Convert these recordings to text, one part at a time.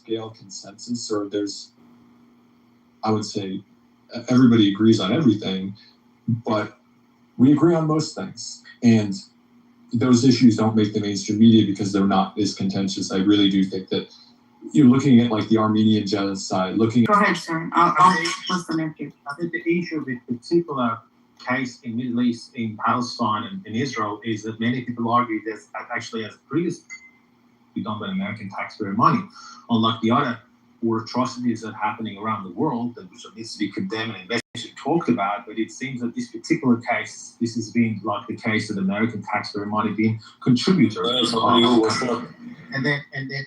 scale consensus, or there's, I would say, everybody agrees on everything, but we agree on most things. And those issues don't make the mainstream media because they're not as contentious. I really do think that you're looking at like the Armenian genocide, looking at... Go ahead, sir. I'll listen after you. I think the issue with the particular case in Middle East, in Palestine and in Israel, is that many people argue that actually as previously done by American taxpayer money, unlike the other war atrocities that are happening around the world, that which needs to be condemned and investigated, talked about. But it seems that this particular case, this has been like the case of American taxpayer money being contributors. And then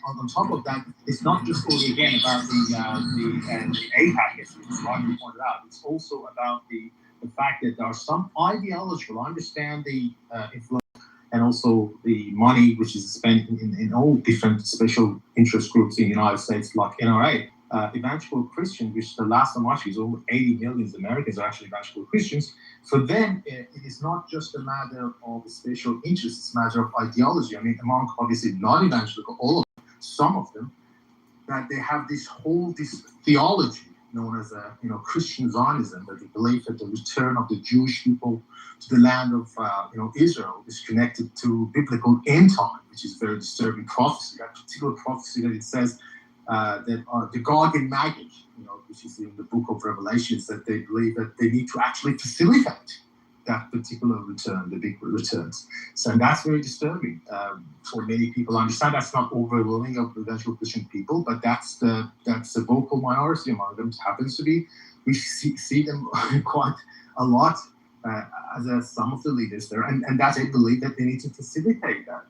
on top of that, it's not just only again about the aid package, which is rightly pointed out. It's also about the fact that there are some ideological, I understand the influence and also the money which is spent in all different special interest groups in the United States, like NRA. Evangelical Christian, which the last time I checked is over 80 million Americans are actually evangelical Christians. For them, it is not just a matter of special interest, it's a matter of ideology. I mean, among obviously non-evangelical, all of them, some of them, that they have this theology known as Christian Zionism, that they believe that the return of the Jewish people to the land of Israel is connected to biblical end time, which is a very disturbing prophecy. That particular prophecy that it says that the Gog and Magog, which is in the book of Revelations, that they believe that they need to actually facilitate that particular return, the big returns. So that's very disturbing for many people. I understand that's not overwhelming of evangelical Christian people, but that's a vocal minority among them. It happens to be. We see them quite a lot as some of the leaders there, and that they believe that they need to facilitate that.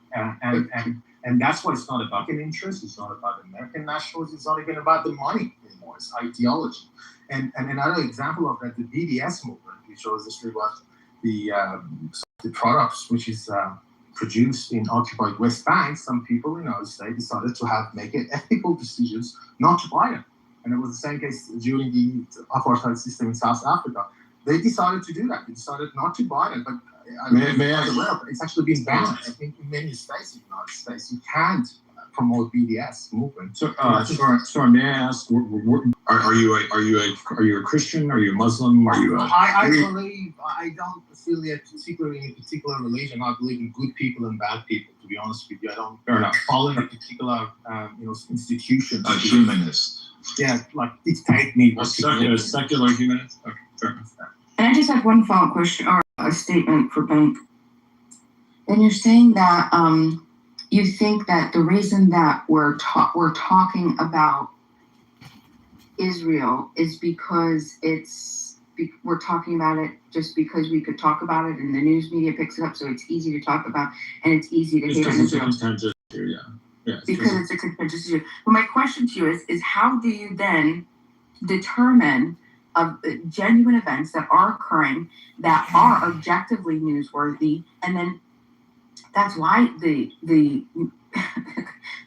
And that's what it's not about an interest. It's not about American nationalism. It's not even about the money anymore. It's ideology. And another example of that, the BDS movement, which was actually what the products which is produced in occupied West Bank. Some people in our state decided to make ethical decisions not to buy them. And it was the same case during the apartheid system in South Africa. They decided to do that. They decided not to buy them, but it's actually been banned. I think in many states in the United States, you can't promote BDS movement. So, may I ask, are you a Christian? Are you a Muslim? I believe I don't affiliate particularly in a particular religion. I believe in good people and bad people. To be honest with you, I don't follow a particular institution. A humanist. Yeah, like dictate me. A secular humanist. Okay, fair enough. And I just have one follow-up question or a statement for Bank. And you're saying that you think that the reason that we're talking about Israel is because we're talking about it just because we could talk about it and the news media picks it up, so it's easy to talk about and it's easy to hate on Israel. Because it's a contentious issue. But my question to you is how do you then determine genuine events that are occurring that are objectively newsworthy, and then that's why the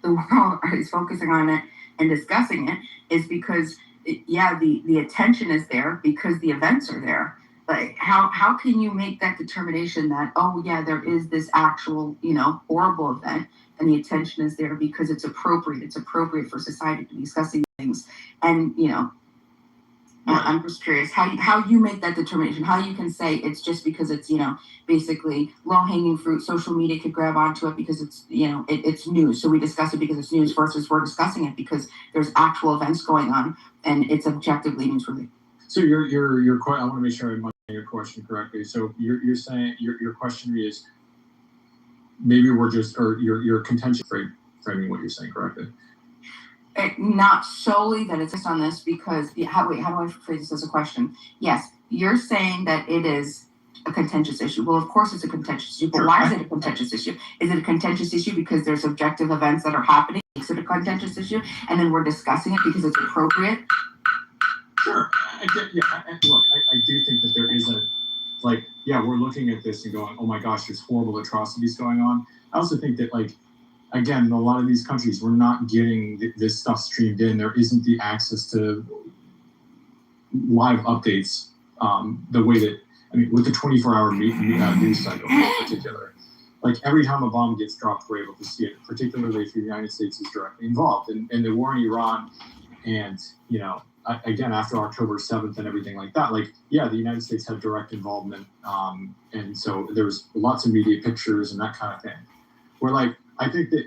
world is focusing on it and discussing it, is because the attention is there because the events are there. But how can you make that determination that there is this actual horrible event and the attention is there because it's appropriate for society to be discussing things, and I'm just curious how you make that determination, how you can say it's just because it's, basically low-hanging fruit, social media could grab onto it because it's, it's news. So we discuss it because it's news versus we're discussing it because there's actual events going on and it's objectively newsworthy. So your I want to make sure I understand your question correctly. So you're saying your question is maybe we're just, or your contention framing what you're saying correctly. Not solely that it's just on this because how do I phrase this as a question? Yes, you're saying that it is a contentious issue. Well, of course it's a contentious issue, but why is it a contentious issue? Is it a contentious issue because there's objective events that are happening? Makes it a contentious issue, and then we're discussing it because it's appropriate? Sure. I do think that there is we're looking at this and going, oh my gosh, there's horrible atrocities going on. I also think that again, in a lot of these countries, we're not getting this stuff streamed in. There isn't the access to live updates the way that, with the 24-hour news cycle in particular. like every time a bomb gets dropped, we're able to see it, particularly if the United States is directly involved. And the war in Iran, and, you know, again, after October 7th and everything like that, like, yeah, the United States had direct involvement. And so there was lots of media pictures and that kind of thing. Where, like, I think that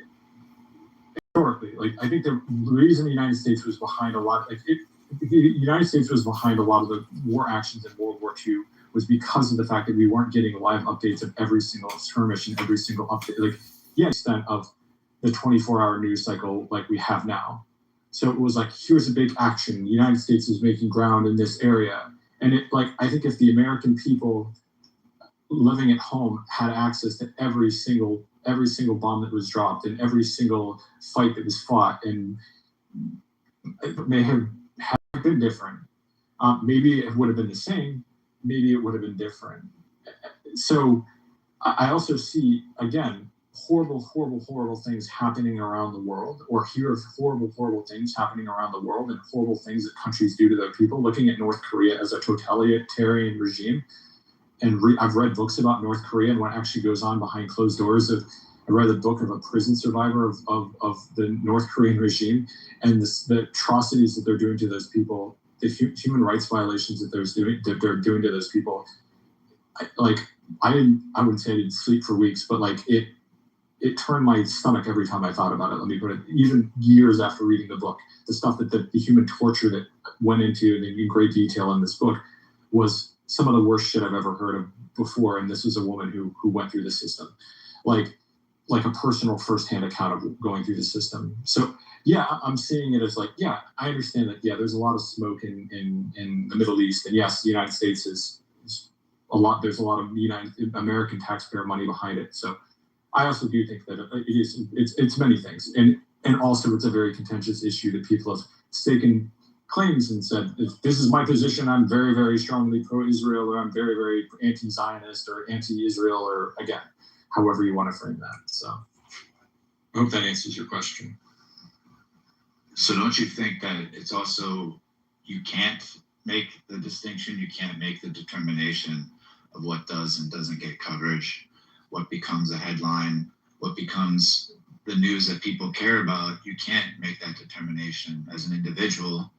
historically, like, I think the reason the United States was behind a lot, like, the United States was behind a lot of the war actions in World War II was because of the fact that we weren't getting live updates of every single skirmish and every single update, like, yeah, extent of the 24-hour news cycle like we have now. So it was like, here's a big action. The United States is making ground in this area. And it, like, I think if the American people living at home had access to every single bomb that was dropped and every single fight that was fought, and it may have been different. Maybe it would have been the same. Maybe it would have been different. So I also see, again, horrible things happening around the world, or hear of horrible things happening around the world and horrible things that countries do to their people. Looking at North Korea as a totalitarian regime, and I've read books about North Korea and what actually goes on behind closed doors. I read a book of a prison survivor of the North Korean regime, and the atrocities that they're doing to those people, the human rights violations that they're doing to those people. I wouldn't say I didn't sleep for weeks, but like it turned my stomach every time I thought about it. Let me put it, even years after reading the book, the stuff that the human torture that went into in great detail in this book was some of the worst shit I've ever heard of before. And this was a woman who went through the system, like a personal firsthand account of going through the system. So yeah, I'm seeing it as like, yeah, I understand that. Yeah, there's a lot of smoke in the Middle East, and yes, the United States is a lot. There's a lot of American taxpayer money behind it. So I also do think that it's many things, and also it's a very contentious issue that people have staken claims and said, if this is my position, I'm very, very strongly pro-Israel, or I'm very, very anti-Zionist or anti-Israel, or again, however you want to frame that. So I hope that answers your question. So don't you think that it's also, you can't make the distinction, you can't make the determination of what does and doesn't get coverage, what becomes a headline, what becomes the news that people care about? You can't make that determination as an individual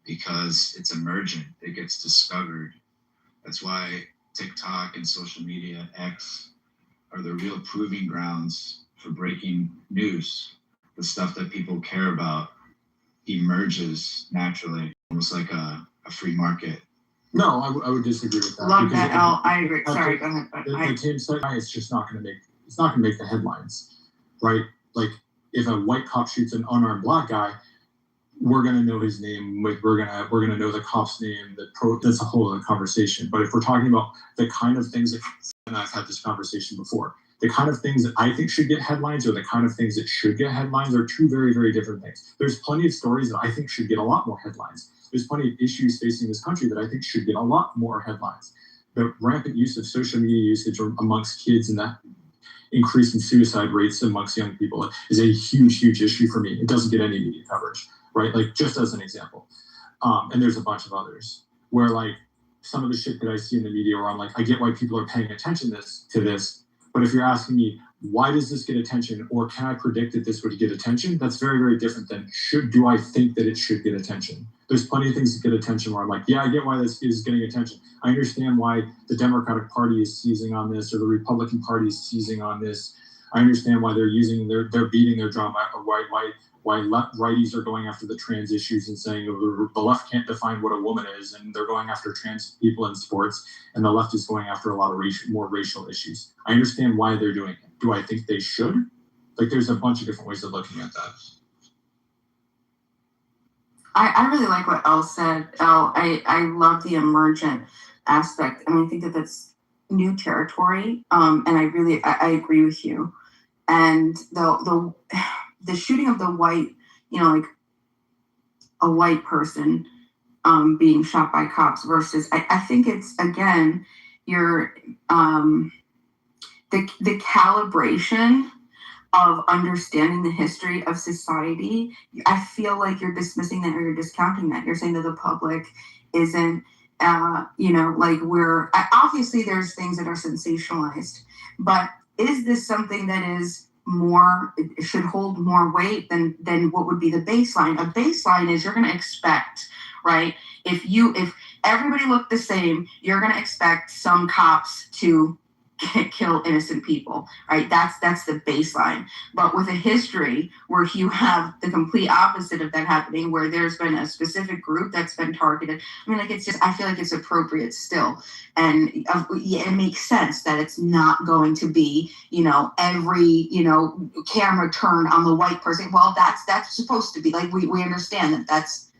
because it's emergent, it gets discovered. That's why TikTok and social media, X, are the real proving grounds for breaking news. The stuff that people care about emerges naturally, almost like a free market. No, I would disagree with that. Love that, Al. I agree. Sorry, go ahead. The team said it's just not going to make the headlines, right? Like if a white cop shoots an unarmed black guy, we're going to know his name. We're going to know the cop's name. That's a whole other conversation. But if we're talking about the kind of things that, and I've had this conversation before, the kind of things that I think should get headlines or the kind of things that should get headlines are two very, very different things. There's plenty of stories that I think should get a lot more headlines. There's plenty of issues facing this country that I think should get a lot more headlines. The rampant use of social media usage amongst kids and that increasing suicide rates amongst young people is a huge, huge issue for me. It doesn't get any media coverage, right? Like just as an example. And there's a bunch of others where like some of the shit that I see in the media where I'm like, I get why people are paying attention to this. But if you're asking me, why does this get attention? Or can I predict that this would get attention? That's very, very different than do I think that it should get attention? There's plenty of things that get attention where I'm like, yeah, I get why this is getting attention. I understand why the Democratic Party is seizing on this or the Republican Party is seizing on this. I understand why they're beating their drum, why righties are going after the trans issues and saying the left can't define what a woman is, and they're going after trans people in sports, and the left is going after a lot of more racial issues. I understand why they're doing it. Do I think they should? Like, there's a bunch of different ways of looking at that. I really like what Elle said. Elle, I love the emergent aspect. I mean, I think that that's new territory, and I agree with you. And the shooting of the white, like a white person being shot by cops versus, I think it's, again, the calibration of understanding the history of society. I feel like you're dismissing that or you're discounting that. You're saying that the public isn't, obviously there's things that are sensationalized, but is this something that is more, it should hold more weight than what would be the baseline? A baseline is you're going to expect, right? If everybody looked the same, you're going to expect some cops to kill innocent people, right? That's the baseline. But with a history where you have the complete opposite of that happening, where there's been a specific group that's been targeted, I mean, like, it's just, I feel like it's appropriate still. And yeah, it makes sense that it's not going to be, every, camera turned on the white person. Well, that's supposed to be, like, we understand that's,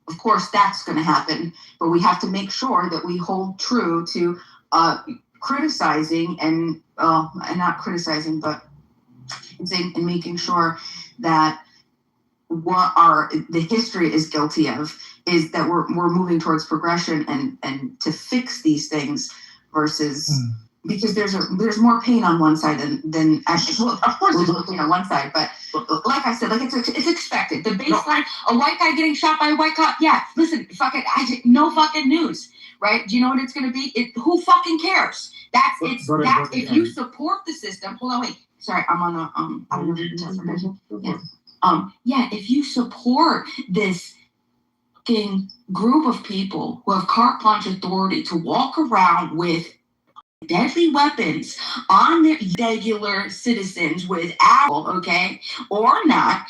of course, that's going to happen, but we have to make sure that we hold true to criticizing and not criticizing, but saying and making sure that what the history is guilty of is that we're moving towards progression and to fix these things versus because there's more pain on one side than actually. Well, of course there's more pain on one side, but like I said, like it's expected. The baseline, a white guy getting shot by a white cop. Yeah, listen, no fucking news. Right? Do you know what it's going to be? Who fucking cares? If you support the system. Hold on, wait. Sorry, I'm on a I don't know if transportation. Yeah. If you support this fucking group of people who have carte blanche authority to walk around with deadly weapons on their regular citizens without, okay, or not,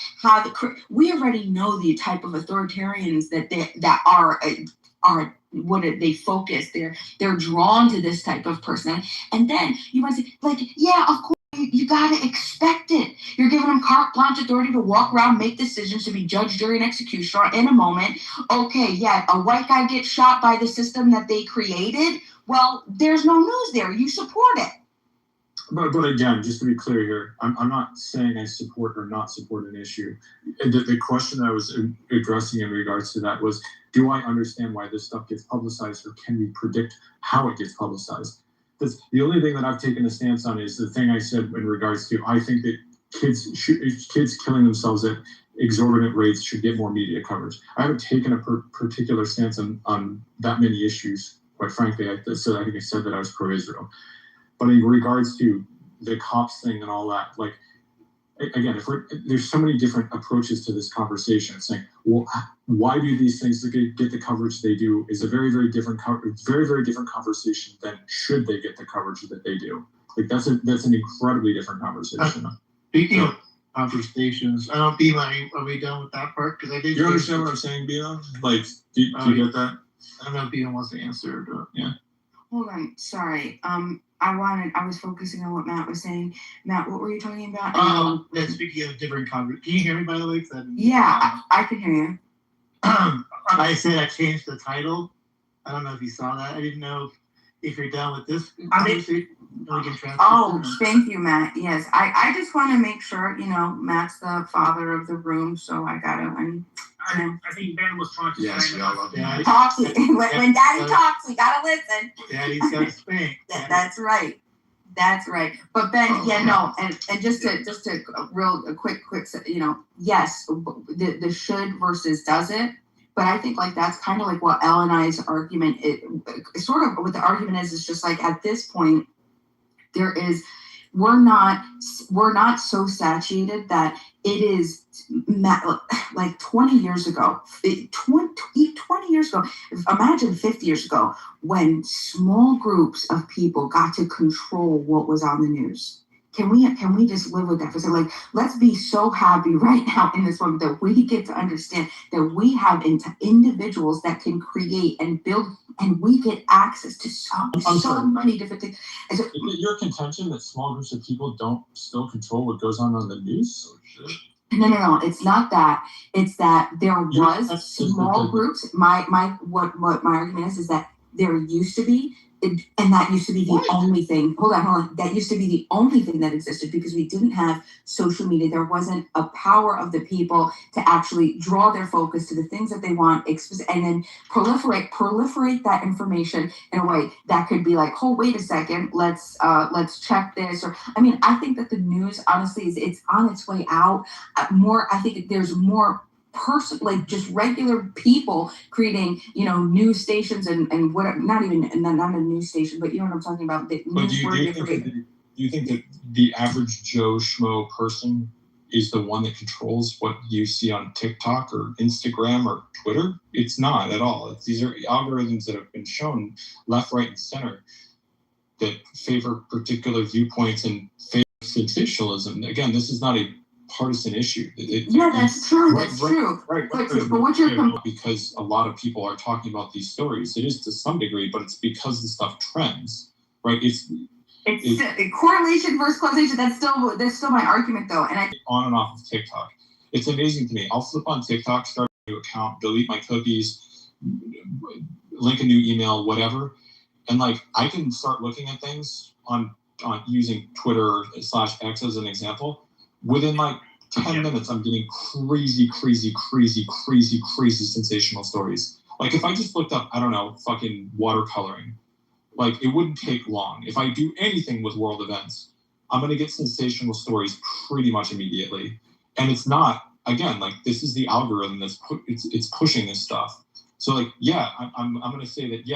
we already know the type of authoritarians that are what they focus. They're drawn to this type of person, and then you want to say, like, yeah, of course. You gotta expect it. You're giving them carte blanche authority to walk around, make decisions, to be judge, jury, and executioner in a moment. Okay, yeah, a white guy gets shot by the system that they created. Well, there's no news there. You support it. But again, just to be clear here, I'm not saying I support or not support an issue. The question I was addressing in regards to that was, do I understand why this stuff gets publicized, or can we predict how it gets publicized? That's the only thing that I've taken a stance on is the thing I said in regards to, I think that kids killing themselves at exorbitant rates should get more media coverage. I haven't taken a particular stance on that many issues, quite frankly. I think I said that I was pro-Israel. But in regards to the cops thing and all that, like, again, there's so many different approaches to this conversation. It's like, well, why do these things get the coverage they do is a very, very different conversation than should they get the coverage that they do. Like, that's an incredibly different conversation. Speaking of conversations, I don't, Bima, are we done with that part? Because I did. You understand what I'm saying, Bima? Like, do you get that? I don't know if Bima wants to answer, but yeah. Hold on, sorry. I was focusing on what Matt was saying. Matt, what were you talking about? Speaking of different conversations, can you hear me, by the way? Yeah, I can hear you. I said I changed the title. I don't know if you saw that. I didn't know if you're done with this conversation. Thank you, Matt. Yes, I just want to make sure, Matt's the father of the room, so I think Ben was trying to say. Yes, we all love Daddy. When Daddy talks, we gotta listen. Daddy's got to speak. That's right. But Ben, and just to real quick, yes, the should versus does it. But I think like that's kind of like what Elle and I's argument sort of what the argument is just like at this point we're not so satiated that it is like 20 years ago, imagine 50 years ago when small groups of people got to control what was on the news. Can we just live with that for a second? Like, let's be so happy right now in this moment that we get to understand that we have individuals that can create and build, and we get access to so many different things. So, your contention that small groups of people don't still control what goes on the news? No. It's not that. It's that there was small groups. What my argument is that there used to be. And that used to be the only thing. Hold on. That used to be the only thing that existed because we didn't have social media. There wasn't a power of the people to actually draw their focus to the things that they want, and then proliferate that information in a way that could be like, oh, wait a second, let's check this. Or I think that the news, honestly, it's on its way out. I think there's more like just regular people creating, news stations and what, not a news station, but you know what I'm talking about. The but do you think Do you think that the average Joe Schmo person is the one that controls what you see on TikTok or Instagram or Twitter? It's not at all. These are algorithms that have been shown left, right, and center that favor particular viewpoints and favor sensationalism. Again, this is not a partisan issue. That's true. That's true. Right. But what you're because a lot of people are talking about these stories. It is to some degree, but it's because the stuff trends, right? It's correlation versus causation. That's still my argument, though. And on and off of TikTok. It's amazing to me. I'll flip on TikTok, start a new account, delete my cookies, link a new email, whatever, and like I can start looking at things on using Twitter /X as an example. Within like 10 minutes, I'm getting crazy sensational stories. Like if I just looked up, I don't know, fucking watercoloring, like it wouldn't take long. If I do anything with world events, I'm going to get sensational stories pretty much immediately. And it's not, again, like this is the algorithm that's it's pushing this stuff. So like, yeah, I'm going to say that,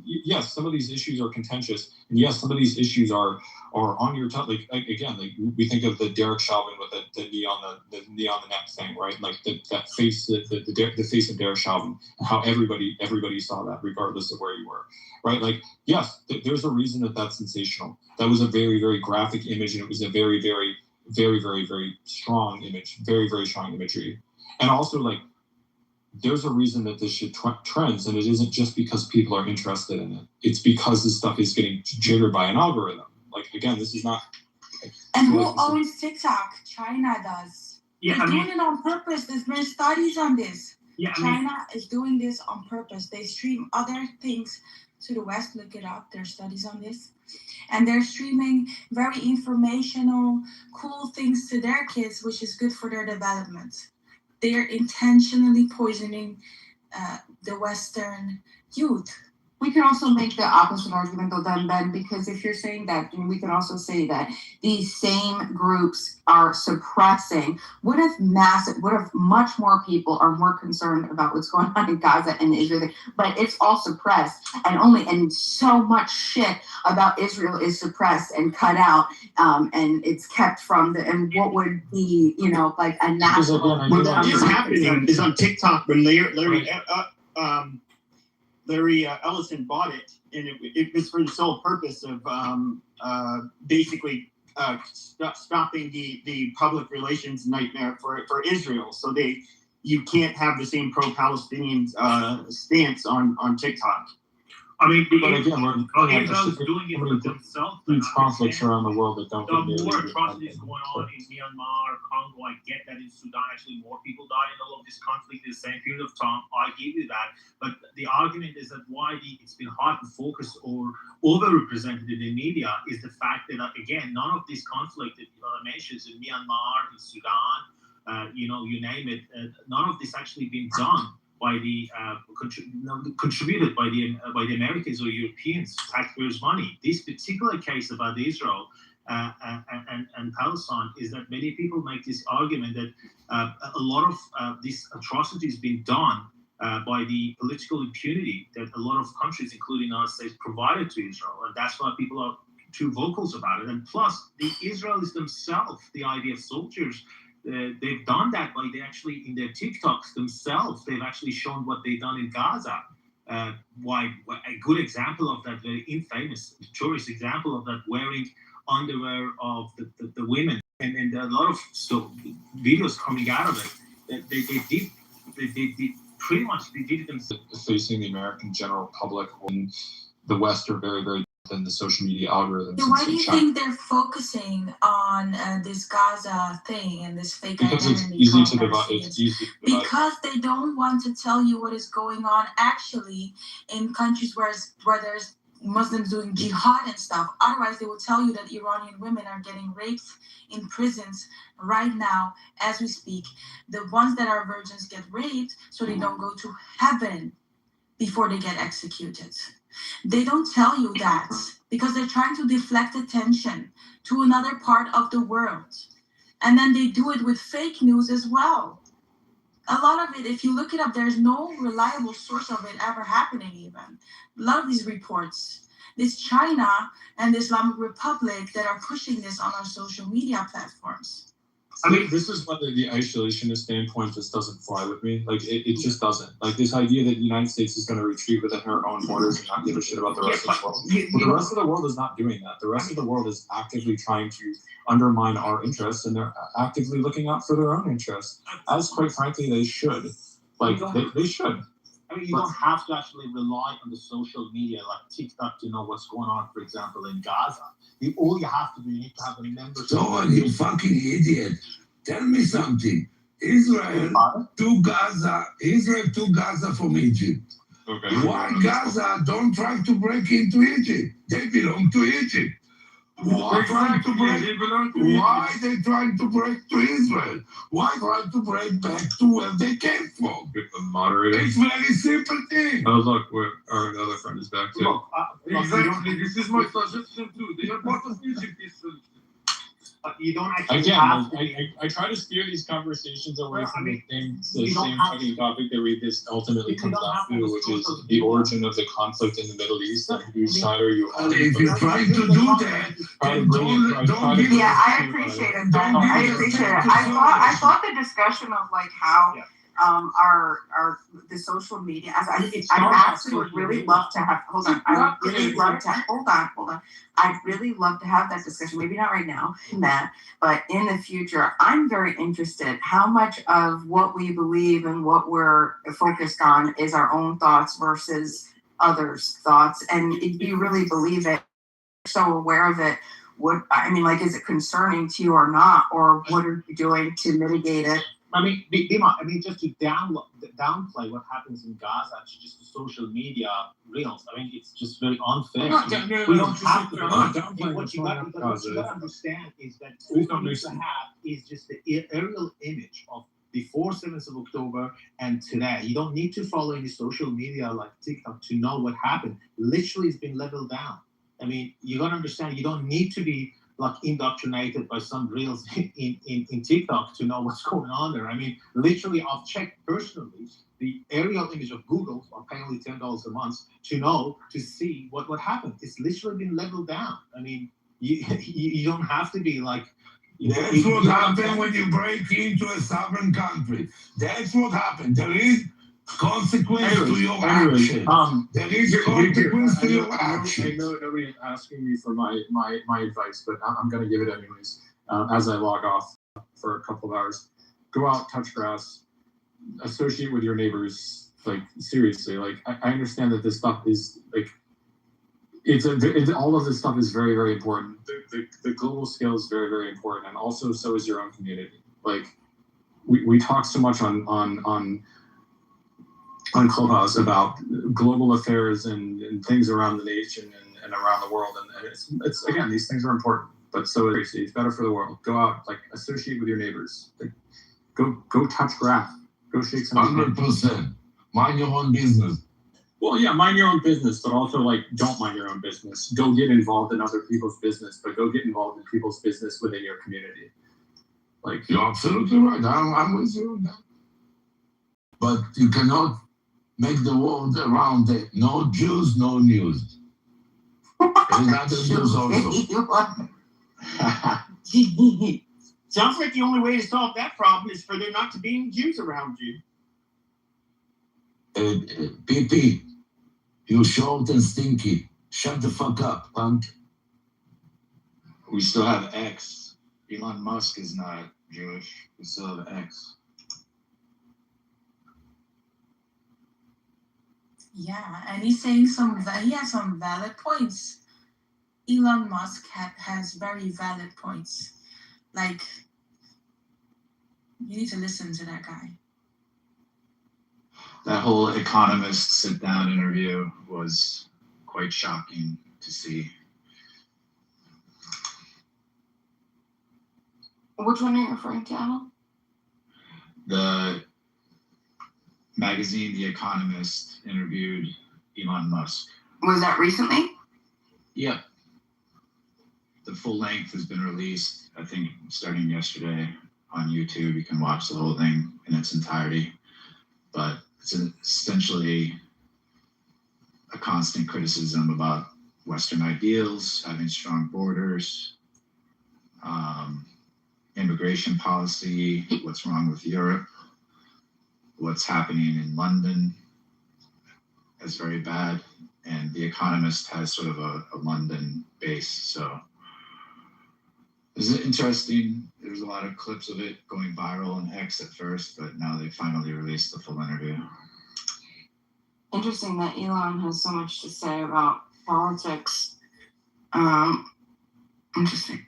yes, some of these issues are contentious, and yes, some of these issues are on your tongue. Like again, like we think of the Derek Chauvin with the knee on the neck thing, right? Like that face, the face of Derek Chauvin, and how everybody saw that, regardless of where you were, right? Like, yes, there's a reason that's sensational. That was a very, very graphic image, and it was a very, very, very, very, very strong image, very, very strong imagery, and also like. There's a reason that this shit trends, and it isn't just because people are interested in it. It's because this stuff is getting jiggered by an algorithm. Like, again, this is not... And who owns TikTok? China does. They're doing it on purpose. There's been studies on this. China is doing this on purpose. They stream other things to the West. Look it up. There's studies on this. And they're streaming very informational, cool things to their kids, which is good for their development. They're intentionally poisoning the Western youth. We can also make the opposite argument, though, then, Ben, because if you're saying that, we can also say that these same groups are suppressing. What if much more people are more concerned about what's going on in Gaza and Israel, but it's all suppressed, and so much shit about Israel is suppressed and cut out, and it's kept from and what would be, like a national. What is happening is on TikTok when Larry Ellison bought it, and it was for the sole purpose of basically stopping the public relations nightmare for Israel. So you can't have the same pro-Palestinian stance on TikTok. I mean, but again, Israel's doing it for themselves. Huge conflicts around the world that don't. There are more atrocities going on in Myanmar, Congo. I get that in Sudan, actually, more people died in all of this conflict in the same period of time. I give you that. But the argument is that why it's been hard to focus or overrepresented in the media is the fact that, again, none of this conflict that mentions in Myanmar, in Sudan, you name it, none of this actually been done by the contributed by the Americans or Europeans, taxpayers' money. This particular case about Israel and Palestine is that many people make this argument that a lot of this atrocity has been done by the political impunity that a lot of countries, including the United States, provided to Israel, and that's why people are too vocal about it. And plus, the Israelis themselves, the IDF soldiers. They've done that by they actually in their TikToks themselves. They've actually shown what they've done in Gaza. Why a good example of that, very infamous, notorious example of that, wearing underwear of the women, and a lot of videos coming out of it. They did pretty much they did it themselves. Facing the American general public when the West are very, very than the social media algorithms. So why do you think they're focusing on this Gaza thing and this fake identity? Because it's easy to divide. Because they don't want to tell you what is going on actually in countries where there's Muslims doing jihad and stuff. Otherwise, they will tell you that Iranian women are getting raped in prisons right now as we speak. The ones that are virgins get raped so they don't go to heaven before they get executed. They don't tell you that because they're trying to deflect attention to another part of the world. And then they do it with fake news as well. A lot of it, if you look it up, there's no reliable source of it ever happening even. A lot of these reports. It's China and the Islamic Republic that are pushing this on our social media platforms. I mean, this is whether the isolationist standpoint just doesn't fly with me. Like, it just doesn't. Like, this idea that the United States is going to retreat within her own borders and not give a shit about the rest of the world. But the rest of the world is not doing that. The rest of the world is actively trying to undermine our interests, and they're actively looking out for their own interests, as, quite frankly, they should. Like, they should. I mean, you don't have to actually rely on the social media like TikTok to know what's going on, for example, in Gaza. All you have to do, you need to have a membership. Someone, you fucking idiot. Tell me something. Israel to Gaza from Egypt. Okay. Why Gaza don't try to break into Egypt? They belong to Egypt. Why they trying to break to Israel? Why trying to break back to where they came from? Moderator. It's very simple thing. Oh, look, our other friend is back too. Look, Exactly, this is my suggestion too. They are part of Egypt. you don't actually Again, have to. I try to steer these conversations away Well, from I mean, the you same don't have fucking topic that we this ultimately You comes don't down have to to, which is discuss the those origin of the conflict in the Middle East and whose side are you on. If you're trying to do that, then don't give Yeah, us- I appreciate it. Don't I give us appreciate it. time to I solve thought the discussion of like how Yeah. our the social media. I actually would really love to have. Hold on. I would really love to. Hold on. I'd really love to have that discussion. Maybe not right now, Matt, but in the future. I'm very interested. How much of what we believe and what we're focused on is our own thoughts versus others' thoughts, and if you really believe it, so aware of it. Is it concerning to you or not, or what are you doing to mitigate it? I mean, Dima, just to downplay what happens in Gaza to just the social media reels. I mean, it's just very unfair. We don't have to. What you got to understand is that all you need to have is just the aerial image of before 7th of October and today. You don't need to follow any social media like TikTok to know what happened. Literally, it's been leveled down. I mean, you got to understand, you don't need to be like indoctrinated by some reels in TikTok to know what's going on there. I mean, literally, I've checked personally the aerial image of Google. I pay only $10 a month to see what happened. It's literally been leveled down. I mean, you don't have to be like. That's what happened when you break into a sovereign country. That's what happened. There is consequence to your action. There is consequence to your action. I know nobody's asking me for my advice, but I'm going to give it anyways. As I log off for a couple of hours, go out, touch grass, associate with your neighbors. Like, seriously, like I understand that this stuff is like all of this stuff is very, very important. The global scale is very, very important, and also so is your own community. Like we talk so much on Clubhouse about global affairs and things around the nation and around the world, and it's again, these things are important, but so is it's better for the world. Go out, like associate with your neighbors, like go touch grass, go shake some 100%. Mind your own business. Well, yeah, mind your own business, but also like don't mind your own business. Go get involved in other people's business, but go get involved in people's business within your community. Like, you're absolutely right. I'm with you on that. But you cannot make the world around it. No Jews, no news. There's other Jews also. Sounds like the only way to solve that problem is for there not to be any Jews around you. PP, you short and stinky. Shut the fuck up, punk. We still have X. Elon Musk is not Jewish. We still have X. Yeah, and he's saying he has some valid points. Elon Musk has very valid points. Like, you need to listen to that guy. That whole Economist sit-down interview was quite shocking to see. Which one are you referring to, Alan? The magazine, The Economist, interviewed Elon Musk. Was that recently? Yep. The full length has been released, I think, starting yesterday on YouTube. You can watch the whole thing in its entirety. But it's essentially a constant criticism about Western ideals, having strong borders, immigration policy, what's wrong with Europe, what's happening in London is very bad. And The Economist has sort of a London base. So this is interesting. There's a lot of clips of it going viral on X at first, but now they finally released the full interview. Interesting that Elon has so much to say about politics. Interesting.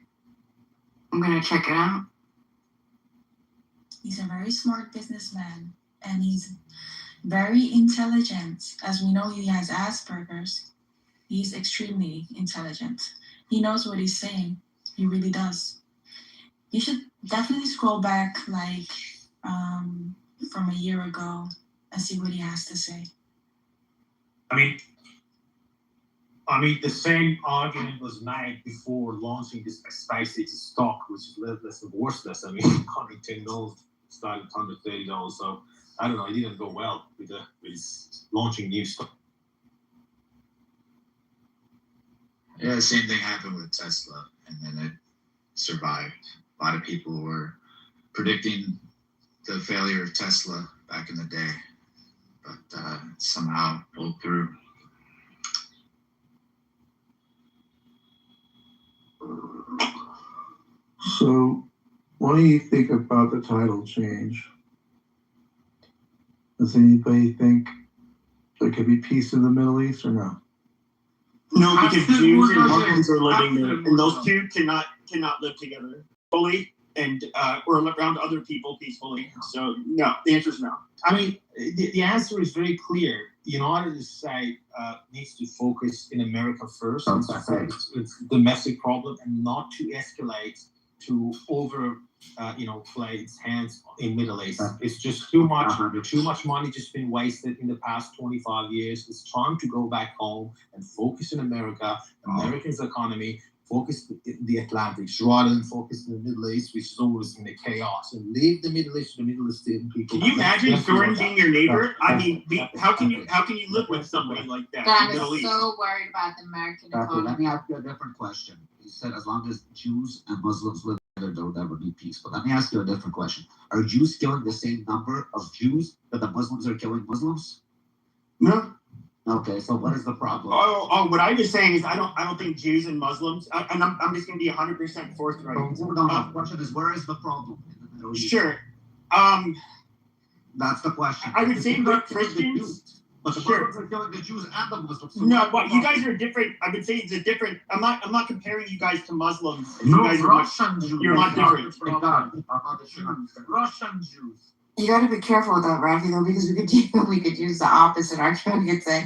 I'm gonna check it out. He's a very smart businessman, and he's very intelligent. As we know, he has Asperger's. He's extremely intelligent. He knows what he's saying. He really does. You should definitely scroll back from a year ago and see what he has to say. I mean, the same argument was made before launching this SpaceX stock, which is less and worthless. I mean, $110 started at $130, so I don't know. It didn't go well with his launching new stock. Yeah, the same thing happened with Tesla, and then it survived. A lot of people were predicting the failure of Tesla back in the day, but somehow pulled through. So, what do you think about the title change? Does anybody think there could be peace in the Middle East or no? No, because Jews and Muslims are living there, and those two cannot live together fully and or around other people peacefully. So no, the answer is no. I mean, the answer is very clear. In order to say needs to focus in America first, it's domestic problem, and not to escalate to play its hands in Middle East. It's just too much money just been wasted in the past 25 years. It's time to go back home and focus in America, America's economy, focus the Atlantics rather than focus in the Middle East, which is always in the chaos. And leave the Middle East to the Middle Eastern people. Can you imagine Jordan being your neighbor? I mean, how can you live with somebody like that? God in the Middle is East? so worried about the American Let economy. me ask you a different question. You said as long as Jews and Muslims live together, there would never be peace. But let me ask you a different question. Are Jews killing the same number of Jews that the Muslims are killing Muslims? No. Okay, so what is the problem? What I was saying is I don't think Jews and Muslims, and I'm just going to be 100% forthright. The question is, where is the problem in the Middle East? Sure. That's the question. I would say that Christians. But the Muslims are killing the Jews and the Muslims. So No, but you guys are different. I would say it's a different. I'm not comparing you guys to Muslims. No, You guys are Russian Jews. You're not different. Russian Jews. You got to be careful with that, Rafi, though, because we could use the opposite argument. We could say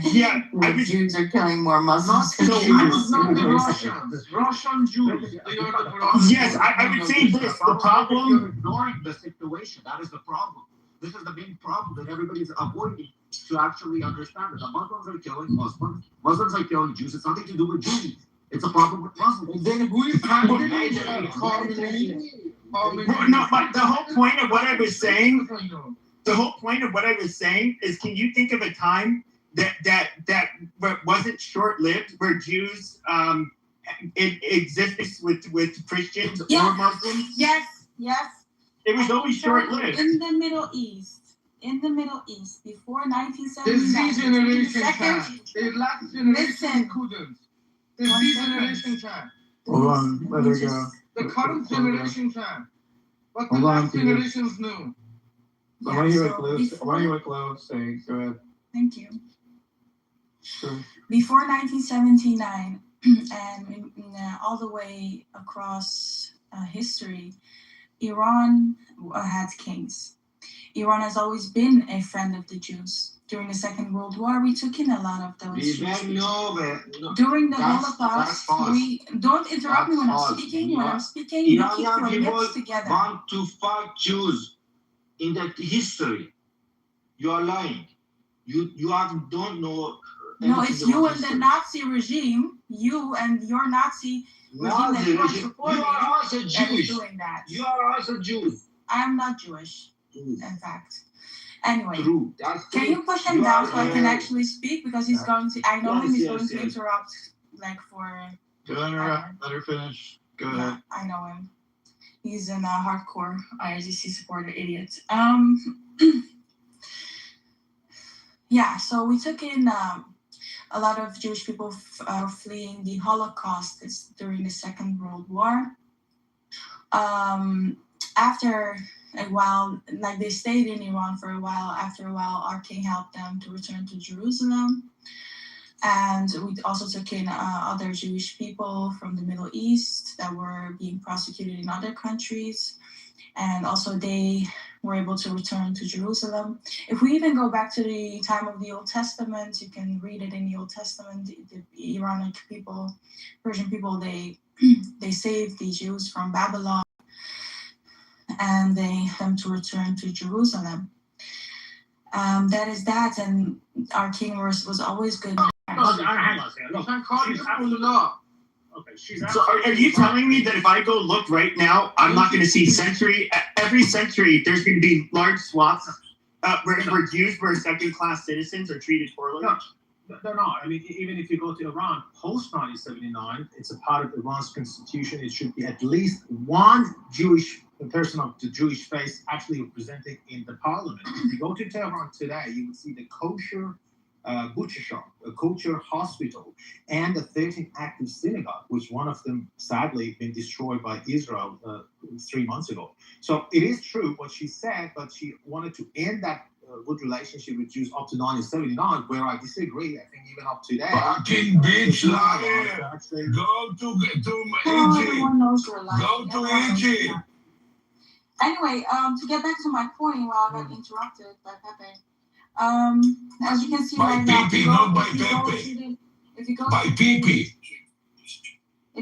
Jews are killing more Muslims. So I was not the Russians. Russian Jews. They are the Russians. Yes, I would say this. The problem. You're ignoring the situation. That is the problem. This is the main problem that everybody's avoiding to actually understand it. The Muslims are killing Muslims. Muslims are killing Jews. It's nothing to do with Jews. It's a problem with Muslims. Then who is No, but the whole point of what I was saying. The whole point of what I was saying is, can you think of a time that wasn't short-lived, where Jews it existed with Christians or Muslims? Yes. It was always short-lived. In the Middle East, before 1979. This generation can. The last generation couldn't. This generation can. Hold on, let her go. The current generation can. But the Hold on, last Peter. generations no. I want to hear what Glow saying. Go ahead. Thank you. Sure. Before 1979, and all the way across history, Iran had kings. Iran has always been a friend of the Jews. During the Second World War, we took in a lot of those Jews. During the Holocaust, we don't interrupt me when I'm speaking. When I'm speaking, you keep your lips together. Want to fight Jews in the history. You are lying. You don't know. No, it's you and the Nazi regime. You and your Nazi regime that you are supporting. You are also Jewish. Doing that. You are also Jews. I am not Jewish, in fact. Anyway, True. can you push him down so I can actually speak? Because he's going to, I know him, he's going to interrupt like for. Let her finish. Go ahead. Yeah, I know him. He's a hardcore IRGC supporter idiot. Yeah, so we took in a lot of Jewish people fleeing the Holocaust during the Second World War. After a while, like they stayed in Iran for a while. After a while, our king helped them to return to Jerusalem. And we also took in other Jewish people from the Middle East that were being prosecuted in other countries. And also they were able to return to Jerusalem. If we even go back to the time of the Old Testament, you can read it in the Old Testament, the Iranic people, Persian people, they saved the Jews from Babylon and they helped them to return to Jerusalem. That is that, and our king was always good. Hang on a second. Look, she's So are you telling me that if I go look right now, I'm not going to see every century, there's going to be large swaths where Jews were second-class citizens or treated poorly? No, they're not. I mean, even if you go to Iran post-1979, it's a part of Iran's constitution. It should be at least one Jewish person of the Jewish faith actually represented in the parliament. If you go to Tehran today, you will see the kosher butcher shop, a kosher hospital, and a 13th active synagogue, which one of them sadly been destroyed by Israel 3 months ago. So it is true what she said, but she wanted to end that good relationship with Jews up to 1979, where I disagree. I think even up to today. Fucking bitch liar! Go to Egypt. Go to Egypt. Anyway, to get back to my point, while I got interrupted by Pepe. As you can see By right now, Pepe, not by Pepe. If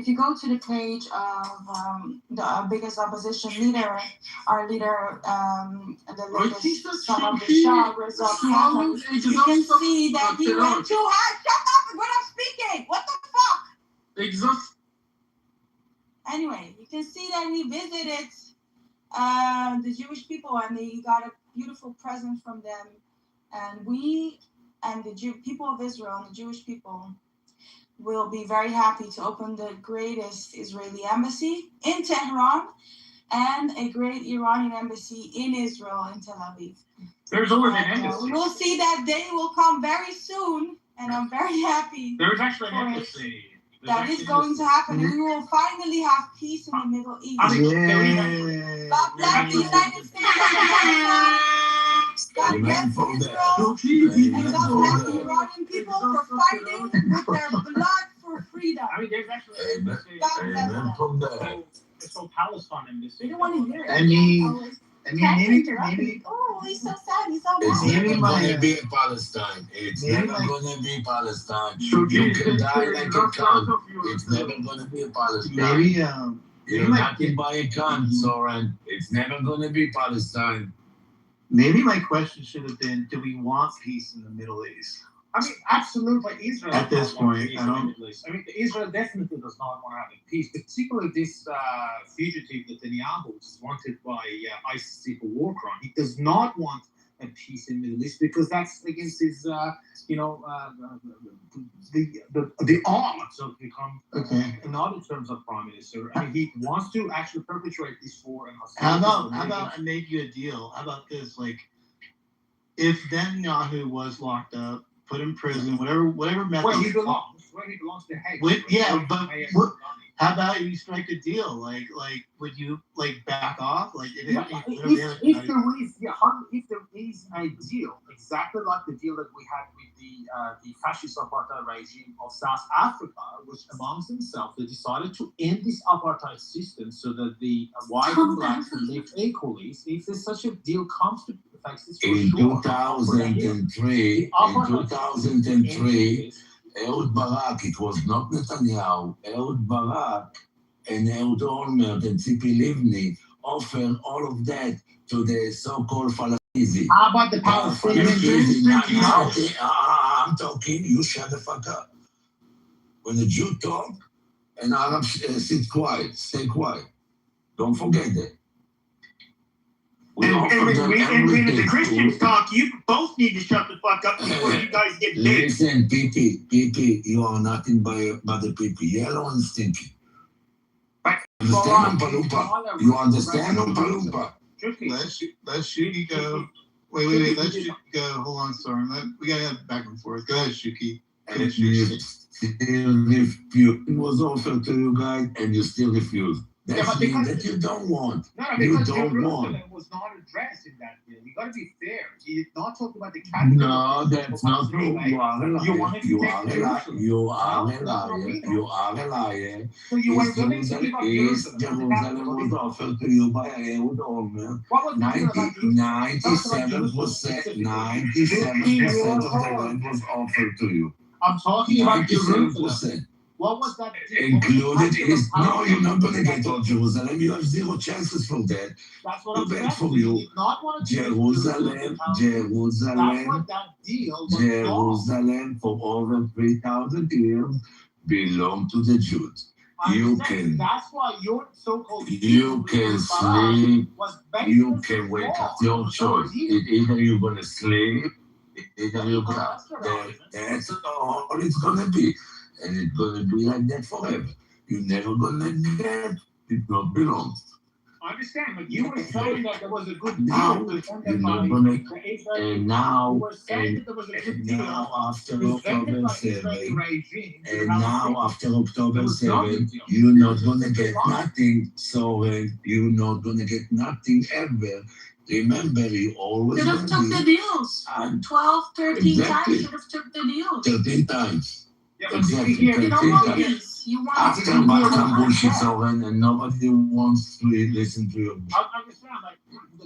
you go to the page of the biggest opposition leader, our leader, the latest son of the Shah, you can see that he went too high. Shut up when I'm speaking. What the fuck? Anyway, you can see that he visited the Jewish people and he got a beautiful present from them. And we and the people of Israel and the Jewish people will be very happy to open the greatest Israeli embassy in Tehran and a great Iranian embassy in Israel in Tel Aviv. There's already an embassy. We'll see that day will come very soon, and I'm very happy. There's actually an embassy. That is going to happen. We will finally have peace in the Middle East. God bless the United States of America. God bless Israel. And God bless the Iranian people for fighting with their blood for freedom. I mean, there's actually an embassy. God bless them. It's called Palestine embassy. They don't want to hear it. I mean, maybe. Oh, he's so sad. He's all It's mad. never gonna be Palestine. It's never gonna be Palestine. You can die like a cunt. It's never gonna be Palestine. Maybe You're nothing by a cunt, Soren. It's never gonna be Palestine. maybe my question should have been, do we want peace in the Middle East? I mean, absolutely, Israel. At this point, I mean, Israel definitely does not want to have peace, particularly this fugitive Netanyahu, which is wanted by ICC for war crime. He does not want a peace in the Middle East because that's against his, the odds of become another terms of prime minister. I mean, he wants to actually perpetrate this war. How about I make you a deal? How about this? Like, if Netanyahu was locked up, put in prison, whatever method. Where he belongs to Hague. How about you strike a deal? Like, would you back off? Like, if there is a deal, exactly like the deal that we had with the fascist apartheid regime of South Africa, which amongst themselves they decided to end this apartheid system so that the white and black can live equally. If there's such a deal comes to effect, in 2003, Ehud Barak, it was not Netanyahu, Ehud Barak and Ehud Olmert and Tzipi Livni offered all of that to the so-called Palestinians. How about the Palestinians? I'm talking, you shut the fuck up. When a Jew talk, an Arab sit quiet, stay quiet. Don't forget that. We offer them when everything. the Christians talk, you both need to shut the fuck up before you guys get big. Listen, PP, you are nothing but the PP, yellow and stinky. Understand, Oompa Loompa? You understand, Oompa Loompa? Let Shuki go. Wait. Let Shuki go. Hold on, Storm. We gotta have back and forth. Go ahead, Shuki. And you still refuse. It was offered to you guys, and you still refuse. That means that you don't want. You don't want. Was not addressed in that deal. You gotta be fair. You're not talking about the capital. No, that's not true. You are a liar. You are a liar. You are a liar. You are a liar. So you were willing to give up Jerusalem was offered to you by Ehud Olmert. 97% of the land was offered to you. I'm talking about Jerusalem. 97%. What was that? Included is no, you're not going to get all Jerusalem. You have zero chances for that. That's what Too I'm bad saying. for you. You did not want to Jerusalem, That's what that deal was Jerusalem for over 3,000 years belonged to the Jews. That's why your so-called you can sleep. You can wake up. Your choice. Either you're going to sleep, either you're going to. That's all it's going to be. And it's going to be like that forever. You're never going to get it not belongs. I understand, but you were saying that there was a good deal. Now, you're not going to. And now, after October 7, you're not going to get nothing. So you're not going to get nothing ever. Remember, you always. Should have took the deals. 12, 13 times. Should have took the deals. 13 times. Yeah, exactly. You don't want this. You want After some bullshit's over and nobody wants to listen to you. I understand, like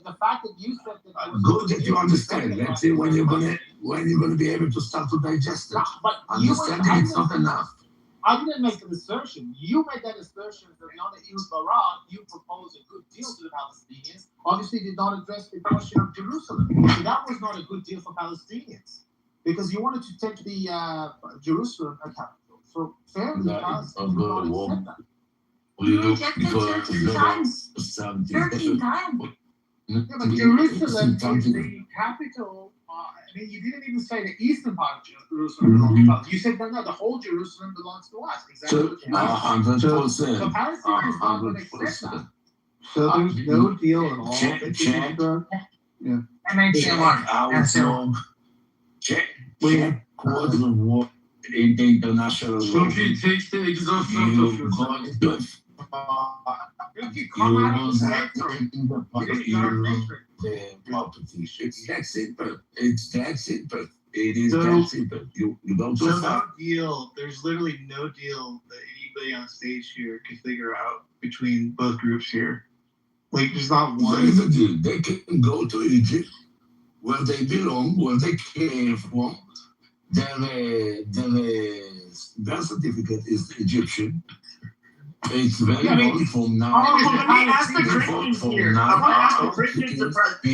the fact that you said that. Good that you understand. Let's see when you're gonna be able to start to digest it. But understanding it's not enough. I didn't make an assertion. You made that assertion that on the Ehud Barak, you proposed a good deal to the Palestinians. Obviously, did not address the question of Jerusalem. So that was not a good deal for Palestinians. Because you wanted to take the Jerusalem capital. So fairly, Palestinians did not accept that. You rejected 13 times. 13 times. Yeah, but Jerusalem is the capital. I mean, you didn't even say the eastern part of Jerusalem belongs to us. You said, no, the whole Jerusalem belongs to us. Exactly. So, 100%. So Palestinians not going to accept that. So there's no deal at all. Check. Yeah. Check cause of war in the international law. Turkey takes the exhaustion of yourself. The property. It's that simple. It's that simple. It is that simple. You don't So just no deal. There's literally no deal that anybody on stage here can figure out between both groups here. Like there's not one. There is a deal. They can go to Egypt, where they belong, where they came from. Their birth certificate is Egyptian. It's very old from now. Let me ask the Christians here. I want to ask the Christians the first.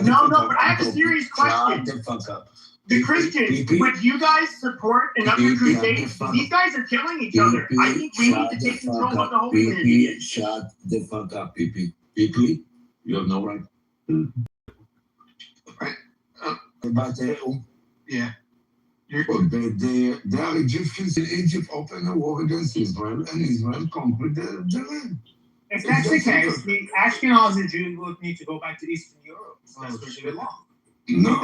No, but I have a serious question. Shut the fuck up. The Christians, would you guys support another crusade? These guys are killing each other. I think we need to take control of the Holy Land. Shut the fuck up, PP. PP, you have no right. Right. But Yeah. they are Egyptians in Egypt opened a war against Israel, and Israel conquered the land. If that's the case, the Ashkenazi Jews would need to go back to Eastern Europe. That's where they belong. No,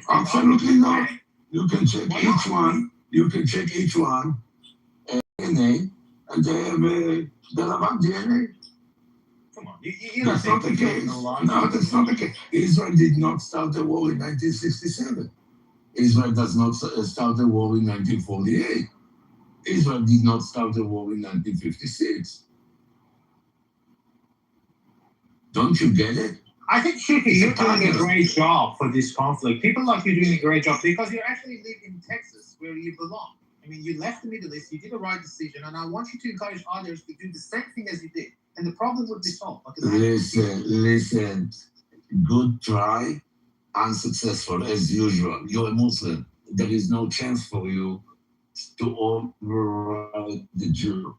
absolutely not. You can check each one. You can check each one. DNA, and they have the Lavan DNA. Come on, you're That's not the case. No, that's not the case. Israel did not start the war in 1967. Israel does not start the war in 1948. Israel did not start the war in 1956. Don't you get it? I think, Shuki, you're doing a great job for this conflict. People like you doing a great job because you actually live in Texas, where you belong. I mean, you left the Middle East, you did the right decision, and I want you to encourage others to do the same thing as you did, and the problem would be solved. Listen. Good try, unsuccessful as usual. You're a Muslim. There is no chance for you to override the Jew.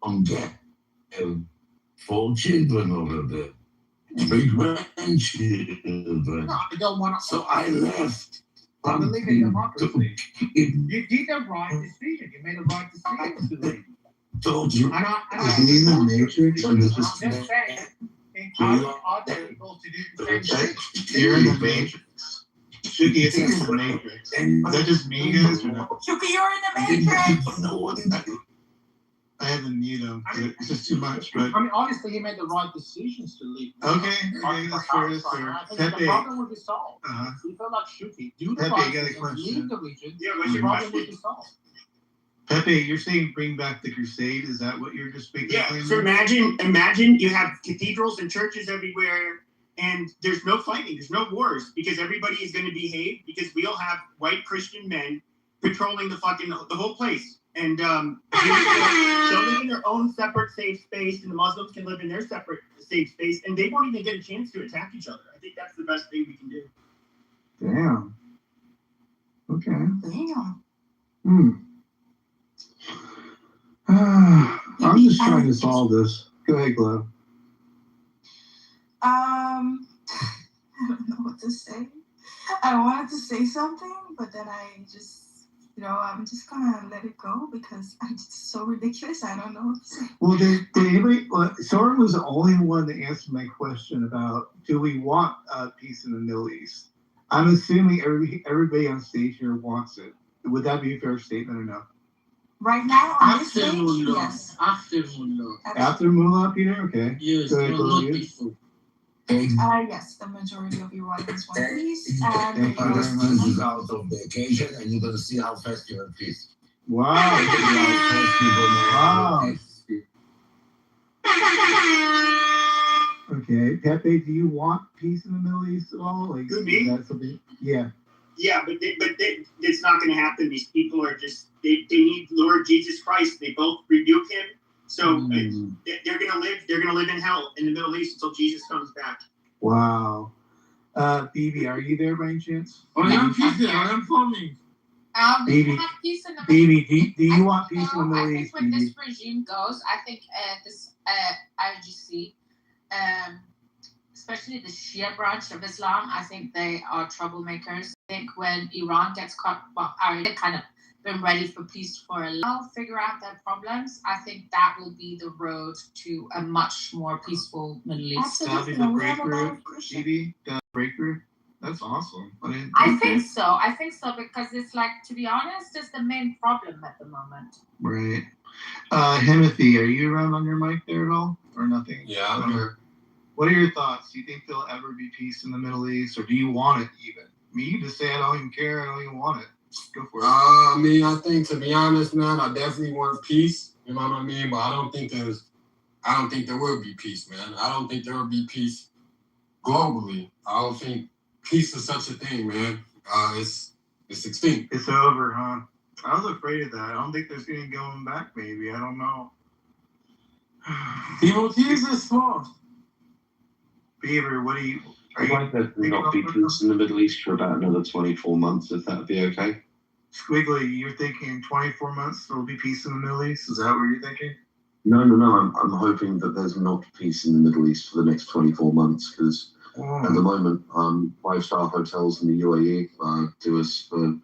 On get 4 children over there. grandchildren. No, I don't want to. So I left. I believe in democracy. You did the right decision. You made the right decision to leave. Told you. And I Is he in the matrix or I'm just just saying, encourage other people to do the same thing. You're in the matrix. Shuki, I think it's the matrix. Is that just me, guys, or no? Shuki, you're in the matrix. I had to mute him. It's just too much, but I mean, honestly, he made the right decisions to leave. okay, that's fair. That's fair. I think Pepe, the problem would be solved. Uh-huh. He felt like Shuki, do the Pepe, right you got a thing, question? leave the region. Yeah, The what's your problem would question? be solved. Pepe, you're saying bring back the crusade? Is that what you're just speaking? Yeah. So imagine you have cathedrals and churches everywhere, and there's no fighting, there's no wars, because everybody is going to behave, because we'll have white Christian men patrolling the whole place, and they'll live in their own separate safe space, and the Muslims can live in their separate safe space, and they won't even get a chance to attack each other. I think that's the best thing we can do. Damn. Okay. Damn. I'm just trying to solve this. Go ahead, Glo. I don't know what to say. I wanted to say something, but then I just, I'm just gonna let it go because it's so ridiculous. I don't know what to say. Well, did anybody? Soren was the only one that answered my question about do we want peace in the Middle East? I'm assuming everybody on stage here wants it. Would that be a fair statement or no? Right now on this After stage, Mullah. yes. After Mullah. After Mullah, Peter? Okay. Yes, Go ahead, not Glo, you. before. Yes, the majority of Iranians want peace, and Thank you very much. This is out of the occasion, and you're gonna see how fast you have peace. Wow. Wow. Okay, Pepe, do you want peace in the Middle East at all? Like, Who, me? is that something? Yeah. Yeah, but it's not going to happen. These people are just they need Lord Jesus Christ. They both rebuke him. So they're going to live. They're going to live in hell in the Middle East until Jesus comes back. Wow. Phoebe, are you there by any chance? I am peace. I am forming. Baby, We have peace in the Phoebe, do you want peace in the Middle I think East? when Phoebe? this regime goes, I think this IGC, especially the Shia branch of Islam, I think they are troublemakers. I think when Iran gets caught, they've kind of been ready for peace for a while, figure out their problems. I think that will be the road to a much more peaceful Middle East. Absolutely. The We have a lot breakthrough, of Christians. Phoebe, the breakthrough. That's awesome. I think so because it's like, to be honest, it's the main problem at the moment. Right. Himothy, are you around on your mic there at all? Or nothing? Yeah, I'm here. What are your thoughts? Do you think there'll ever be peace in the Middle East, or do you want it even? Me, you just say I don't even care, I don't even want it. Go for it. I mean, I think, to be honest, man, I definitely want peace. You know what I mean? But I don't think there will be peace, man. I don't think there will be peace globally. I don't think peace is such a thing, man. It's extinct. It's over, huh? I was afraid of that. I don't think there's any going back, maybe. I don't know. Devotees is small. Beaver, what do you... I'd like there to not be peace in the Middle East for about another 24 months, if that would be okay. Squiggly, you're thinking 24 months there'll be peace in the Middle East? Is that what you're thinking? No. I'm hoping that there's not peace in the Middle East for the next 24 months, because at the moment, 5-star hotels in the UAE do us for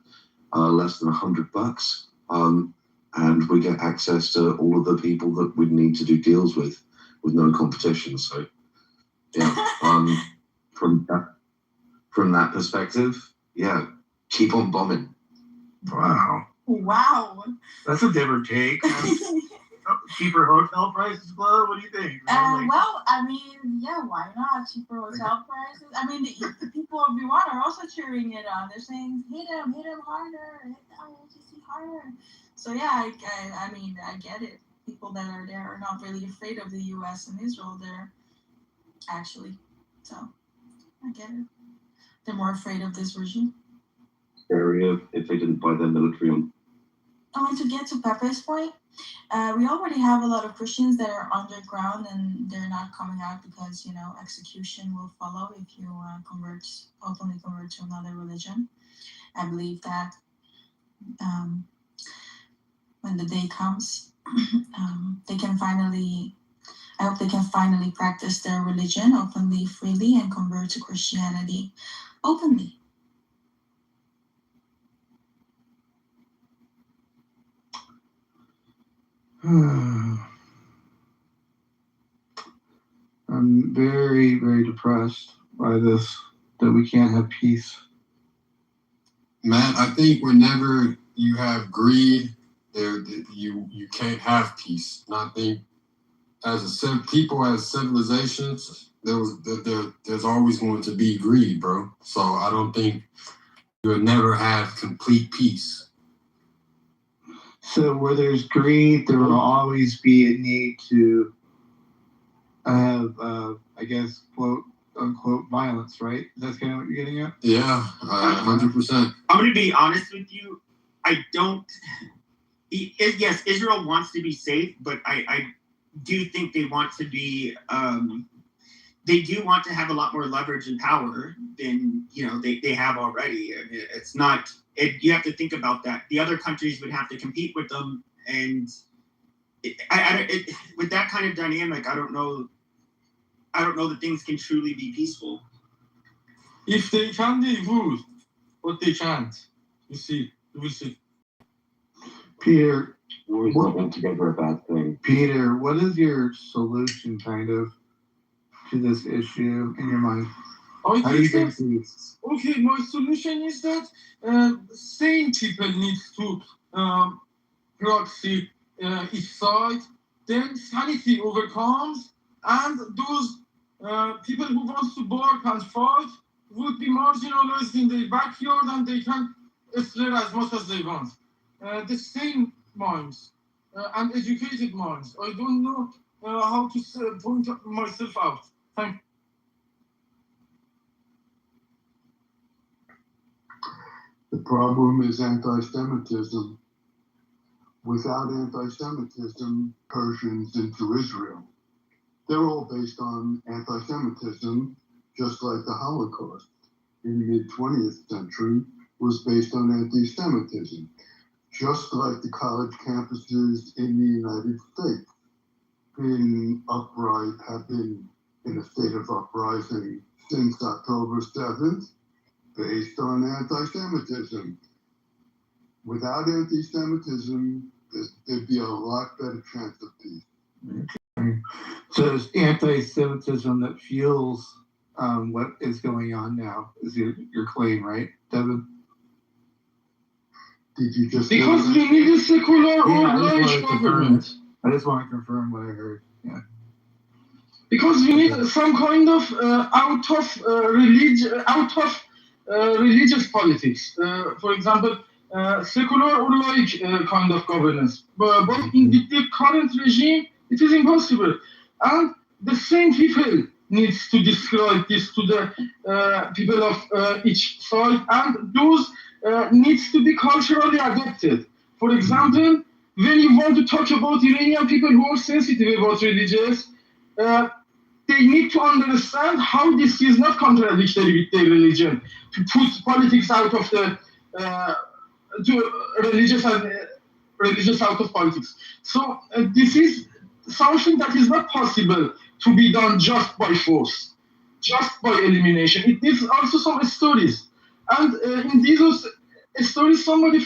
less than $100, and we get access to all of the people that we'd need to do deals with no competition. So, yeah, from that perspective, yeah, keep on bombing. Wow. That's a different take. Cheaper hotel prices, Glo? What do you think? Well, I mean, yeah, why not? Cheaper hotel prices. I mean, the people of Iran are also cheering it on. They're saying, hit him harder, hit the IRGC harder. So yeah, I mean, I get it. People that are there are not really afraid of the U.S. and Israel. They're actually, so I get it. They're more afraid of this regime. Area if they didn't buy their military on. I want to get to Pepe's point. We already have a lot of Christians that are underground and they're not coming out because, execution will follow if you openly convert to another religion. I believe that when the day comes, they can finally I hope they can finally practice their religion openly, freely, and convert to Christianity openly. I'm very, very depressed by this, that we can't have peace. Man, I think whenever you have greed, you can't have peace. And I think as civilizations, there's always going to be greed, bro. So I don't think you would never have complete peace. So where there's greed, there will always be a need to have, I guess, quote unquote, violence, right? That's kind of what you're getting at? Yeah, 100%. I'm going to be honest with you. I don't. Yes, Israel wants to be safe, but I do think they want to be. They do want to have a lot more leverage and power than they have already. I mean, it's not. You have to think about that. The other countries would have to compete with them, and with that kind of dynamic, I don't know that things can truly be peaceful. If they can, they would, but they can't. You see, we see. Peter, war is not altogether a bad thing. Peter, what is your solution, kind of, to this issue in your mind? How do you think? Okay, my solution is that sane people need to proxy each side. Then sanity overcomes, and those people who want to bark and fight would be marginalized in their backyard, and they can slur as much as they want. The same minds and educated minds. I don't know how to point myself out. Thank you. The problem is anti-Semitism. Without anti-Semitism, Persians into Israel. They're all based on anti-Semitism, just like the Holocaust in the mid-20th century was based on anti-Semitism, just like the college campuses in the United States have been in a state of uprising since October 7th, based on anti-Semitism. Without anti-Semitism, there'd be a lot better chance of peace. Okay. So it's anti-Semitism that fuels what is going on now, is your claim, right, Devin? Did you just because we need a secular or laic government. I just want to confirm what I heard. Yeah. Because we need some kind of out of religious politics. For example, secular or laic kind of governance. But in the current regime, it is impossible. And the same people needs to describe this to the people of each side, and those needs to be culturally adapted. For example, when you want to talk about Iranian people who are sensitive about religious, they need to understand how this is not contradictory with their religion, to put politics out of the religious out of politics. So this is something that is not possible to be done just by force, just by elimination. It needs also some stories. And in these stories, somebody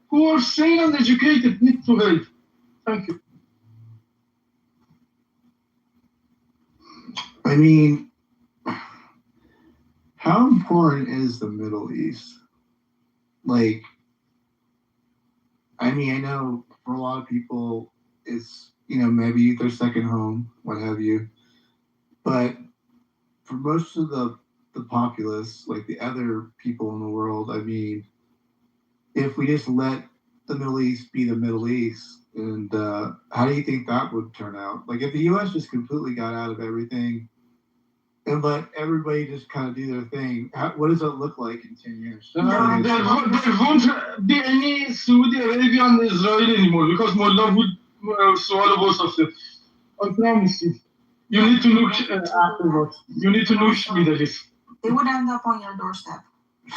who are sane and educated need to help. Thank you. I mean, how important is the Middle East? Like, I mean, I know for a lot of people, it's, maybe their second home, what have you. But for most of the populace, like the other people in the world, I mean, if we just let the Middle East be the Middle East, and how do you think that would turn out? Like, if the U.S. just completely got out of everything and let everybody just kind of do their thing, what does it look like in 10 years? There won't be any Saudi Arabia and Israel anymore, because Mullah would swallow both of them. I promise you. You need to look afterwards. You need to look Middle East. They would end up on your doorstep.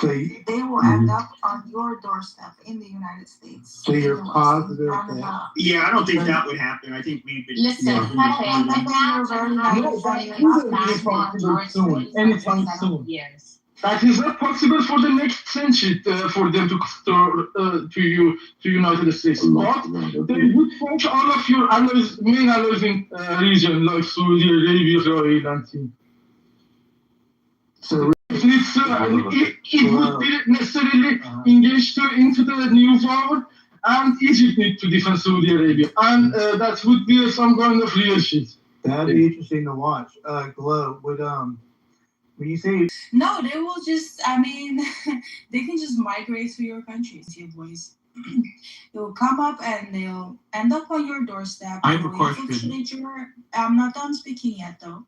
So they will end up on your doorstep in the United States. So you're positive that? Yeah, I don't think that would happen. I think we would. Listen, Yeah. You're very No, naive that and you're not isn't possible soon, anytime soon. years. That is not possible for the next century for them to to United States. But they would punch all of your allies, main allies in region like Saudi Arabia, Israel, and things. So it would be necessarily engaged into the new war, and Egypt need to defend Saudi Arabia, and that would be some kind of real shit. That'd be interesting to watch. Glow, would when you say no, they will just. I mean, they can just migrate to your countries, your boys. They will come up and they'll end up on your doorstep. I have a question. I'm not done speaking yet, though.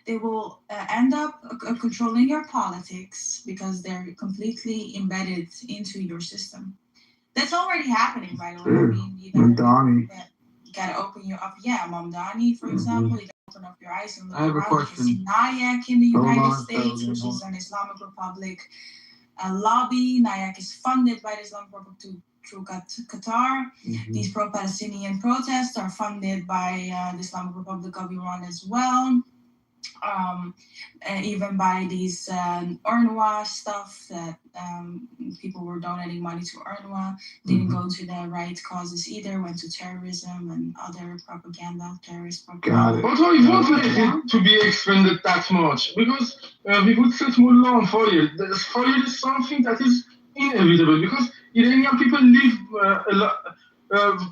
They will end up controlling your politics because they're completely embedded into your system. That's already happening, by the way. I mean, you gotta open your up. Yeah, Mamdani, for example. You gotta open up your eyes and look I have a around. question. You can see NIAC in the United States, which is an Islamic Republic lobby. NIAC is funded by the Islamic Republic through Qatar. These pro-Palestinian protests are funded by the Islamic Republic of Iran as well. And even by these UNRWA stuff that people were donating money to UNRWA didn't go to the right causes either, went to terrorism and other propaganda, terrorist propaganda. But I won't let it to be expanded that much because we would set Mullah on fire. The fire is something that is inevitable because Iranian people live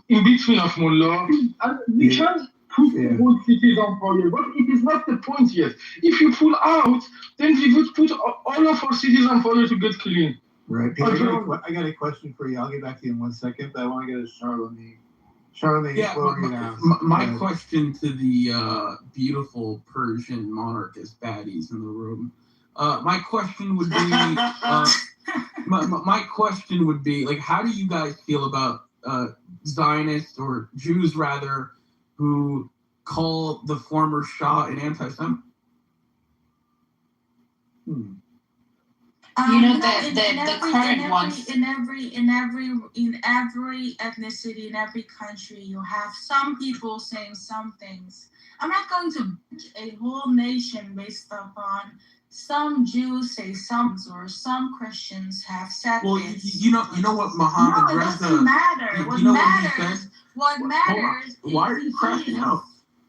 in between of Mullah, and we can't put the whole cities on fire, but it is not the point yet. If you pull out, then we would put all of our cities on fire to get clean. Right. I got a question for you. I'll get back to you in 1 second, but I want to go to Charlemagne. Charlemagne, yeah, my question to the beautiful Persian monarchist baddies in the room. My question would be, my question would be, like, how do you guys feel about Zionists or Jews rather, who call the former Shah an anti-Semite? You know, the current ones. In every ethnicity, in every country, you have some people saying some things. I'm not going to judge a whole nation based upon some Jews say some, or some Christians have said this. You know what Muhammad Reza. It doesn't matter. What matters Why are you crashing out?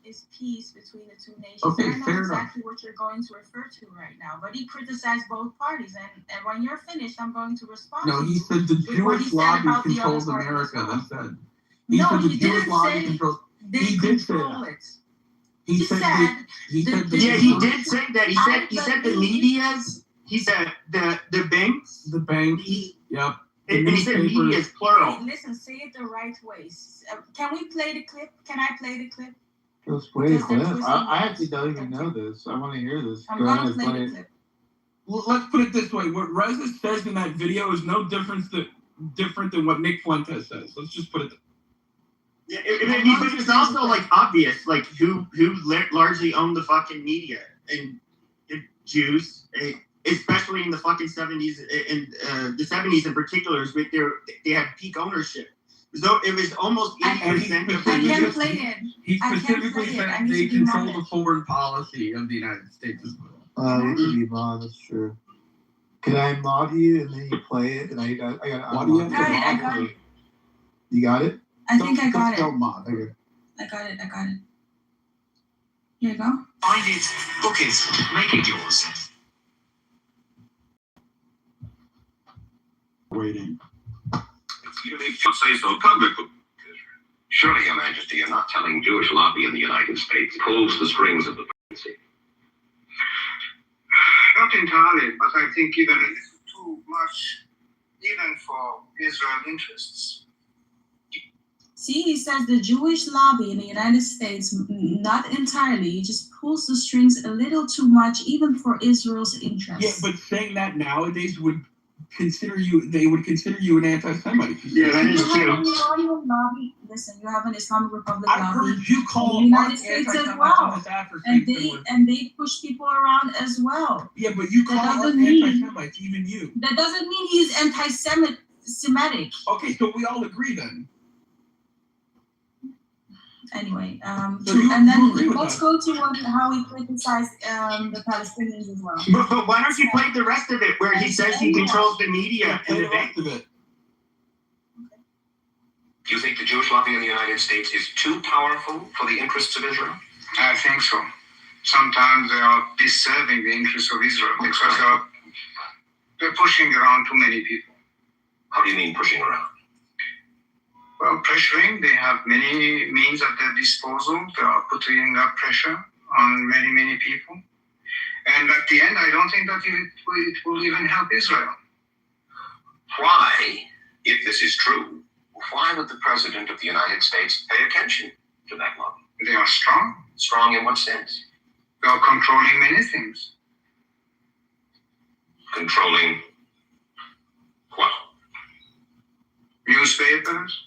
Is peace between the two nations. Okay, I know fair exactly what you're going to refer to right now, but he criticized both parties, and when you're finished, I'm going to respond. No, he said the Jewish lobby controls America. That's said. He said the Jewish lobby controls. He did control it. He said he did say that. He said the media's. He said the banks. The banks. Yep. And he said media is plural. Hey, listen, say it the right way. Can we play the clip? Can I play the clip? Let's play the clip. I actually don't even know this. I want to hear this. I'm going to play the clip. Well, let's put it this way. What Reza says in that video is no different than what Nick Fuentes says. Let's just put it. Yeah, but it's also like obvious, like who largely owned the fucking media, and Jews, especially in the fucking 70s, and the 70s in particular, they had peak ownership. So it was almost 80% of the I can't play it. He specifically said they control the foreign policy of the United States as well. You can be mod, that's true. Can I mod you and then you play it? And I got it. You got it? I think I got it. Okay. I got it. Here you go. Find it, book it, make it yours. Waiting. If you say so publicly. Surely, Your Majesty, you're not telling Jewish lobby in the United States pulls the strings of the presidency. Not entirely, but I think even a little too much, even for Israel interests. See, he says the Jewish lobby in the United States, not entirely, he just pulls the strings a little too much, even for Israel's interests. Yeah, but saying that nowadays would they would consider you an anti-Semite. Yeah, that is true. Iranian lobby. Listen, you have an Islamic Republic lobby. I've heard you call in the United States as anti-Semites well, on this app for saying and they push people around as well. Yeah, but you call us anti-Semites, even you. That doesn't mean he's anti-Semitic. Okay, so we all agree then. Anyway, So you agree let's go to how he criticized the Palestinians as well. But why don't you play the rest of it where he says he controls the media and the rest of it? Do you think the Jewish lobby in the United States is too powerful for the interests of Israel? I think so. Sometimes they are disserving the interests of Israel because they're pushing around too many people. How do you mean pushing around? Well, pressuring, they have many means at their disposal. They are putting that pressure on many, many people. And at the end, I don't think that it will even help Israel. Why, if this is true, why would the President of the United States pay attention to that lobby? They are strong. Strong in what sense? They are controlling many things. Controlling what? Newspapers,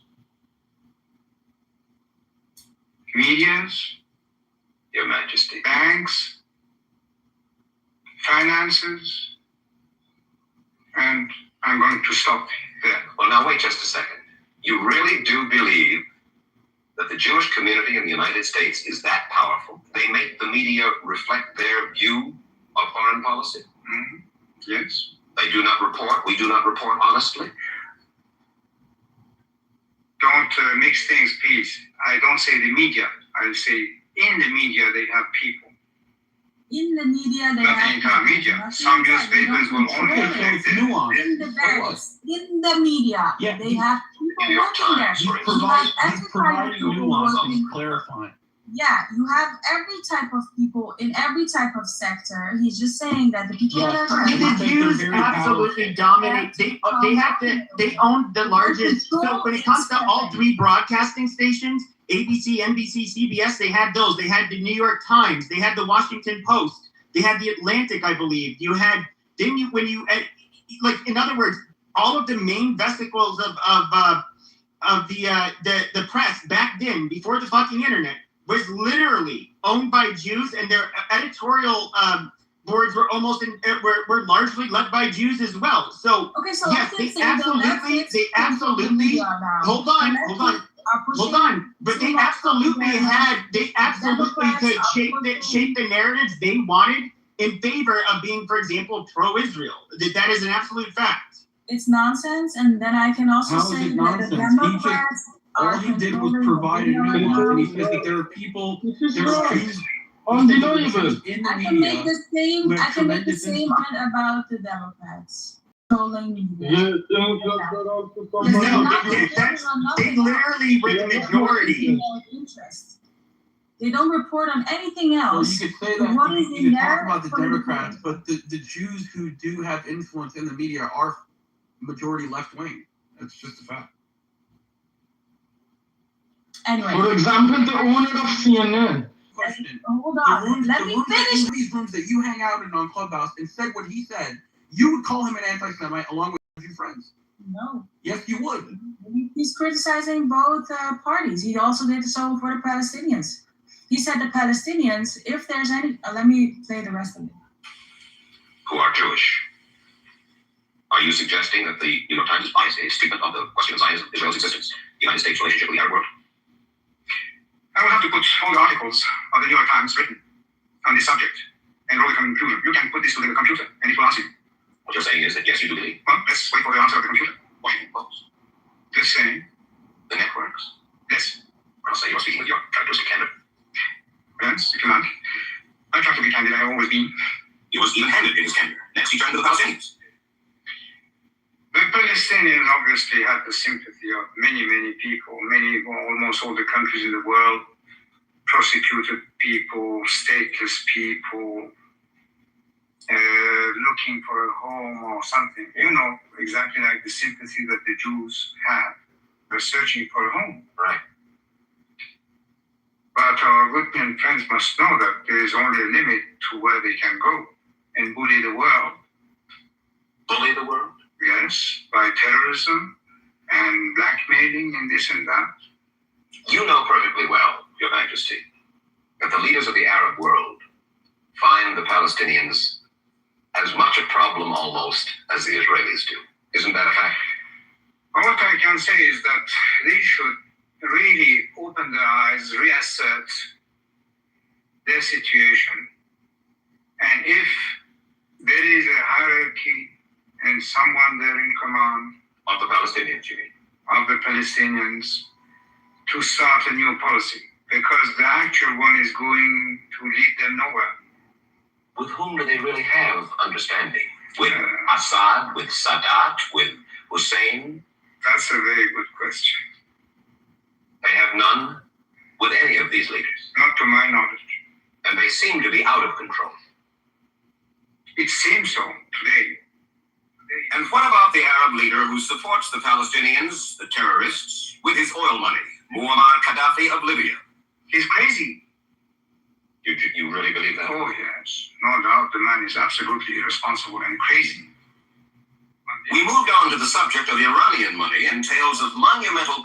medias, Your Majesty. banks, finances, and I'm going to stop there. Well, now wait just a second. You really do believe that the Jewish community in the United States is that powerful? They make the media reflect their view of foreign policy? Mm-hmm. Yes. They do not report, we do not report honestly? Don't mix things, please. I don't say the media. I say in the media they have people. In the media, they Not the have entire media. Some newspapers will only reflect it. in the banks, in the media, Yeah, they have people working there. He's You have providing people nuance and working. he's clarifying. Yeah, you have every type of people in every type of sector. He's just saying that the people that are there. The Jews absolutely dominate. They own the largest. So when it comes to all three broadcasting stations, ABC, NBC, CBS, they had those. They had the New York Times. They had the Washington Post. They had the Atlantic, I believe. You had, didn't you, when you, like, in other words, all of the main vesicles of the press back then, before the fucking internet, was literally owned by Jews, and their editorial boards were were largely led by Jews as well. So, Okay, so yes, they absolutely. Hold on. But they absolutely could shape the narratives they wanted in favor of being, for example, pro-Israel. That is an absolute fact. It's nonsense, and then I can also How is say it that the nonsense? Democrats All he did was provide a nuance, and he says that there are people, there are Jews undeniable. in the I can make media. the same. with I can make the tremendous same argument about the Democrats trolling media. They literally were the majority. They don't report on anything Well, else. you could say The that, one you is could in talk there about the for the Democrats, but the Jews who do have influence in the media are majority left-wing. That's just a fact. Anyway. For example, the owner of CNN. Question. Hold on. Let me finish. These rooms that you hang out in on Clubhouse and said what he said, you would call him an anti-Semite along with a few friends. No. Yes, you would. He's criticizing both parties. He also did so for the Palestinians. He said the Palestinians, if there's any, let me play the rest of it. Who are Jewish. Are you suggesting that the New York Times is biased in its treatment of the question of Zionism, Israel's existence, the United States' relationship with the Arab world? I will have to put all the articles of the New York Times written on this subject and roll it on the computer. You can put this within the computer and it will answer you. What you're saying is that, yes, you do believe. Well, let's wait for the answer of the computer. Washington Post. The same. The networks. Yes. I'll say you're speaking with your characteristic candor. Yes, if you like. I try to be candid. I have always been. He was even-handed in his candor. Next, he turned to the Palestinians. The Palestinians obviously had the sympathy of many, many people, almost all the countries in the world, prosecuted people, stateless people, looking for a home or something. You know, exactly like the sympathy that the Jews have. They're searching for a home. Right. But our European friends must know that there is only a limit to where they can go and bully the world. Bully the world? yes, by terrorism and blackmailing and this and that. You know perfectly well, Your Majesty, that the leaders of the Arab world find the Palestinians as much a problem almost as the Israelis do. Isn't that a fact? What I can say is that they should really open their eyes, reassert their situation. And if there is a hierarchy and someone there in command of the Palestinians, you mean? Of the Palestinians, to start a new policy, because the actual one is going to lead them nowhere. With whom do they really have understanding? With Assad, with Sadat, with Hussein? That's a very good question. They have none with any of these leaders? Not to my knowledge. And they seem to be out of control. It seems so today. And what about the Arab leader who supports the Palestinians, the terrorists, with his oil money, Muammar Gaddafi of Libya? He's crazy. You really believe that? Oh, yes. No doubt the man is absolutely irresponsible and crazy. We moved on to the subject of Iranian money and tales of monumental...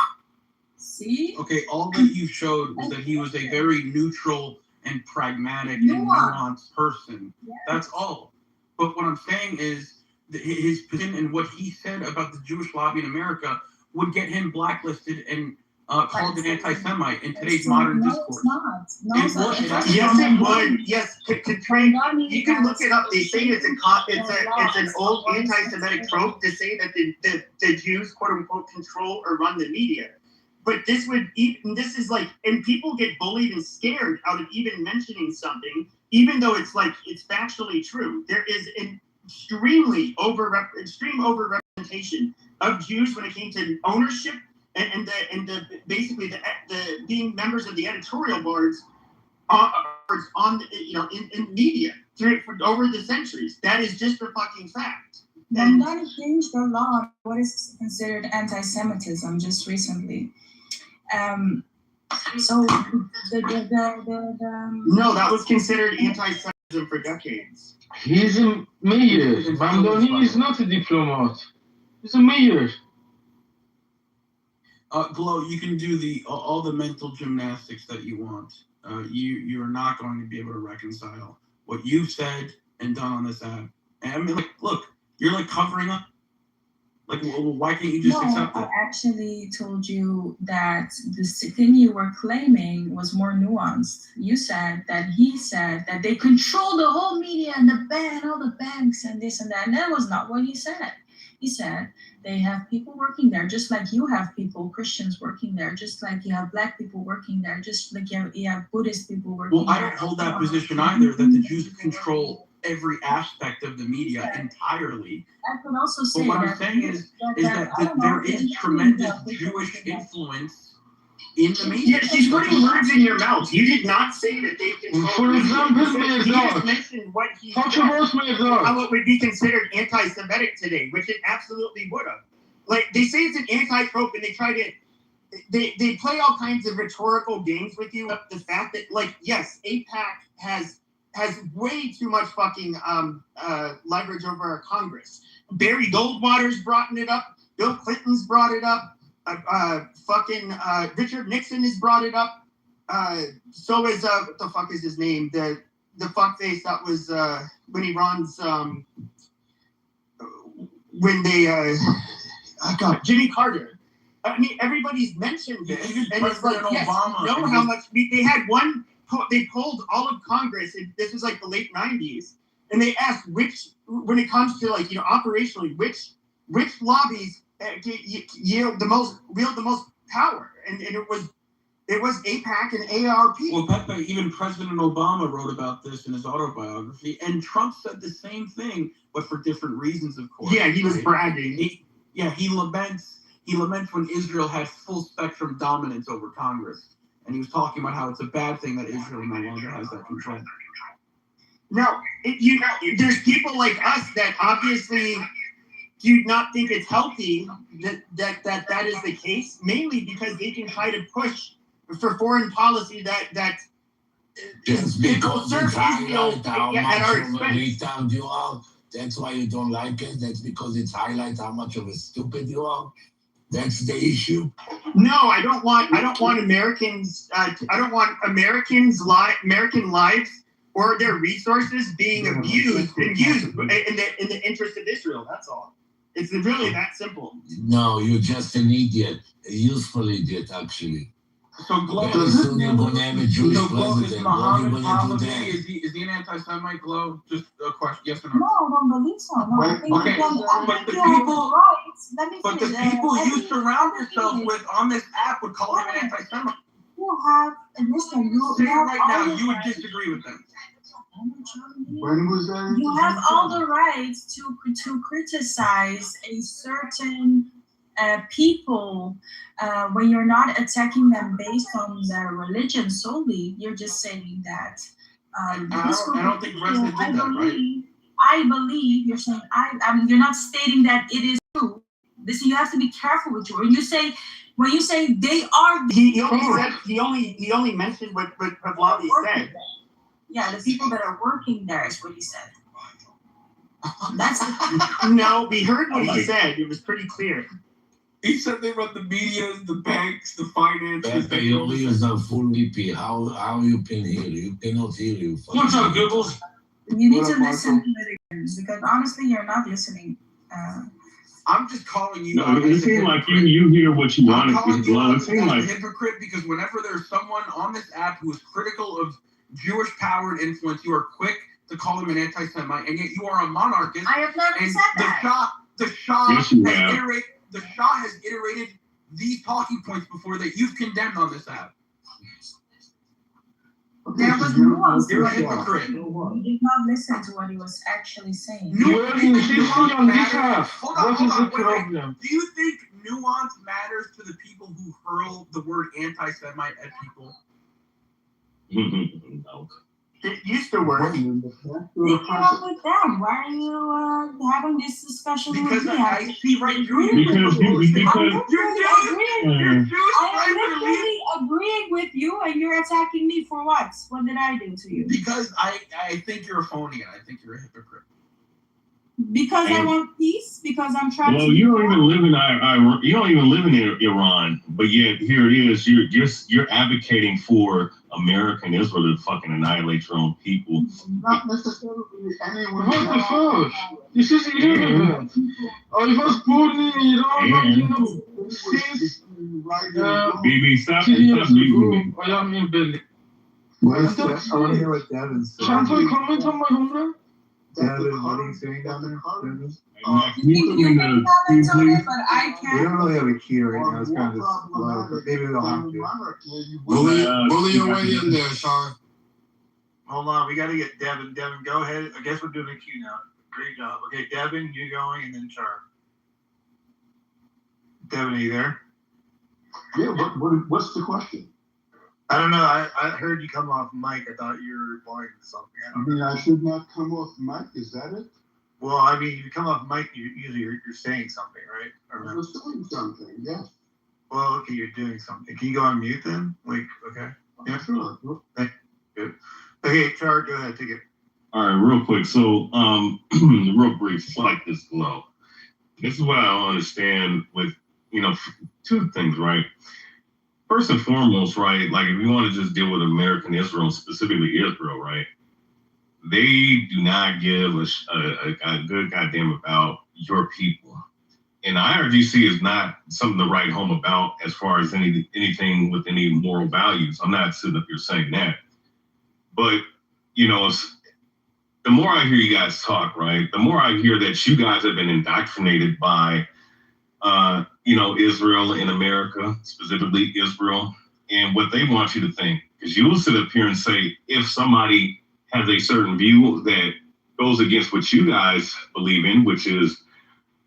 See? Okay, all that you showed was that he was a very neutral and pragmatic and nuanced person. Yeah. That's all. But what I'm saying is his position and what he said about the Jewish lobby in America would get him blacklisted and called an anti-Semite in today's modern discourse. It's not. Yes, it would. Yes, Katrina, you can look it up. They say it's an old anti-Semitic trope to say that the Jews, quote unquote, control or run the media. But this is like, and people get bullied and scared out of even mentioning something, even though it's factually true. There is an extreme overrepresentation of Jews when it came to ownership and basically the being members of the editorial boards on in media over the centuries. That is just a fucking fact. And that changed the law on what is considered anti-Semitism just recently. So no, that was considered anti-Semitism for decades. He's a mayor. Mamdani is not a diplomat. He's a mayor. Glow, you can do all the mental gymnastics that you want. You are not going to be able to reconcile what you've said and done on this app. And I mean, look, you're covering up. Why can't you just accept it? I actually told you that the thing you were claiming was more nuanced. You said that he said that they control the whole media and all the banks and this and that. And that was not what he said. He said they have people working there, just like you have people, Christians working there, just like you have Black people working there, just like you have Buddhist people working there. Well, I don't hold that position either, that the Jews control every aspect of the media entirely. I could also say but what I'm saying is that there is tremendous Jewish influence in the media. Yeah, she's putting words in your mouth. You did not say that they control. For example, he just mentioned what he said, how it would be considered anti-Semitic today, which it absolutely would have. They say it's an anti-trope, and they try to they play all kinds of rhetorical games with you. The fact that yes, AIPAC has way too much fucking leverage over our Congress. Barry Goldwater's brought it up. Bill Clinton's brought it up. Richard Nixon has brought it up. So is what the fuck is his name? The fuckface that was when Iran's when they Jimmy Carter. I mean, everybody's mentioned this, and it's Obama, you know how much they had one. They polled all of Congress, and this was the late 90s, and they asked when it comes to operationally, which lobbies wield the most power, and it was AIPAC and AARP. Well, Pepe, even President Obama wrote about this in his autobiography, and Trump said the same thing, but for different reasons, of course. Yeah, he was bragging. He laments when Israel had full spectrum dominance over Congress. And he was talking about how it's a bad thing that Israel no longer has that control. No, there's people like us that obviously do not think it's healthy that is the case, mainly because they can try to push for foreign policy that just because serve it's Israel how at our much of a expense. retard you are, That's why you don't like it. That's because it highlights how much of a stupid you are. That's the issue. No, I don't want Americans. I don't want American lives or their resources being abused and used in the interest of Israel. That's all. It's really that simple. No, you're just an idiot, a useful idiot, actually. So Glow, Very soon you're going to have a Jewish president. Is What are you Muhammad going to do Pahlavi, then? is he an anti-Semite, Glow? Just a question, yes or No, no? I don't believe so. No, I think Okay, but the people you surround yourself with on this app would call him an anti-Semite. You have, and listen, Say right now, you would disagree with them. When was that? You have all the rights to criticize a certain people when you're not attacking them based on their religion solely. You're just saying that. I don't think Resident did that, right? I believe you're saying I mean you're not stating that it is true. Listen, you have to be careful with you. When you say they are, he only mentioned what Pahlavi said. Yeah, the people that are working there is what he said. That's no, we heard what he said. It was pretty clear. He said they run the media, the banks, the finances. Pepe, your ears are full VP. How you can hear? You cannot hear you. What's up, Googles? You need to listen to it again because honestly, you're not listening. I'm just calling you. No, it seems like you hear what you want to Glow. It seems like a hypocrite because whenever there's someone on this app who is critical of Jewish power and influence, you are quick to call him an anti-Semite, and yet you are a monarchist. I have never said that. The Shah has iterated these talking points before that you've condemned on this app. There was nuance. You're a hypocrite. You did not listen to what he was actually saying. Hold on, wait. Do you think nuance matters to the people who hurl the word anti-Semite at people? No. It used to work. Take it up with them. Why are you having this discussion with me? I see right through you. I'm literally agreeing with you, and you're attacking me for what? What did I do to you? Because I think you're a phony, and I think you're a hypocrite. Because I want peace. Because I'm trying. Well, you don't even live in Iran. You don't even live in Iran, but yet here it is. You're advocating for America and Israel to fucking annihilate your own people. Not necessarily anyone. What the fuck? This is irrelevant. I was born in Iran, since Baby, stop muting me. I am in Berlin. I want to hear what Devin's saying. Can't I comment on my homeland? Devin, what are you saying down there? Devin? You can comment on it, but I We can't. don't really have a key right now. It's kind of slow, but maybe we'll have to. Bully your way in there, Sean. Hold on, we got to get Devin. Devin, go ahead. I guess we're doing a queue now. Great job. Okay, Devin, you going, and then Char. Devin, are you there? Yeah, what's the question? I don't know. I heard you come off mic. I thought you were replying to something. I mean, I should not come off mic. Is that it? Well, I mean, you come off mic, usually you're saying something, right? I was doing something, yes. Well, okay, you're doing something. Can you go on mute then? Like, okay. Yeah, sure. Good. Okay, Char, go ahead, take it. All right, real quick. So, real brief, like this Glow. This is what I don't understand with, two things, right? First and foremost, right, like if you want to just deal with American Israel, specifically Israel, right, they do not give a good goddamn about your people. And IRGC is not something to write home about as far as anything with any moral values. I'm not sitting up here saying that. But, the more I hear you guys talk, right, the more I hear that you guys have been indoctrinated by Israel and America, specifically Israel, and what they want you to think. Because you will sit up here and say, if somebody has a certain view that goes against what you guys believe in, which is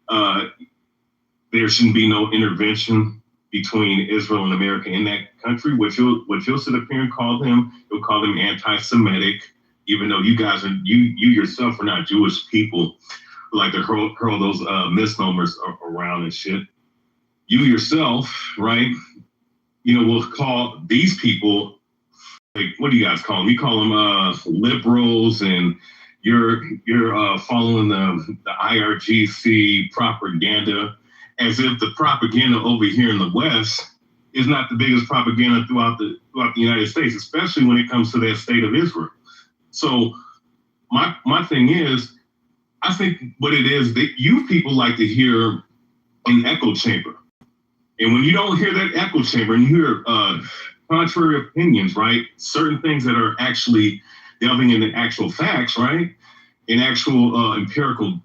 there shouldn't be no intervention between Israel and America in that country, what you'll sit up here and you'll call them anti-Semitic, even though you guys you yourself are not Jewish people, like to hurl those misnomers around and shit. You yourself, right, will call these people, like, what do you guys call them? You call them liberals and You're following the IRGC propaganda as if the propaganda over here in the West is not the biggest propaganda throughout the United States, especially when it comes to that state of Israel. So my thing is, I think what it is that you people like to hear an echo chamber. And when you don't hear that echo chamber and you hear contrary opinions, right? Certain things that are actually delving into actual facts, right? In actual empirical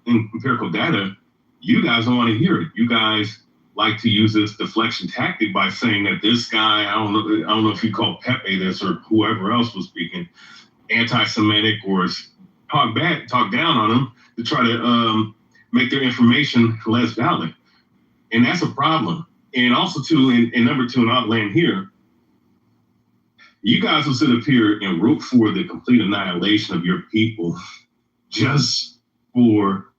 data, you guys don't want to hear it. You guys like to use this deflection tactic by saying that this guy, I don't know if you call Pepe this or whoever else was speaking, anti-Semitic or talk down on them to try to make their information less valid. And that's a problem. And also too, and number two, and I'll land here, you guys will sit up here and root for the complete annihilation of your people just for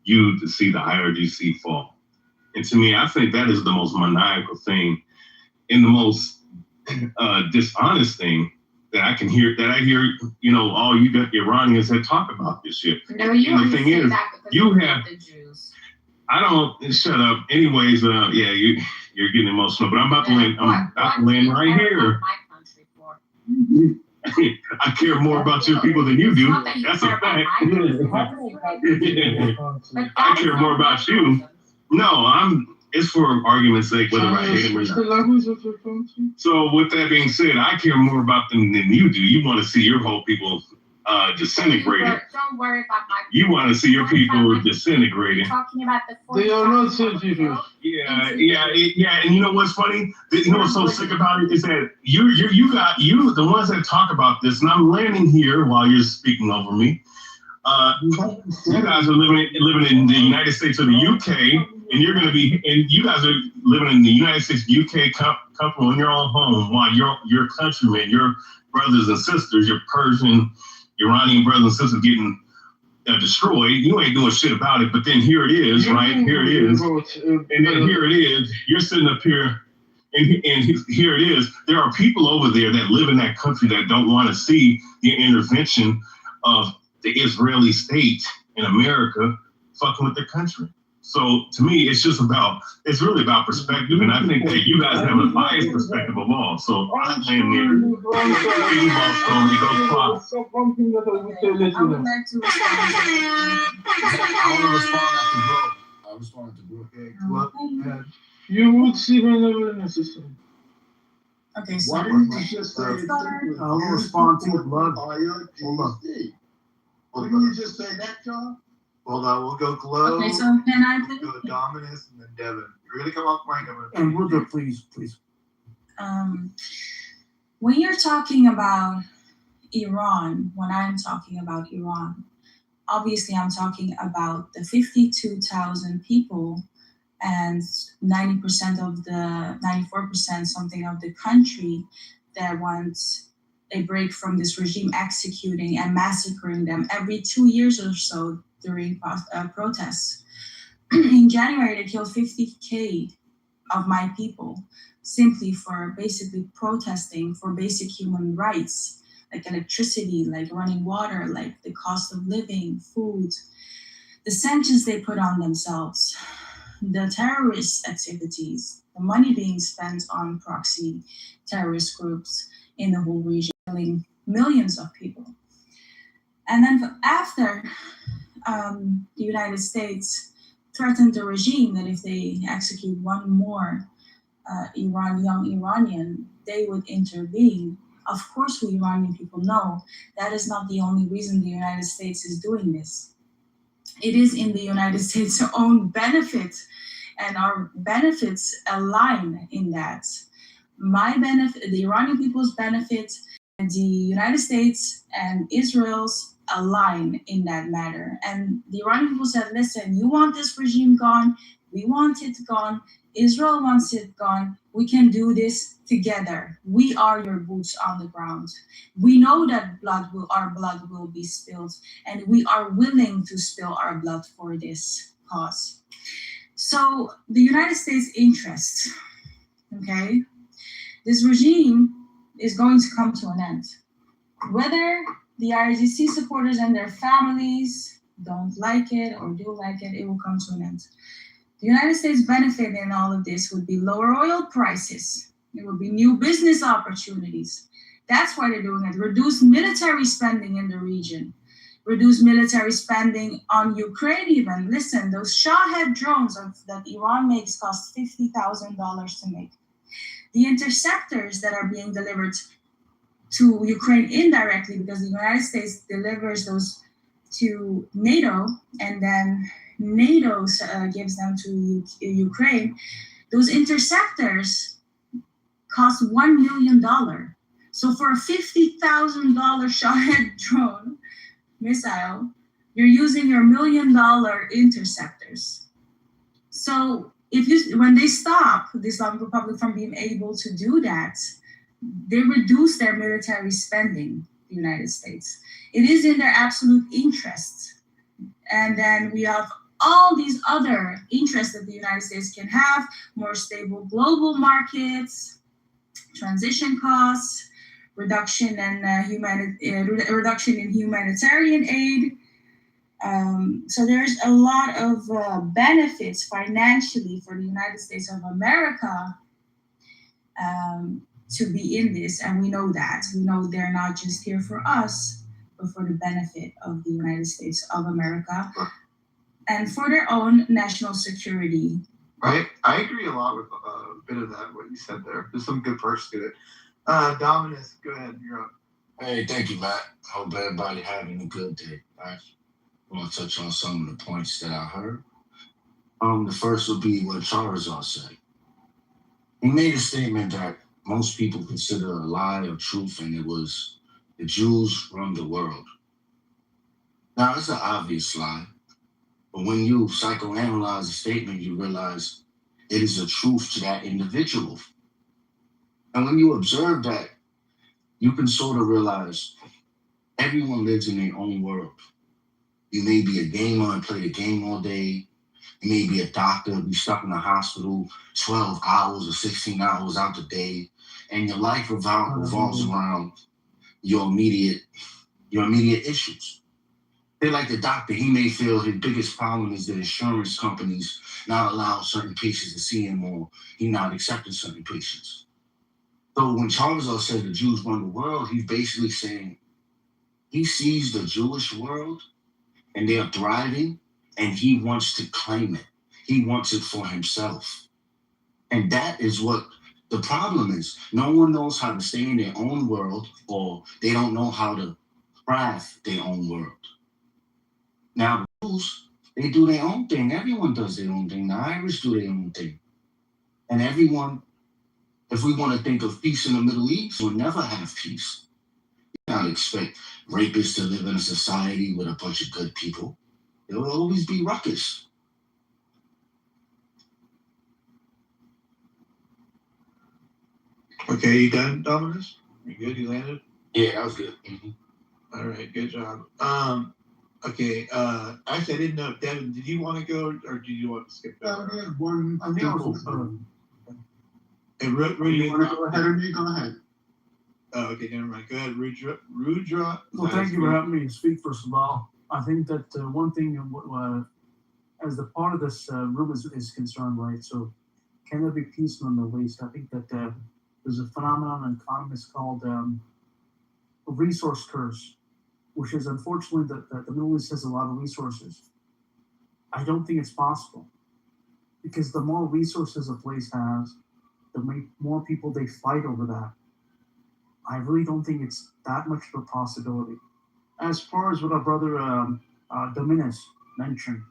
you to see the IRGC fall. And to me, I think that is the most maniacal thing and the most dishonest thing that I hear, you know, all you got Iranians that talk about this shit. No, you and the thing is, you have the Jews. I don't shut up. Anyways, yeah, you're getting emotional, but I'm about to land. I'm about to land right here. I care more about your people than you do. That's a fact. I care more about you. No, it's for argument's sake, whether I hate them or not. So with that being said, I care more about them than you do. You want to see your whole people disintegrated. Don't worry about my. You want to see your people disintegrated. Talking about the They are not self-people. Yeah. And you know what's funny? You know what's so sick about it is that you the ones that talk about this, and I'm landing here while you're speaking over me. You guys are living in the United States or the UK, and you guys are living in the United States, UK, comfortable in your own home, while your countrymen, your brothers and sisters, your Persian, Iranian brothers and sisters getting destroyed. You ain't doing shit about it, but then here it is, right? Here it is, and then here it is. You're sitting up here, and here it is. There are people over there that live in that country that don't want to see the intervention of the Israeli state in America fucking with their country. So to me, it's really about perspective, and I think that you guys have a biased perspective of all. So I'm saying there, Something that I would say, let I you would know. like to respond. I want to respond after Bro. You would see whenever necessary. Okay, so Why didn't you just say let's start. I will respond to blood. Hold on. Why didn't you just say that, John? Hold on, we'll go Glow. Okay, so can I please? Go Dominus and then Devin. You're gonna come off mic. And we'll do please. When you're talking about Iran, when I'm talking about Iran, obviously I'm talking about the 52,000 people and 90% of the 94% something of the country that wants a break from this regime executing and massacring them every 2 years or so during protests. In January, they killed 50K of my people simply for basically protesting for basic human rights, like electricity, like running water, like the cost of living, food, the sanctions they put on themselves, the terrorist activities, the money being spent on proxy terrorist groups in the whole region, killing millions of people. And then after the United States threatened the regime that if they execute one more young Iranian, they would intervene. Of course, we Iranian people know that is not the only reason the United States is doing this. It is in the United States' own benefit, and our benefits align in that. My benefit, the Iranian people's benefit, and the United States and Israel's align in that matter. And the Iranian people said, listen, you want this regime gone, we want it gone, Israel wants it gone, we can do this together. We are your boots on the ground. We know that our blood will be spilled, and we are willing to spill our blood for this cause. So the United States interest, this regime is going to come to an end. Whether the IRGC supporters and their families don't like it or do like it, it will come to an end. The United States benefit in all of this would be lower oil prices. It would be new business opportunities. That's why they're doing it. Reduce military spending in the region. Reduce military spending on Ukraine even. Listen, those Shahed drones that Iran makes cost $50,000 to make. The interceptors that are being delivered to Ukraine indirectly, because the United States delivers those to NATO, and then NATO gives them to Ukraine. Those interceptors cost $1 million. So for a $50,000 Shahed drone missile, you're using your $1 million interceptors. So when they stop the Islamic Republic from being able to do that, they reduce their military spending, the United States. It is in their absolute interest. And then we have all these other interests that the United States can have: more stable global markets, transition costs, reduction in humanitarian aid. So there's a lot of benefits financially for the United States of America to be in this, and we know that. We know they're not just here for us, but for the benefit of the United States of America and for their own national security. I agree a lot with a bit of that, what you said there. There's some good parts to it. Dominus, go ahead, you're up. Hey, thank you, Matt. Hope everybody having a good day. I want to touch on some of the points that I heard. The first would be what Charizard said. He made a statement that most people consider a lie or truth, and it was the Jews run the world. Now, it's an obvious lie, but when you psychoanalyze a statement, you realize it is a truth to that individual. And when you observe that, you can sort of realize everyone lives in their own world. You may be a gamer and play the game all day. You may be a doctor, be stuck in the hospital 12 hours or 16 hours out the day, and your life revolves around your immediate issues. They're like the doctor. He may feel his biggest problem is the insurance companies not allow certain patients to see him, or he not accepting certain patients. So when Charizard said the Jews run the world, he's basically saying he sees the Jewish world and they're thriving, and he wants to claim it. He wants it for himself. And that is what the problem is. No one knows how to stay in their own world, or they don't know how to craft their own world. Now, the Jews, they do their own thing. Everyone does their own thing. The Irish do their own thing. And everyone, if we want to think of peace in the Middle East, we'll never have peace. You can't expect rapists to live in a society with a bunch of good people. There will always be ruckus. Okay, you done, Dominus? You good? You landed? Yeah, that was good. Mm-hmm. All right, good job. Okay, actually, I didn't know, Devin, did you want to go, or did you want to skip that? I have one simple. Hey, Rudy, you want to go ahead or me? Go ahead. Oh, okay, never mind. Go ahead, Rudra. Well, thank you for having me speak, first of all. I think that one thing, as the part of this room is concerned, right? So, can there be peace in the Middle East? I think that there's a phenomenon in economists called a resource curse, which is unfortunately that the Middle East has a lot of resources. I don't think it's possible, because the more resources a place has, the more people they fight over that. I really don't think it's that much of a possibility. As far as what our brother Dominus mentioned,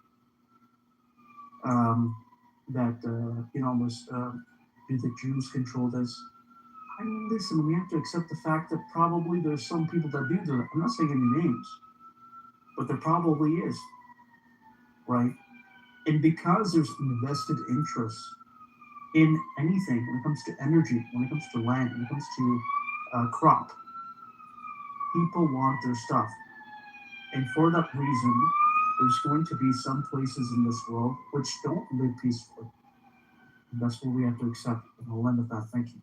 that do the Jews control this? I mean, listen, we have to accept the fact that probably there's some people that do that. I'm not saying any names, but there probably is, right? And because there's invested interest in anything, when it comes to energy, when it comes to land, when it comes to crop, people want their stuff. And for that reason, there's going to be some places in this world which don't live peacefully. And that's what we have to accept. And I'll end with that. Thank you.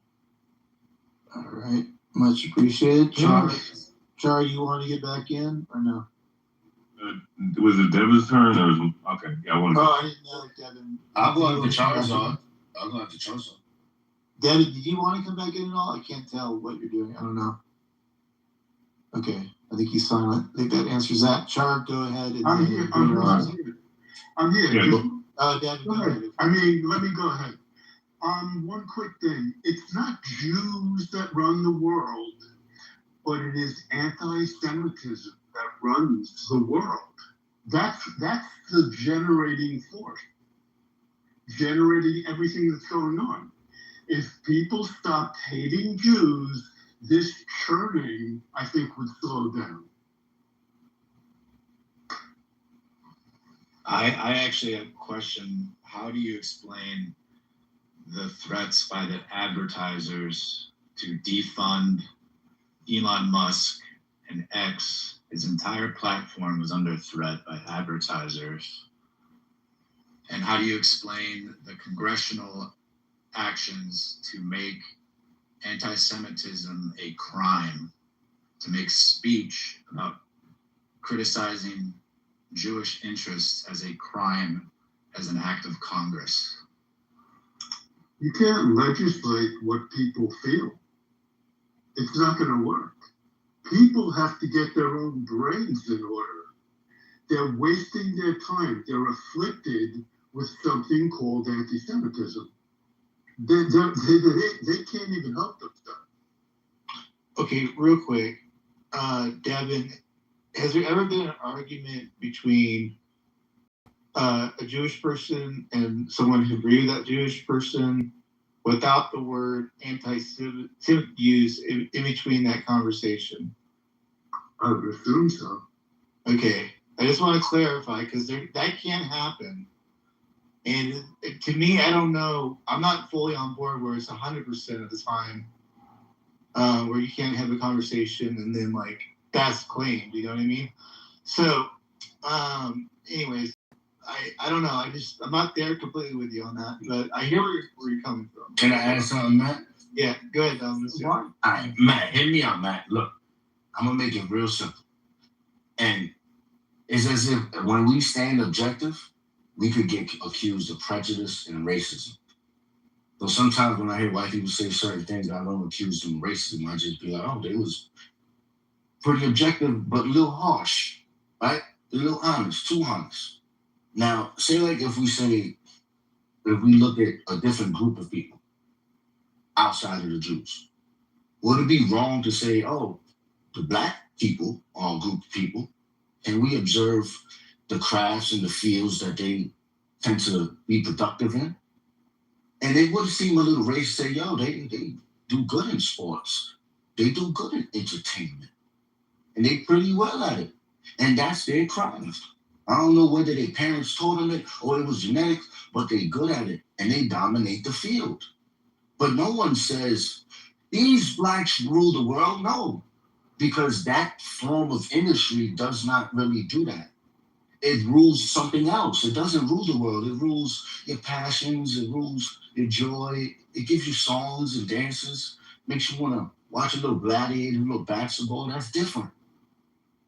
All right. Much appreciated. Char, you want to get back in or no? Was it Devin's turn or okay? Yeah, I want to. Oh, I didn't know Devin. I'll go after Char's on. I'll go after Char's on. Devin, did you want to come back in at all? I can't tell what you're doing. I don't know. Okay, I think he's silent. I think that answers that. Char, go ahead. And I'm here. I'm here. Yeah, Oh, Devin, Go ahead. I mean, let me go ahead. One quick thing. It's not Jews that run the world, but it is anti-Semitism that runs the world. That's the generating force, generating everything that's going on. If people stopped hating Jews, this churning, I think, would slow down. I actually have a question. How do you explain the threats by the advertisers to defund Elon Musk and X? His entire platform was under threat by advertisers. And how do you explain the congressional actions to make anti-Semitism a crime, to make speech about criticizing Jewish interests as a crime, as an act of Congress? You can't legislate what people feel. It's not going to work. People have to get their own brains in order. They're wasting their time. They're afflicted with something called anti-Semitism. They can't even help themselves. Okay, real quick. Devin, has there ever been an argument between a Jewish person and someone who agrees with that Jewish person without the word anti-Semitic used in between that conversation? I would assume so. Okay, I just want to clarify because that can't happen. And to me, I don't know. I'm not fully on board where it's 100% of the time where you can't have a conversation and then like that's claimed. You know what I mean? So, anyways, I don't know. I'm not there completely with you on that, but I hear where you're coming from. Can I add something, Matt? Yeah, go ahead, Dom. All right, Matt, hear me out, Matt. Look, I'm gonna make it real simple. And it's as if when we stand objective, we could get accused of prejudice and racism. So sometimes when I hear white people say certain things, I don't accuse them of racism. I just be like, oh, they was pretty objective, but a little harsh, right? A little honest, too honest. Now, say like if we look at a different group of people outside of the Jews, would it be wrong to say, oh, the black people are a group of people, and we observe the crafts and the fields that they tend to be productive in? And it would seem a little racist to say, yo, they do good in sports. They do good in entertainment. And they pretty well at it. And that's their craft. I don't know whether their parents taught them it or it was genetics, but they're good at it. And they dominate the field. But no one says, these blacks rule the world. No, because that form of industry does not really do that. It rules something else. It doesn't rule the world. It rules your passions. It rules your joy. It gives you songs and dances. Makes you want to watch a little gladiator, a little basketball. That's different.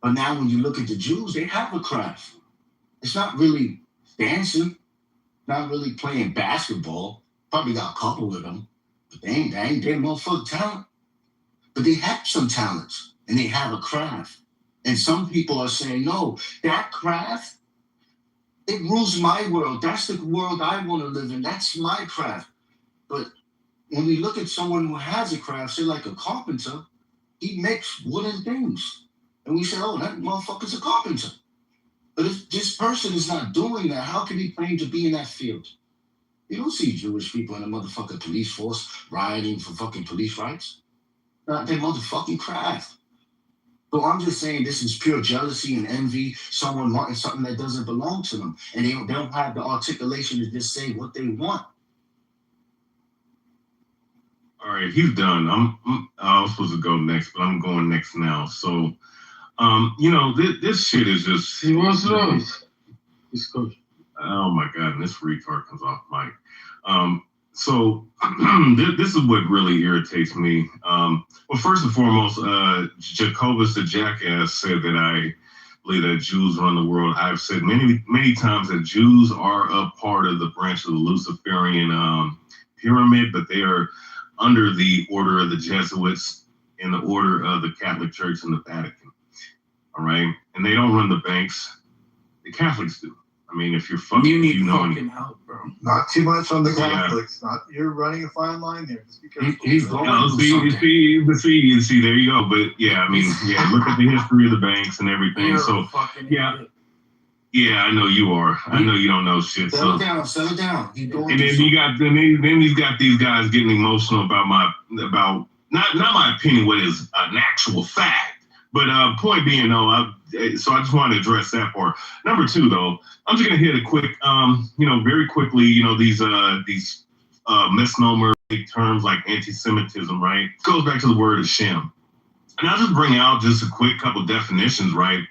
But now when you look at the Jews, they have a craft. It's not really dancing, not really playing basketball. Probably got a couple with them, but they ain't their motherfucking talent. But they have some talents, and they have a craft. And some people are saying, no, that craft, it rules my world. That's the world I want to live in. That's my craft. But when we look at someone who has a craft, say like a carpenter, he makes wooden things. And we say, oh, that motherfucker's a carpenter. But if this person is not doing that, how can he claim to be in that field? You don't see Jewish people in the motherfucking police force rioting for fucking police rights. Not their motherfucking craft. So I'm just saying this is pure jealousy and envy, someone wanting something that doesn't belong to them. And they don't have the articulation to just say what they want. All right, he's done. I was supposed to go next, but I'm going next now. So, this shit is just. He was lost. He's coach. Oh my God, and this retard comes off mic. So this is what really irritates me. Well, first and foremost, Jacobus the Jackass said that I believe that Jews run the world. I've said many times that Jews are a part of the branch of the Luciferian pyramid, but they are under the order of the Jesuits and the order of the Catholic Church and the Vatican. All right, and they don't run the banks. The Catholics do. I mean, if you're fucking, you need fucking help, bro. Not too much on the Catholics. Not you're running a fine line there. Just because he's going see, there you go. But yeah, I mean, yeah, look at the history of the banks and everything. You're so a fucking yeah, idiot. yeah, I know you are. I know you don't know shit. Settle So down, settle down. You're going and then through you got then he's got these guys getting emotional about not my opinion, what is an actual fact. But point being, though, so I just wanted to address that part. Number two, though, I'm just gonna hit a quick, very quickly, these misnomer terms like anti-Semitism, right? Goes back to the word Hashem, and I'll just bring out just a quick couple definitions, right?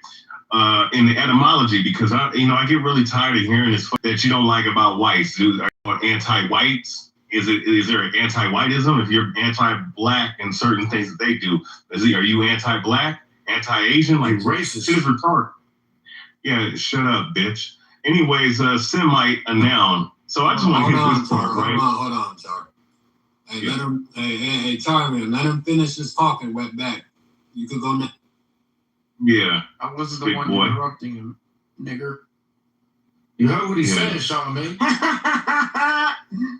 In the etymology, because I get really tired of hearing this that you don't like about whites. Are you anti-whites? Is there an anti-whiteism? If you're anti-black in certain things that they do, are you anti-black? Anti-Asian, like racist. Shit is retarded. Yeah, shut up, bitch. Anyways, Semite, a noun. So I just want to get this part, right? Hold on, Char. Hey, let him. Hey, Tyler, let him finish his talking. Wet back. You could go next. Yeah. I wasn't the Big one boy. interrupting him, nigger. You heard what he Yeah. said, Charlamagne.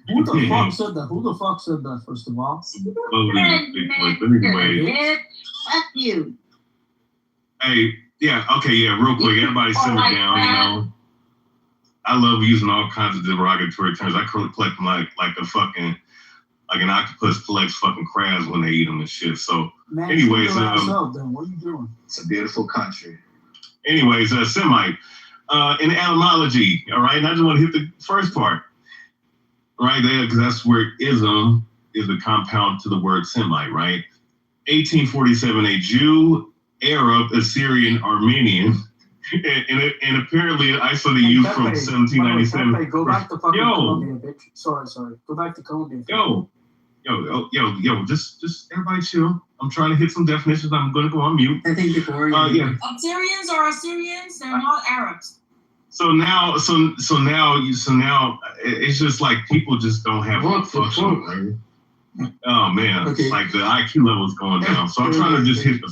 Who the fuck said that? Who the fuck said that? First of all, Big boy. But anyway, Fuck you. hey, yeah, okay, yeah, real quick, everybody simmer down, I love using all kinds of derogatory terms. I collect them like an octopus collects fucking crabs when they eat them and shit. So, man, anyways, then what are you doing? It's a beautiful country. anyways, Semite, in etymology, all right, and I just want to hit the first part, right there, because that's where ism is a compound to the word Semite, right? 1847, a Jew, Arab, Assyrian, Armenian, and apparently I saw the youth from 1797. Pepe, go back to fucking Yo. Colombia, bitch. Sorry. Go back to Colombia. Yo, just everybody chill. I'm trying to hit some definitions. I'm going to go on mute. I think before you. Yeah. Assyrians are Assyrians. They're not Arabs. So now it's just like people just don't have What the fucking, fuck? right? Oh man, Okay. like the IQ level's going down. So I'm trying to just hit the.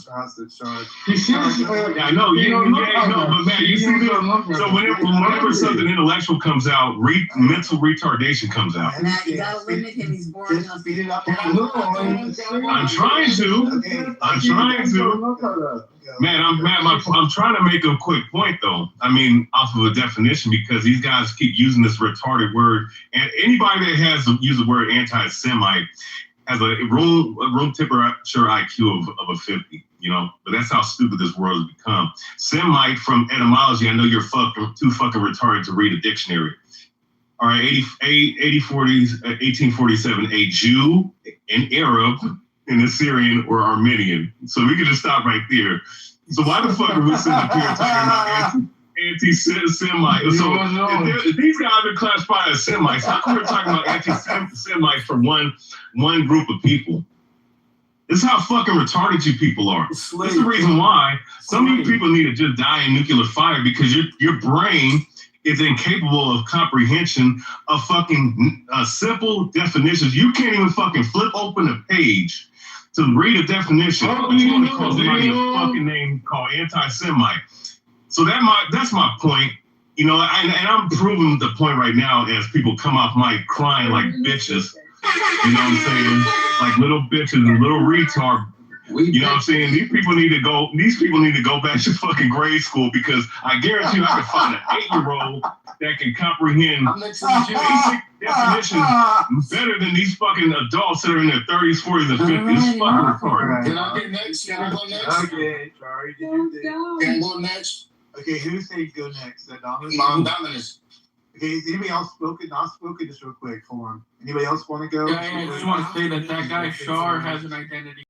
He says, Yeah, I know but man, you see this? So whenever something intellectual comes out, mental retardation comes out. Matt, you gotta limit him. He's boring. Just speed it up. I'm trying to. Man, I'm trying to make a quick point though. I mean, off of a definition, because these guys keep using this retarded word, and anybody that has used the word anti-Semite has a room temperature IQ of a 50, but that's how stupid this world has become. Semite, from etymology, I know you're too fucking retarded to read a dictionary. All right, 1847, a Jew, an Arab, an Assyrian, or Armenian. So we can just stop right there. So why the fuck are we sitting up here talking about anti-Semite? So if these guys are classified as Semites, how come we're talking about anti-Semites for one group of people? This is how fucking retarded you people are. This is the reason why some of you people need to just die in nuclear fire, because your brain is incapable of comprehension of fucking simple definitions. You can't even fucking flip open a page to read a definition, but you want to call somebody a fucking name called anti-Semite. So that's my point. And I'm proving the point right now as people come off mic crying like bitches. You know what I'm saying? Like little bitches and little retard. You know what I'm saying? These people need to go back to fucking grade school, because I guarantee you I can find an 8-year-old that can comprehend basic definitions better than these fucking adults that are in their 30s, 40s, and 50s. It's fucking retarded. Can I get next? Can I go next? Okay, sorry. Did you think? Can I go next? Okay, who said go next? Dominus? I'm Dominus. Okay, is anybody else spoken? I'll spoken just real quick for him. Anybody else want to go? Yeah, I just want to say that guy Shar has an identity.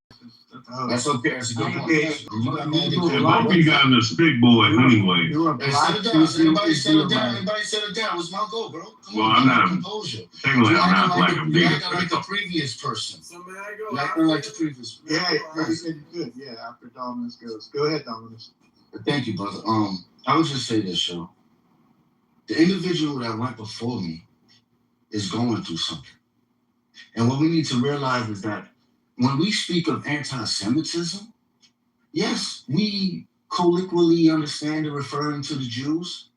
That's okay. That's a good point. Both of you guys are big boys anyway. Hey, settle down. Everybody settle down. Everybody settle down. What's my goal, bro? Come Well, on, I'm not composure. technically I'm not like a You big. acting like the previous person. So may I go? You acting like the previous. Yeah, you said you could. Yeah, after Dominus goes. Go ahead, Dominus. Thank you, brother. I would just say this, yo. The individual that went before me is going through something. And what we need to realize is that when we speak of anti-Semitism, yes, we colloquially understand it referring to the Jews,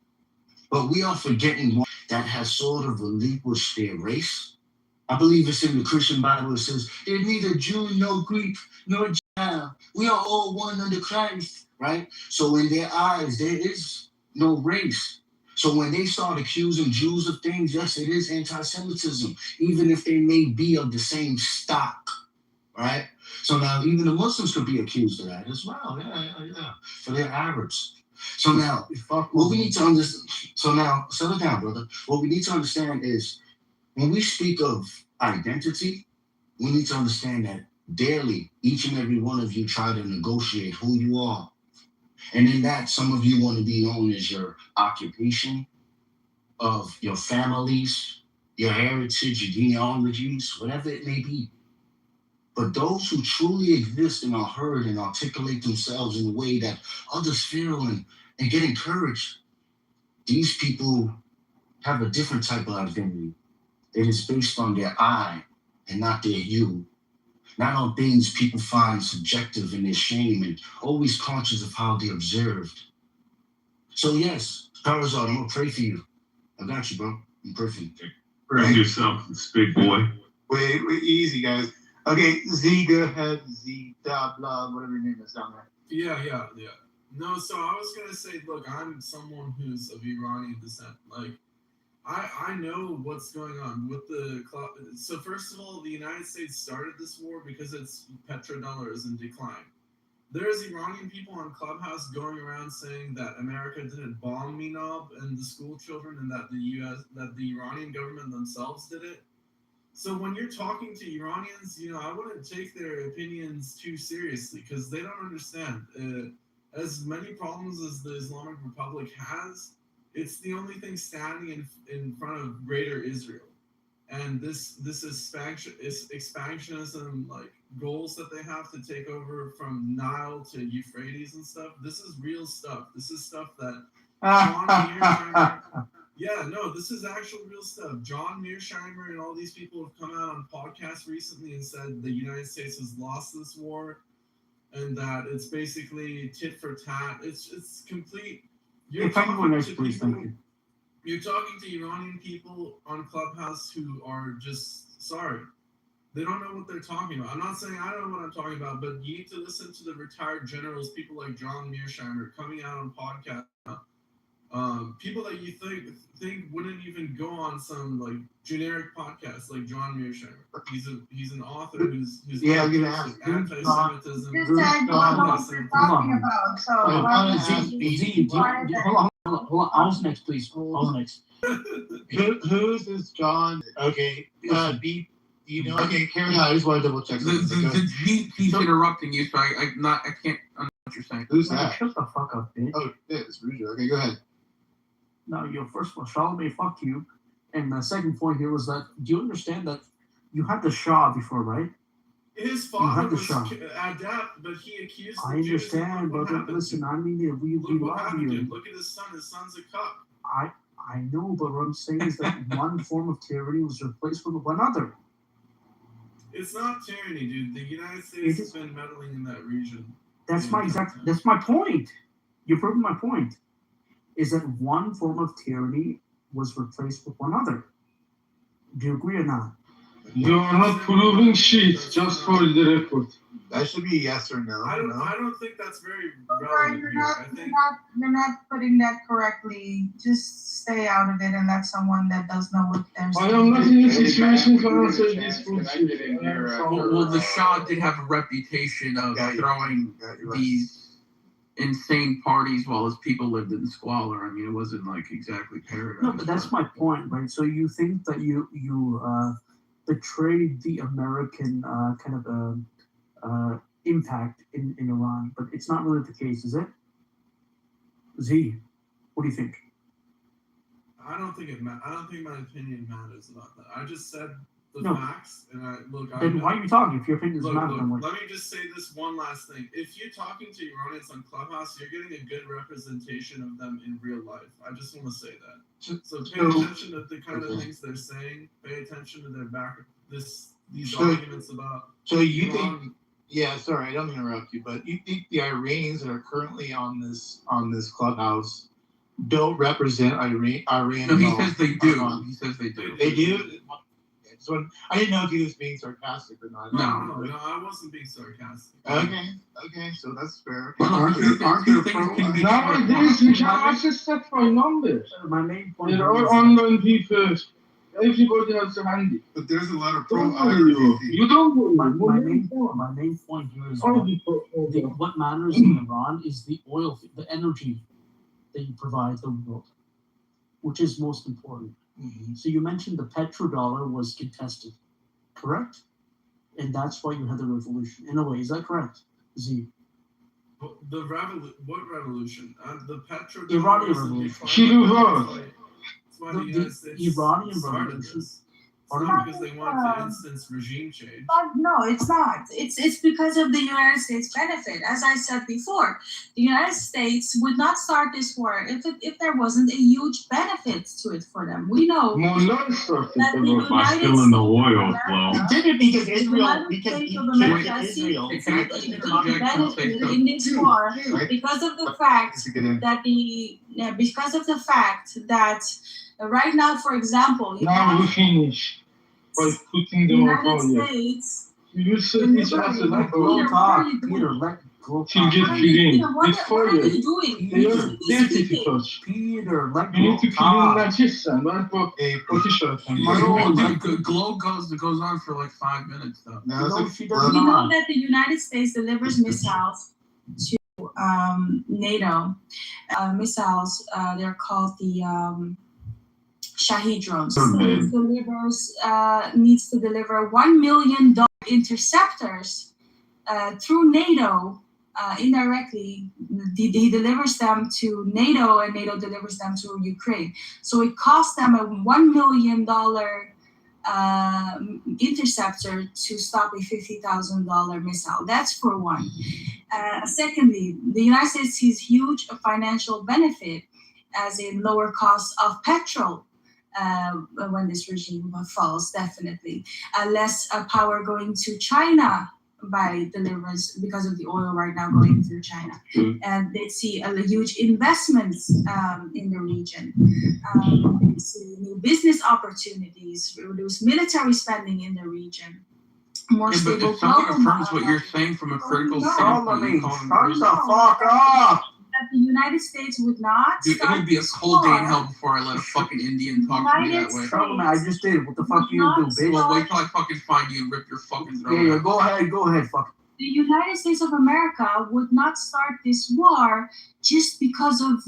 but we are forgetting one that has sort of relinquished their race. I believe it's in the Christian Bible. It says, there's neither Jew nor Greek nor Gentile. We are all one under Christ, right? So in their eyes, there is no race. So when they start accusing Jews of things, yes, it is anti-Semitism, even if they may be of the same stock, right? So now even the Muslims could be accused of that as well, yeah, for their Arabs. So now, what we need to understand, so now, settle down, brother. What we need to understand is, when we speak of identity, we need to understand that daily, each and every one of you try to negotiate who you are. And in that, some of you want to be known as your occupation, of your families, your heritage, your genealogies, whatever it may be. But those who truly exist and are heard and articulate themselves in a way that others feel and get encouraged, these people have a different type of identity. It is based on their I and not their you. Not on things people find subjective in their shame and always conscious of how they're observed. So yes, Charizard, I'm gonna pray for you. I got you, bro. I'm pray for you. Pray yourself, this big boy. Wait, easy, guys. Okay, Z, go ahead. Z, blah, whatever your name is down there. Yeah. No, so I was gonna say, look, I'm someone who's of Iranian descent. Like, I know what's going on with the club. So first of all, the United States started this war because its petrodollar is in decline. There's Iranian people on Clubhouse going around saying that America didn't bomb Minob and the school children, and that the Iranian government themselves did it. So when you're talking to Iranians, I wouldn't take their opinions too seriously because they don't understand. As many problems as the Islamic Republic has, it's the only thing standing in front of Greater Israel. And this expansionism, like goals that they have to take over from Nile to Euphrates and stuff. This is real stuff. This is stuff that John Mearsheimer. Yeah, no, this is actual real stuff. John Mearsheimer and all these people have come out on podcasts recently and said the United States has lost this war, and that it's basically tit for tat. It's complete. You're talking to Iranian people on Clubhouse who are just sorry. They don't know what they're talking about. I'm not saying I don't know what I'm talking about, but you need to listen to the retired generals, people like John Mearsheimer, coming out on podcasts. People that you think wouldn't even go on some like generic podcast like John Mearsheimer. He's an author who's anti-Semitism. Hold on. I was next, please. I was next. Who's this John? Okay. B. Okay, carry on. I just want to double check. The G keeps interrupting you, so I can't understand what you're saying. Who's that? Shut the fuck up, bitch. Oh, yeah, it's Ruger. Okay, go ahead. No, first of all, Charlemagne, fuck you. And the second point here was that, do you understand that you had the Shah before, right? His father was adept, but he accused the Jews. I understand, but listen, I mean, we love you. Look at his son. His son's a cuck. I know, but what I'm saying is that one form of tyranny was replaced with another. It's not tyranny, dude. The United States has been meddling in that region. That's my point. You're proving my point. Is that one form of tyranny was replaced with one other. Do you agree or not? You're not proving shit, just for the record. That should be yes or no. I don't think that's very relevant. You're not putting that correctly. Just stay out of it and let someone that does know what they're saying. I am not in a situation to answer this bullshit. Well, the Shah did have a reputation of throwing these insane parties while his people lived in squalor. I mean, it wasn't like exactly paradise. No, but that's my point, right? So you think that you betrayed the American kind of impact in Iran, but it's not really the case, is it? Z, what do you think? I don't think I don't think my opinion matters about that. I just said the No. facts, and Then why are you talking? If your opinion doesn't matter, then what? Let me just say this one last thing. If you're talking to Iranians on Clubhouse, you're getting a good representation of them in real life. I just want to say that. So pay attention to the kind of things they're saying. Pay attention to their these arguments about. So you Iran. think? Yeah, sorry, I don't interrupt you, but you think the Iranians that are currently on this Clubhouse don't represent Iran at No, he all? says they do. He says they do. They do. So I didn't know if he was being sarcastic or not. No, I wasn't being sarcastic. Okay, so that's fair. Nowadays, you can access that by numbers. My main point There are online people. Everybody has a handy. But there's a lot of pro You don't worry. My main point here is what matters in Iran is the oil, the energy that you provide the world, which is most important. Mm-hmm. So you mentioned the petrodollar was contested, correct? And that's why you had the revolution. In a way, is that correct, Z? What revolution? The petrodollar. Iranian revolution. That's why the United States Iranian started revolution. this. It's not because they wanted to instance regime change. But no, it's not. It's because of the United States benefit. As I said before, the United States would not start this war if there wasn't a huge benefit to it for them. We know that the United States in the oil flow. It didn't because Israel, Israel benefited in this war because of the fact that right now, for example, Now we finish by putting the them United on States. You said this as a Peter, let go talk. till get clean. It's What for are you you. doing? They are dirty to touch. Peter, let You need to go clean talk. that system. That's what official can The globe goes on for like 5 minutes though. No, she does We know not. that the United States delivers missiles to NATO. Missiles, they're called the Shahid drones. Needs to deliver $1 million interceptors through NATO indirectly. He delivers them to NATO, and NATO delivers them to Ukraine. So it costs them a $1 million interceptor to stop a $50,000 missile. That's for one. Secondly, the United States sees huge financial benefit as in lower cost of petrol when this regime falls, definitely. Less power going to China by deliverance because of the oil right now going through China. And they see a huge investments in the region. They see new business opportunities, reduce military spending in the region. More Yeah, but stable if someone global affirms what you're saying from a critical No. standpoint, you call them Shut crazy. the fuck up! That the United States would not Dude, it start would be a whole day in war. hell before I let a fucking Indian talk to me that way. Charlamagne, I just did. What the fuck you gonna do, bitch? Well, wait till I fucking find you and rip your fucking throat Yeah, out. go ahead, fuck. The United States of America would not start this war just because of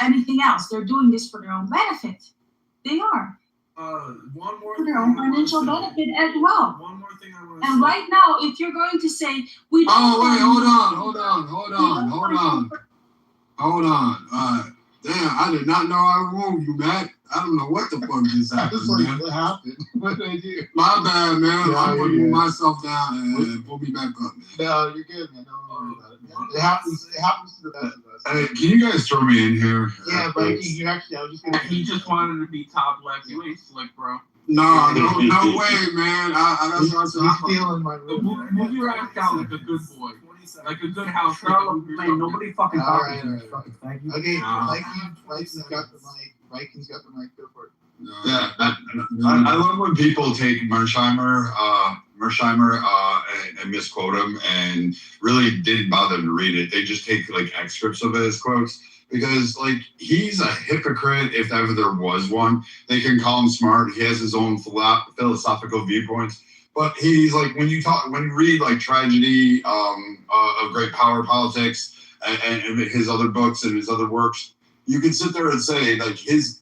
anything else. They're doing this for their own benefit. They are. One more For their thing own I wanna financial say. benefit as well. One more thing I want to And say. right now, if you're going to say we don't Oh, wait, want- hold on. Damn, I did not know I wronged you, Matt. I don't know what the fuck just happened, man. What happened? What did I do? My bad, man. Yeah, I'm you're putting good. myself down and pull me back up, man. No, you're good, man. Don't worry about it, man. It happens to the best of us. Hey, can you guys throw me in here? Yeah, but you actually, I was just gonna. He just wanted to be top left. You ain't slick, bro. No way, man. That's what I said. He's stealing my room. Move your ass down like a good boy. Like a good house. Charlamagne, nobody fucking All talking right, to all me. right. Fucking thank you. Okay, Viking's got the mic. Viking's got the mic. Go for it. Yeah, I love when people take Mersheimer and misquote him and really didn't bother to read it. They just take like excerpts of his quotes because like he's a hypocrite if ever there was one. They can call him smart. He has his own philosophical viewpoints. But he's like when you read like Tragedy of Great Power Politics and his other books and his other works, you can sit there and say like his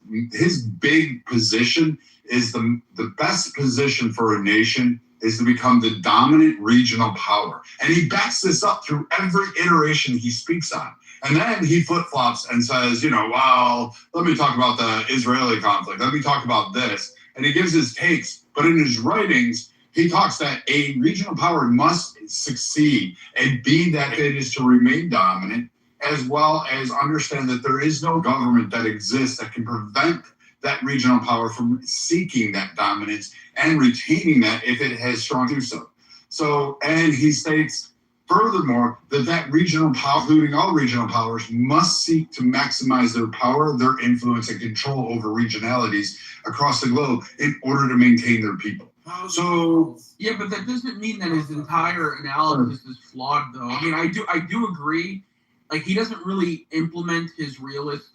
big position is the best position for a nation is to become the dominant regional power. And he backs this up through every iteration he speaks on. And then he flip-flops and says, well, let me talk about the Israeli conflict. Let me talk about this. And he gives his takes. But in his writings, he talks that a regional power must succeed and be that it is to remain dominant, as well as understand that there is no government that exists that can prevent that regional power from seeking that dominance and retaining that if it has strong do so. So, and he states, furthermore, that regional power, including all regional powers, must seek to maximize their power, their influence, and control over regionalities across the globe in order to maintain their people. So yeah, but that doesn't mean that his entire analysis is flawed, though. I mean, I do agree. Like, he doesn't really implement his realist,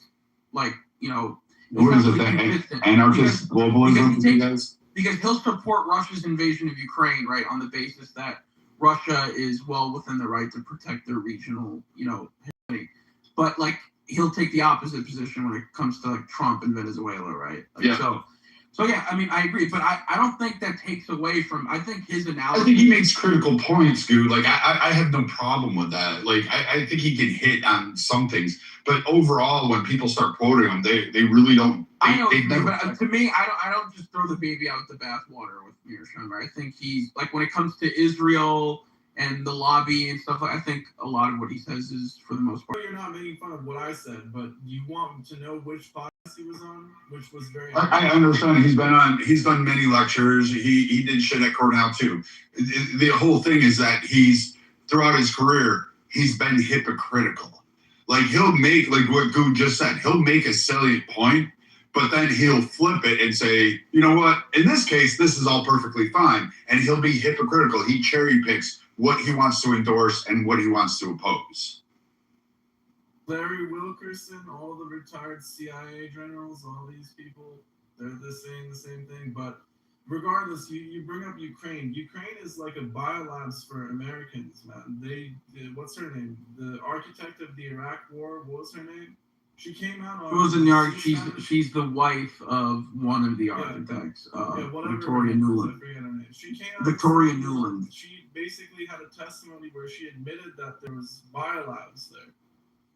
like, what is it, anarchist globalism? Because he'll support Russia's invasion of Ukraine, right, on the basis that Russia is well within the right to protect their regional, hegemony. But like, he'll take the opposite position when it comes to like Trump and Venezuela, right? Like, yeah. So yeah, I mean, I agree, but I don't think that takes away from. I think his analysis. I think he makes critical points, dude. Like, I have no problem with that. Like, I think he can hit on some things, but overall, when people start quoting him, they really don't. I know, but to me, I don't just throw the baby out with the bathwater with Mearsheimer. I think he's like, when it comes to Israel and the lobby and stuff, I think a lot of what he says is, for the most part. You're not making fun of what I said, but you want to know which podcast he was on, which was very. I understand. He's done many lectures. He did shit at Cornell too. The whole thing is that he's, throughout his career, he's been hypocritical. Like, he'll make, like what Goo just said, he'll make a salient point, but then he'll flip it and say, you know what, in this case, this is all perfectly fine. And he'll be hypocritical. He cherry picks what he wants to endorse and what he wants to oppose. Larry Wilkerson, all the retired CIA generals, all these people, they're saying the same thing. But regardless, you bring up Ukraine. Ukraine is like a biolabs for Americans, man. What's her name? The architect of the Iraq War, what was her name? She came out on. Who was in the art? She's the wife of one of the architects, Victoria Nuland. I forget her name. She came out. Victoria Nuland. She basically had a testimony where she admitted that there was biolabs there.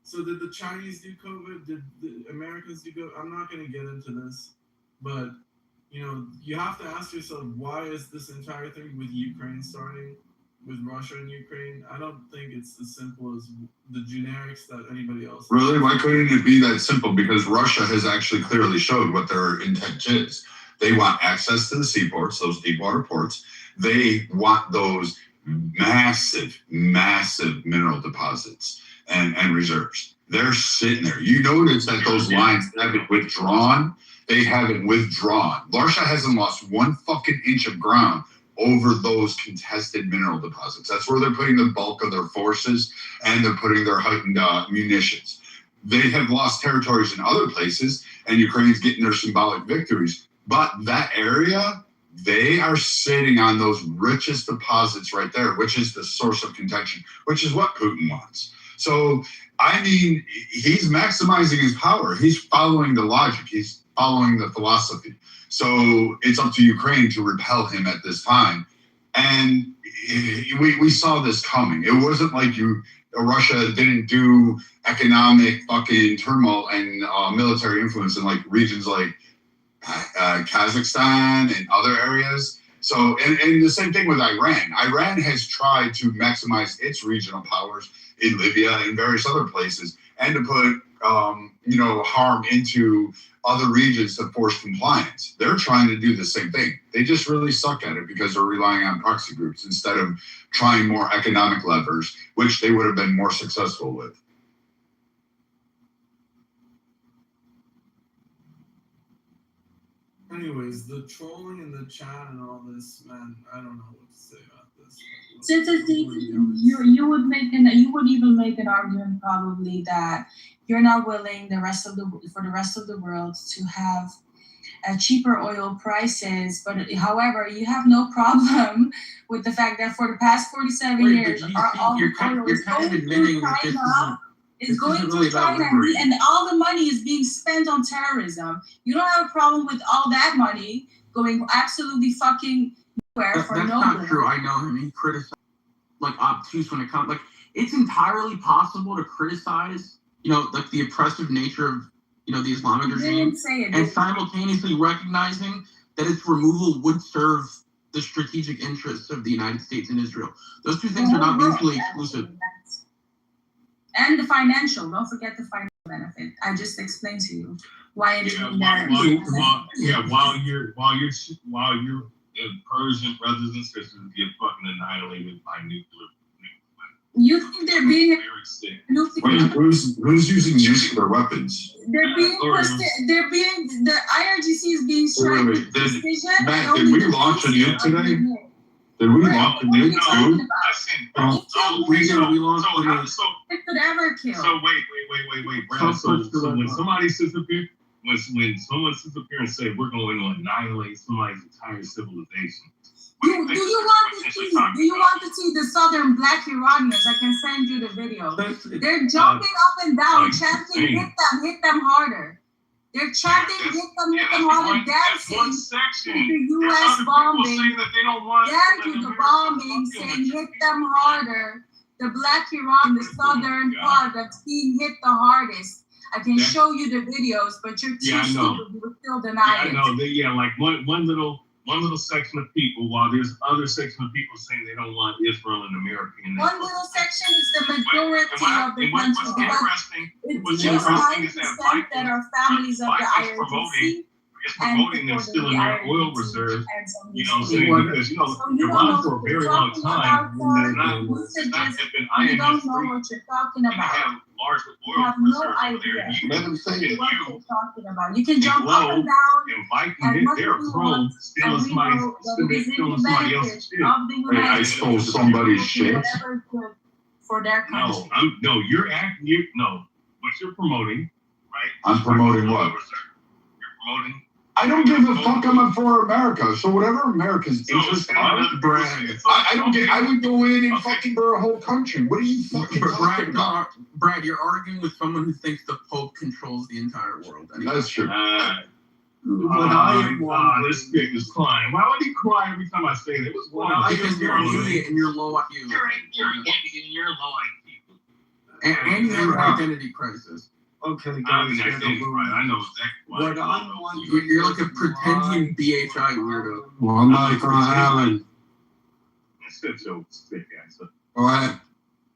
So did the Chinese do COVID? Did the Americans do COVID? I'm not going to get into this, but you have to ask yourself, why is this entire thing with Ukraine starting? With Russia and Ukraine, I don't think it's as simple as the generics that anybody else. Really? Why couldn't it be that simple? Because Russia has actually clearly showed what their intent is. They want access to the seaports, those deep water ports. They want those massive mineral deposits and reserves. They're sitting there. You notice that those lines haven't withdrawn. They haven't withdrawn. Russia hasn't lost one fucking inch of ground over those contested mineral deposits. That's where they're putting the bulk of their forces, and they're putting their heightened munitions. They have lost territories in other places, and Ukraine's getting their symbolic victories. But that area, they are sitting on those richest deposits right there, which is the source of contention, which is what Putin wants. So, I mean, he's maximizing his power. He's following the logic. He's following the philosophy. So it's up to Ukraine to repel him at this time. And we saw this coming. It wasn't like Russia didn't do economic fucking turmoil and military influence in like regions like Kazakhstan and other areas. So, and the same thing with Iran. Iran has tried to maximize its regional powers in Libya and various other places, and to put harm into other regions to force compliance. They're trying to do the same thing. They just really suck at it because they're relying on proxy groups instead of trying more economic levers, which they would have been more successful with. Anyways, the trolling in the chat and all this, man, I don't know what to say about this. You would even make an argument probably that you're not willing for the rest of the world to have cheaper oil prices, but however, you have no problem with the fact that for the past 47 years, you're kind of admitting that this is going to China, and all the money is being spent on terrorism. You don't have a problem with all that money going absolutely fucking That's not true. I know him. He criticized obtuse when it comes it's entirely possible to criticize the oppressive nature of the Islamic regime and simultaneously recognizing that its removal would serve the strategic interests of the United States and Israel. Those two things are not mutually exclusive. And the financial, don't forget the financial benefit. I just explained to you why it is matters. While you're Persian brothers and sisters get fucking annihilated by nuclear. You think they're being Wait, who's using nuclear weapons? They're being the IRGC is being striked. Matt, did we launch a nuke today? Did we launch a nuke too? We launched a nuke. It could ever kill. So wait, Brad. So when somebody sits up here, when someone sits up here and say we're going to annihilate somebody's entire civilization. Do you want to see the southern black Iranians? I can send you the video. They're jumping up and down, chanting, hit them harder. They're chanting, hit them harder, dancing to the U.S. bombing, then to the bombing, saying hit them harder. The black Iran, the southern part that's being hit the hardest. I can show you the videos, but you're too stupid. You would still deny it. Like one little section of people, while there's other section of people saying they don't want Israel and America. One little section is the majority of the country. It's just 9% that are families of the IRGC. It's promoting them still in their oil reserve. You know what I'm saying? Because Iran for a very long time you don't know what you're talking about. You have no idea what you're talking about. You can jump up and down and much you want, and we know that it is in the benefit of the United States. I stole somebody's shit. Whatever good for their country. What you're promoting, right? I'm promoting what? You're promoting. I don't give a fuck. I'm for America. So whatever America's interests are, I don't get. I would go in and fucking for a whole country. What are you fucking talking about? Brad, you're arguing with someone who thinks the Pope controls the entire world. That's true. This pig is crying. Why would he cry every time I say that? What's going on? Because you're an idiot and you're low IQ. You're an idiot and you're low IQ. And you have an identity crisis. Okay, guys. I know exactly what I'm wondering. You're like a pretending BHI weirdo. Well, Michael Allen. That's so sick, guys. Go ahead.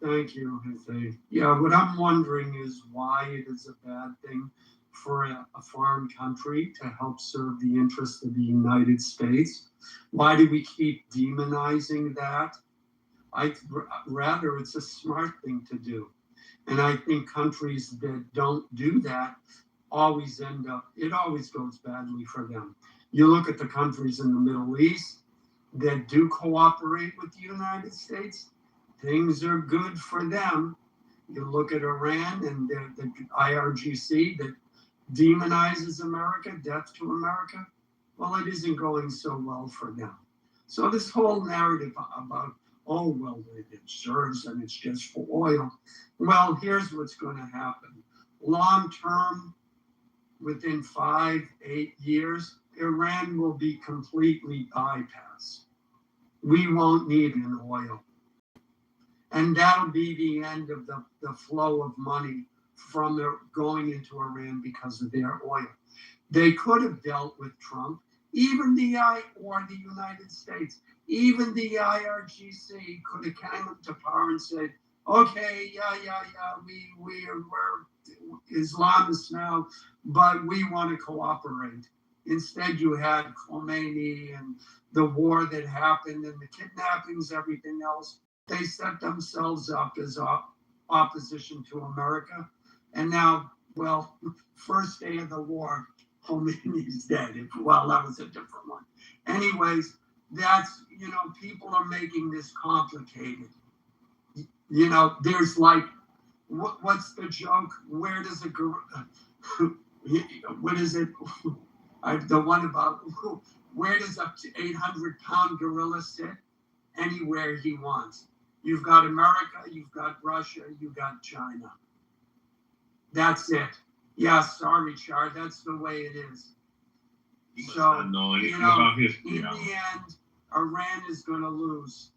Thank you, Jose. Yeah, what I'm wondering is why it is a bad thing for a foreign country to help serve the interests of the United States. Why do we keep demonizing that? Rather, it's a smart thing to do. And I think countries that don't do that always it always goes badly for them. You look at the countries in the Middle East that do cooperate with the United States, things are good for them. You look at Iran and the IRGC that demonizes America, death to America. Well, it isn't going so well for them. So this whole narrative about, oh, well, it serves and it's just for oil. Well, here's what's going to happen. Long term, within 5-8 years, Iran will be completely bypassed. We won't need an oil. And that'll be the end of the flow of money from going into Iran because of their oil. They could have dealt with Trump, even the United States, even the IRGC could have come to power and said, okay, we're Islamists now, but we want to cooperate. Instead, you had Khomeini and the war that happened and the kidnappings, everything else. They set themselves up as opposition to America. And now, well, first day of the war, Khomeini's dead. Well, that was a different one. Anyways, that's, people are making this complicated. There's like, what's the joke? Where does what is it? The one about, where does a 800-pound gorilla sit? Anywhere he wants. You've got America, you've got Russia, you've got China. That's it. Yeah, sorry, Char, that's the way it is. So, in the end, Iran is going to lose.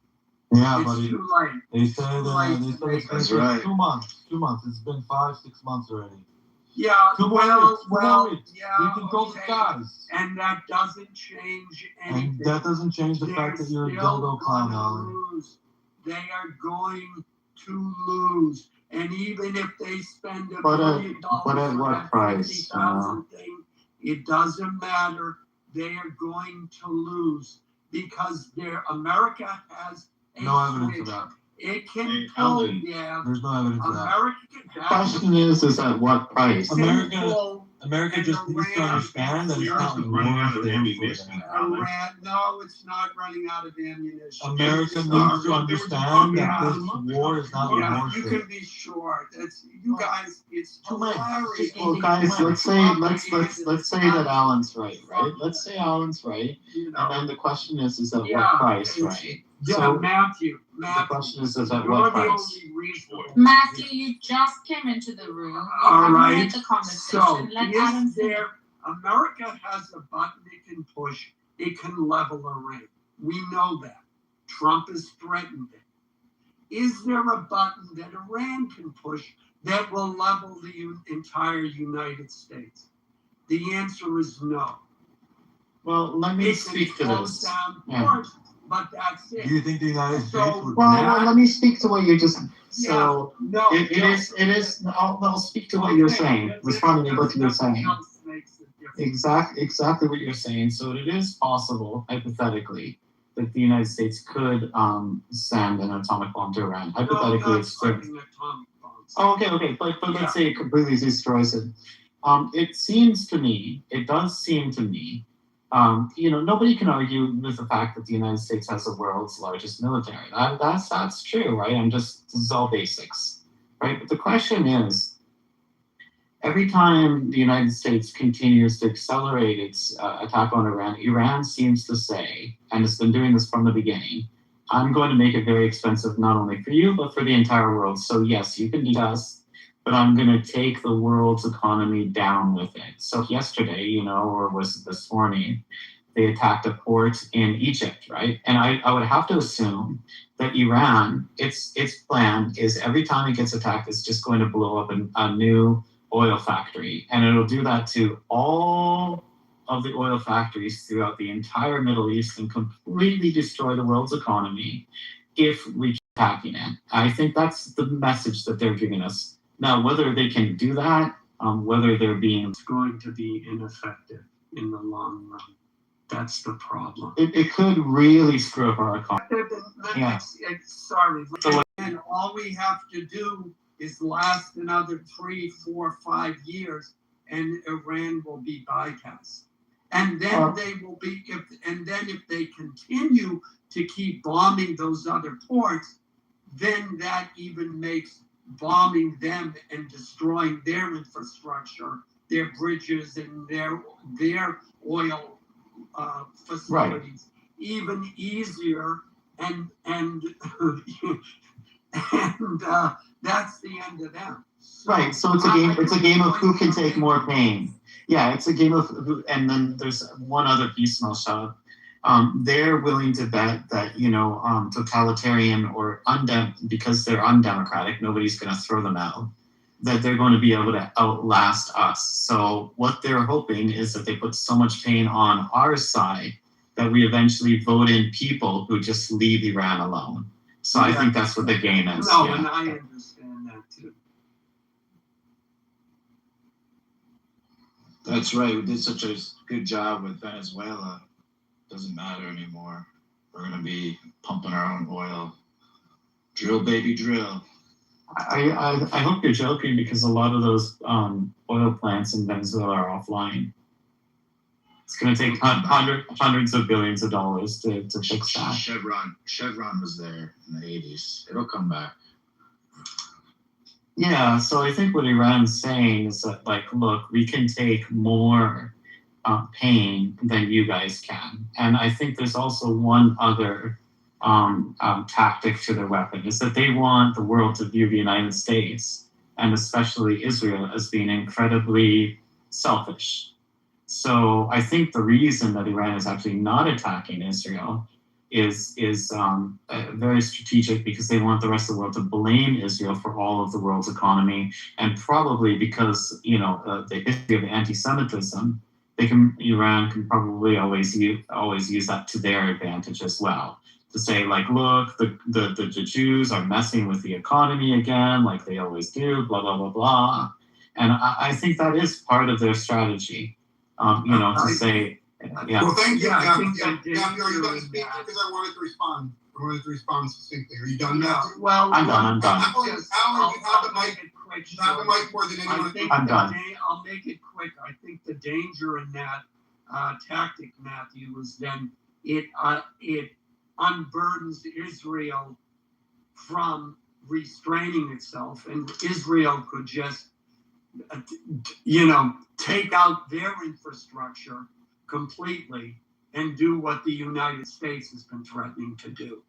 Yeah, It's buddy. too late. They said It's too late it's to been make it. 2 months. 2 months. It's been 5-6 months already. Yeah, 2 more weeks. 2 more weeks. We control the skies. And that doesn't change anything. And that doesn't change the fact that you're a dildo clown, Alan. Lose. They are going to lose. And even if they spend $1 billion but at for what that price? 50,000 thing, it doesn't matter. They are going to lose because America has a No evidence switch. of that. It can Alan, pull, yeah. There's no evidence of that. America The question is at what price? America just needs to understand that it's not worth it. Iran, no, it's not running out of ammunition. America needs to understand that this war is not worth You it. can be sure. That's you guys. It's hilarious. Well, guys, let's say that Alan's right? Let's say Alan's right, and then the question is at what price, right? Yeah, So Matthew. the question is at You're what the price? only reasonable. Matthew, you just came into the room. You All haven't right. heard the conversation. So Let Adam is there? America has a button it can push. It can level Iran. We know that. Trump has threatened it. Is there a button that Iran can push that will level the entire United States? The answer is no. Well, let me It speak can to close this. down Yeah. ports, but that's it. Do you think the United States would? Well, let me speak to what you just. So no, it is. I'll speak to what you're saying. Responding to what you're saying. Exactly what you're saying. So it is possible, hypothetically, that the United States could send an atomic bomb to Iran. Hypothetically, it's true. Oh, okay. But let's say it completely destroys it. It seems to me, it does seem to me, nobody can argue with the fact that the United States has the world's largest military. That's true, right? This is all basics, right? But the question is, every time the United States continues to accelerate its attack on Iran, Iran seems to say, and it's been doing this from the beginning, I'm going to make it very expensive not only for you, but for the entire world. So yes, you can do us, but I'm going to take the world's economy down with it. So yesterday, or was it this morning, they attacked a port in Egypt, right? And I would have to assume that Iran, its plan is every time it gets attacked, it's just going to blow up a new oil factory. And it'll do that to all of the oil factories throughout the entire Middle East and completely destroy the world's economy if we keep attacking it. I think that's the message that they're giving us. Now, whether they can do that, whether they're being... It's going to be ineffective in the long run. That's the problem. It could really screw up our economy. Yeah. Sorry. And all we have to do is last another 3, 4, 5 years, and Iran will be bypassed. And then they will be... if they continue to keep bombing those other ports, then that even makes bombing them and destroying their infrastructure, their bridges and their oil facilities, even easier, and that's the end of them. Right. So it's a game of who can take more pain. Yeah, it's a game of who. And then there's one other piece, and I'll shut up. They're willing to bet that, totalitarian or because they're undemocratic, nobody's going to throw them out, that they're going to be able to outlast us. So what they're hoping is that they put so much pain on our side that we eventually vote in people who just leave Iran alone. So I think that's what the game is. No, yeah. And I understand that too. That's right. We did such a good job with Venezuela. Doesn't matter anymore. We're going to be pumping our own oil. Drill, baby, drill. I hope you're joking, because a lot of those oil plants in Venezuela are offline. It's going to take hundreds of billions of dollars to fix that. Chevron was there in the 80s. It'll come back. Yeah, so I think what Iran's saying is that, look, we can take more pain than you guys can. And I think there's also one other tactic to their weapon, is that they want the world to view the United States, and especially Israel, as being incredibly selfish. So I think the reason that Iran is actually not attacking Israel very strategic because they want the rest of the world to blame Israel for all of the world's economy, and probably because the history of anti-Semitism, Iran can probably always use that to their advantage as well. To say like, look, the Jews are messing with the economy again, like they always do, blah blah blah blah, and I think that is part of their strategy. To say. Yeah. Well, thank you. Yeah, I Are think you that done speaking? Because I wanted to respond. Succinctly. Are you done now? Well, I'm done. Alan, you have the mic. You have the mic more than anyone. I'm done. I'll make it quick. I think the danger in that tactic, Matthew, is then it unburdens Israel from restraining itself, and Israel could just, take out their infrastructure completely and do what the United States has been threatening to do.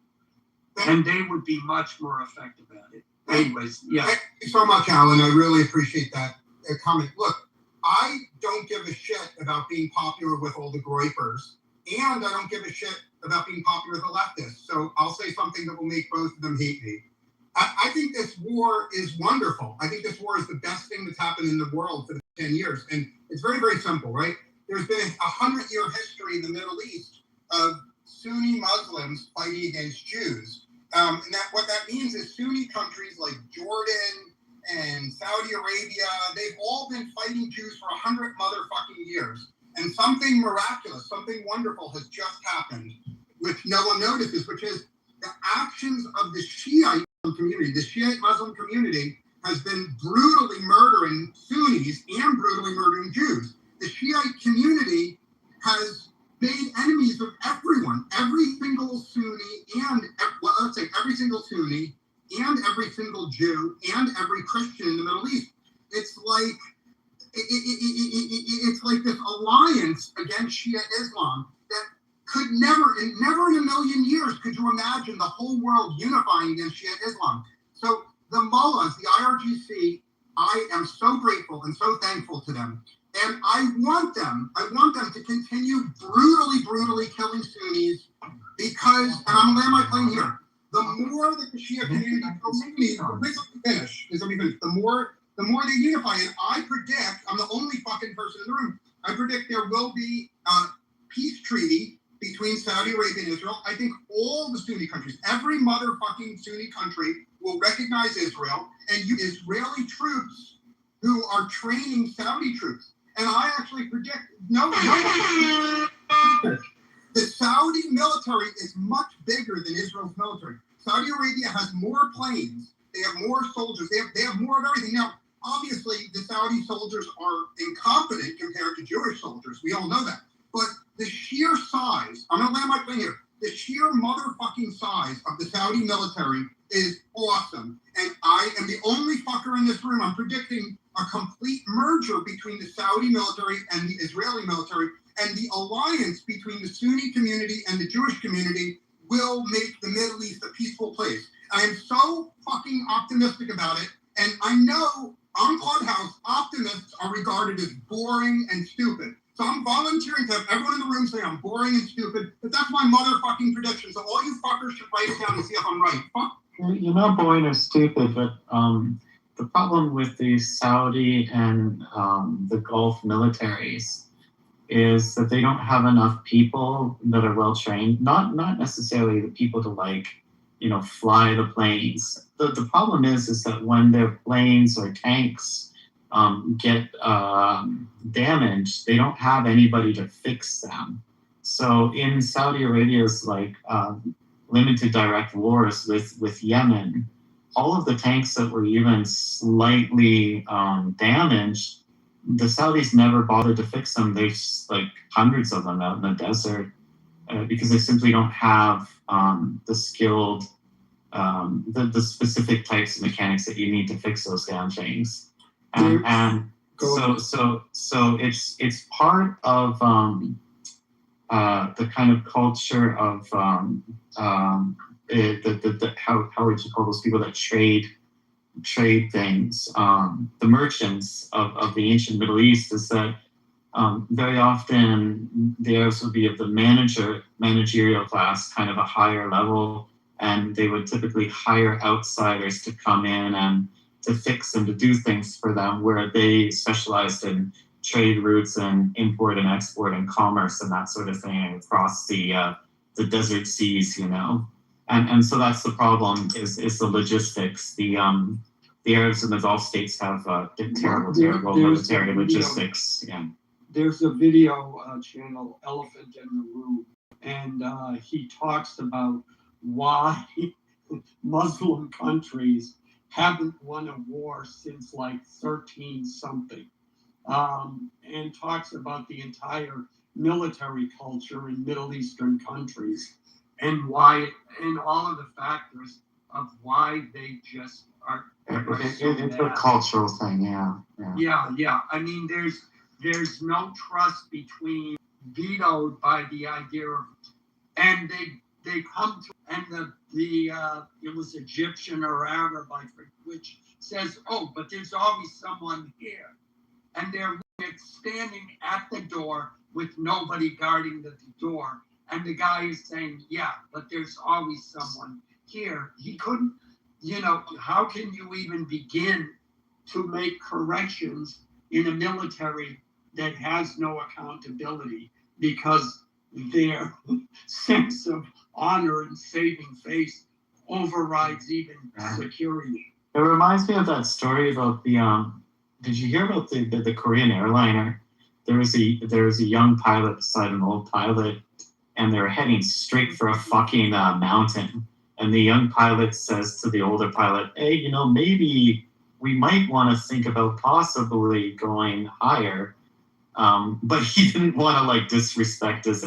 And they would be much more effective at it. Anyways, yeah. Thank you so much, Alan. I really appreciate that comment. Look, I don't give a shit about being popular with all the groypers, and I don't give a shit about being popular with the leftists. So I'll say something that will make both of them hate me. I think this war is wonderful. I think this war is the best thing that's happened in the world for the 10 years. And it's very, very simple, right? There's been a 100-year history in the Middle East of Sunni Muslims fighting against Jews. And what that means is Sunni countries like Jordan and Saudi Arabia, they've all been fighting Jews for 100 motherfucking years. And something miraculous, something wonderful has just happened, which no one notices, which is the actions of the Shiite community. The Shiite Muslim community has been brutally murdering Sunnis and brutally murdering Jews. The Shiite community has made enemies of everyone, every single Sunni and, let's say every single Sunni and every single Jew and every Christian in the Middle East. It's like it's like this alliance against Shia Islam that could never in a million years could you imagine the whole world unifying against Shia Islam. So the mullahs, the IRGC, I am so grateful and so thankful to them. And I want them to continue brutally killing Sunnis because, and I'm gonna land my plane here, the more that the Shia community kills Sunnis, the more they unify. And I predict, I'm the only fucking person in the room, I predict there will be a peace treaty between Saudi Arabia and Israel. I think all the Sunni countries, every motherfucking Sunni country will recognize Israel and Israeli troops who are training Saudi troops. And I actually predict, the Saudi military is much bigger than Israel's military. Saudi Arabia has more planes, they have more soldiers, they have more of everything. Now, obviously, the Saudi soldiers are incompetent compared to Jewish soldiers. We all know that. But the sheer size, I'm going to land my plane here, the sheer motherfucking size of the Saudi military is awesome. And I am the only fucker in this room. I'm predicting a complete merger between the Saudi military and the Israeli military, and the alliance between the Sunni community and the Jewish community will make the Middle East a peaceful place. I am so fucking optimistic about it, and I know on Clubhouse, optimists are regarded as boring and stupid. So I'm volunteering to have everyone in the room say I'm boring and stupid, but that's my motherfucking prediction. So all you fuckers should write it down and see if I'm right. Fuck. You're not boring or stupid, but the problem with the Saudi and the Gulf militaries is that they don't have enough people that are well trained. Not necessarily the people to fly the planes. The problem is that when their planes or tanks get damaged, they don't have anybody to fix them. So in Saudi Arabia's limited direct wars with Yemen, all of the tanks that were even slightly damaged, the Saudis never bothered to fix them. There's hundreds of them out in the desert because they simply don't have the skilled, the specific types of mechanics that you need to fix those damn things. And so it's part of the kind of culture of how would you call those people that trade things, the merchants of the ancient Middle East, is that very often the Arabs would be of the managerial class, kind of a higher level, and they would typically hire outsiders to come in and to fix and to do things for them, where they specialized in trade routes and import and export and commerce and that sort of thing across the desert seas, you know. And so that's the problem is the logistics. The Arabs in the Gulf states have terrible military logistics. Yeah. There's a video channel, Elephant in the Room, and he talks about why Muslim countries haven't won a war since like 13 something, and talks about the entire military culture in Middle Eastern countries and why, and all of the factors of why they just are. It's a cultural thing, yeah. Yeah. I mean, there's no trust between vetoed by the idea of, and they come to, and the it was Egyptian or Arab, I forget which, says, oh, but there's always someone here, and they're standing at the door with nobody guarding the door, and the guy is saying, yeah, but there's always someone here. He couldn't, you know, how can you even begin to make corrections in a military that has no accountability, because their sense of honor and saving face overrides even security. It reminds me of that story about the did you hear about the Korean airliner? There was a young pilot beside an old pilot, and they were heading straight for a fucking mountain. And the young pilot says to the older pilot, hey, you know, maybe we might want to think about possibly going higher. But he didn't want to like disrespect his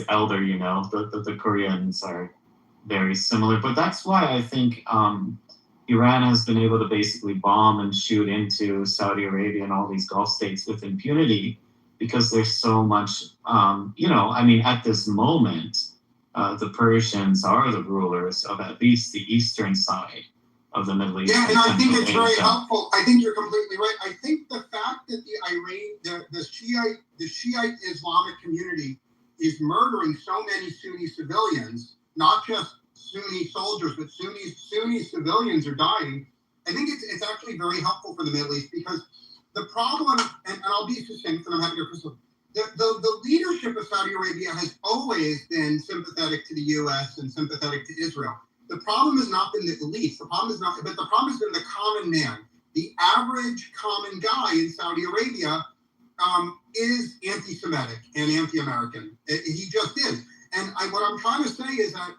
elder, you know. The Koreans are very similar. But that's why I think Iran has been able to basically bomb and shoot into Saudi Arabia and all these Gulf states with impunity, because there's so much, you know, I mean, at this moment, the Persians are the rulers of at least the eastern side of the Middle East. Yeah, and I think it's very helpful. I think you're completely right. I think the fact that the Shiite Islamic community is murdering so many Sunni civilians, not just Sunni soldiers, but Sunni civilians are dying. I think it's actually very helpful for the Middle East, because the problem, and I'll be succinct, and I'm happy to crystal. The leadership of Saudi Arabia has always been sympathetic to the U.S. and sympathetic to Israel. The problem has not been the elites. The problem has been the common man. The average common guy in Saudi Arabia is anti-Semitic and anti-American. He just is. And what I'm trying to say is that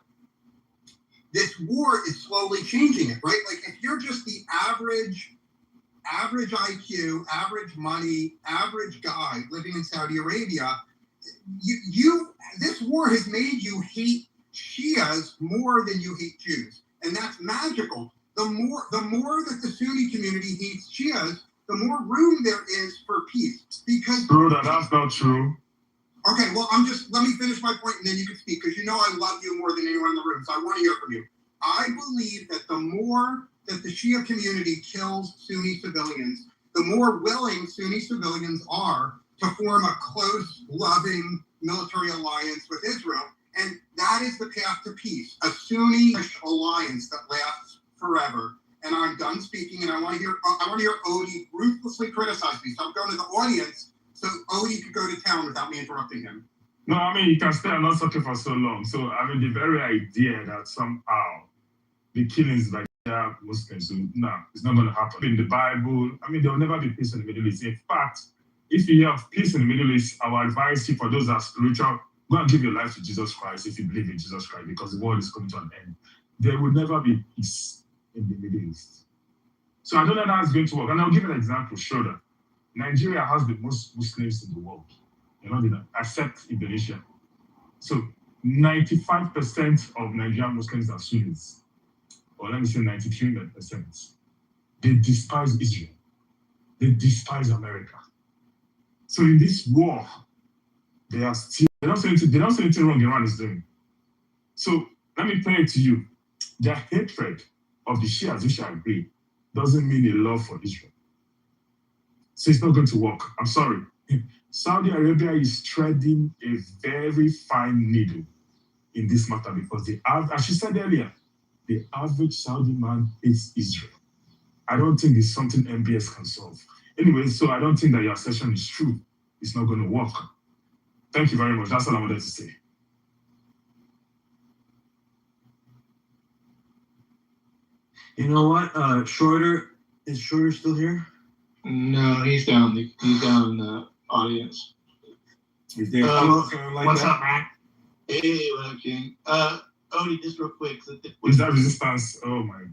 this war is slowly changing it, right? Like, if you're just the average IQ, average money, average guy living in Saudi Arabia, this war has made you hate Shias more than you hate Jews, and that's magical. The more that the Sunni community hates Shias, the more room there is for peace. Because that's not true. Okay, well, let me finish my point, and then you can speak, because you know I love you more than anyone in the room, so I want to hear from you. I believe that the more that the Shia community kills Sunni civilians, the more willing Sunni civilians are to form a close, loving military alliance with Israel. And that is the path to peace, a Sunni alliance that lasts forever. And I'm done speaking, and I want to hear Odie ruthlessly criticize me. So I'm going to the audience so Odie could go to town without me interrupting him. No, I mean, you can stay and not talking for so long. So, I mean, the very idea that somehow the killings like Muslims, no, it's not going to happen. In the Bible, I mean, there will never be peace in the Middle East. In fact, if you have peace in the Middle East, I would advise you, for those that are spiritual, go and give your life to Jesus Christ if you believe in Jesus Christ, because the world is coming to an end. There will never be peace in the Middle East. So I don't know how it's going to work. And I'll give you an example. Sure, Nigeria has the most Muslims in the world, except Indonesia. So 95% of Nigerian Muslims are Sunnis, or let me say 93%. They despise Israel. They despise America. So in this war, they don't see anything wrong Iran is doing. So let me put it to you. Their hatred of the Shias, which I agree, doesn't mean a love for Israel. So it's not going to work. I'm sorry. Saudi Arabia is treading a very fine needle in this matter because as she said earlier, the average Saudi man hates Israel. I don't think it's something MBS can solve. Anyway, so I don't think that your assertion is true. It's not going to work. Thank you very much. That's all I wanted to say. You know what? Shorter, is Shorter still here? No, he's down. He's down in the audience. Is there what's up, man? Hey, what up, King? Odie, just real quick. Is that resistance? Oh my.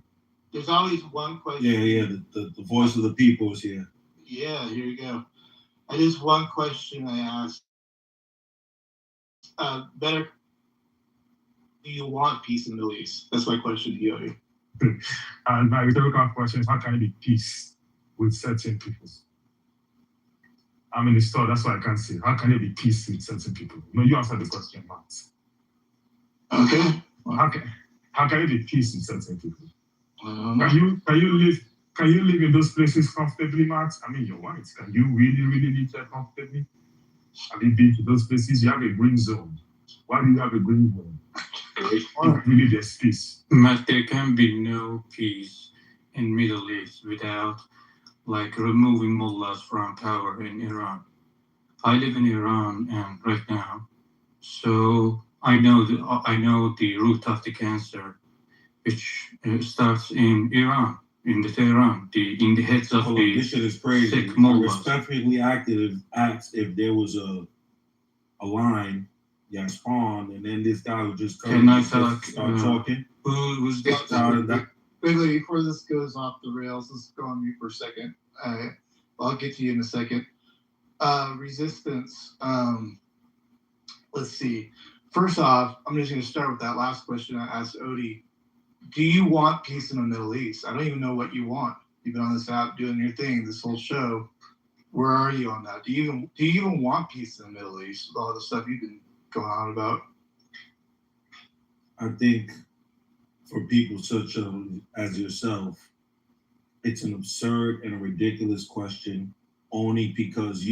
There's always one question. Yeah. The voice of the people is here. Yeah, here you go. Just one question I asked. Better. Do you want peace in the Middle East? That's my question to you, Odie. And my rhetorical question is, how can it be peace with certain peoples? I'm in the store, that's why I can't say. How can it be peace with certain people? No, you answer the question, Matt. Okay. Well, how can it be peace with certain people? Can you live in those places comfortably, Matt? I mean, you're white. Can you really live there comfortably? Have you been to those places? You have a green zone. Why do you have a green zone? Really, there's peace. But there can be no peace in Middle East without removing mullahs from power in Iran. I live in Iran and right now, so I know the root of the cancer, which starts in Iran, in the Tehran, in the heads of the this shit is crazy. sick mullahs. Respectfully asked if there was a line. Yeah, spawn, and then this guy would just come and start talking. Who's this? Quickly, before this goes off the rails, let's go on mute for a second. I'll get to you in a second. Resistance. Let's see. First off, I'm just going to start with that last question I asked Odie. Do you want peace in the Middle East? I don't even know what you want. You've been on this app doing your thing this whole show. Where are you on that? Do you even want peace in the Middle East with all the stuff you've been going on about? I think for people such as yourself, it's an absurd and a ridiculous question only because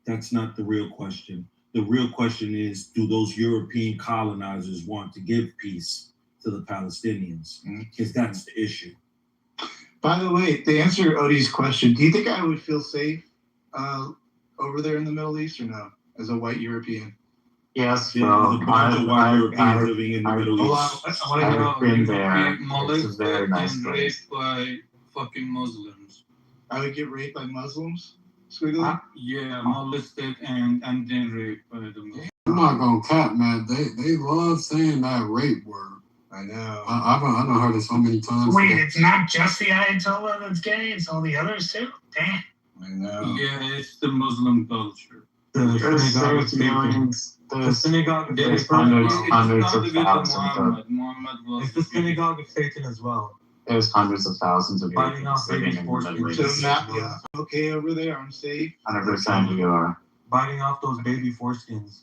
that's not the real question. The real question is, do those European colonizers want to give peace to the Palestinians? Because that's the issue. By the way, to answer Odie's question, do you think I would feel safe over there in the Middle East or no, as a white European? Yes, I've living in the Middle East. I've been there. It's a Molested very nice and place. raped by fucking Muslims. I would get raped by Muslims? Squiggly? Yeah, molested and then raped by the Muslims. I'm not gonna cap, man. They love saying that rape word. I know. I don't heard it so many times. Wait, it's not just the Ayatollah that's gay, it's all the others too? Damn. I know. Yeah, it's the Muslim culture. The synagogue, there's hundreds of thousands it's the synagogue of Satan as well. There's hundreds of thousands of Biting people off living baby in the Middle forcemeat. East. So now, yeah, okay over there, I'm safe. 100% you are. Biting off those baby foreskins.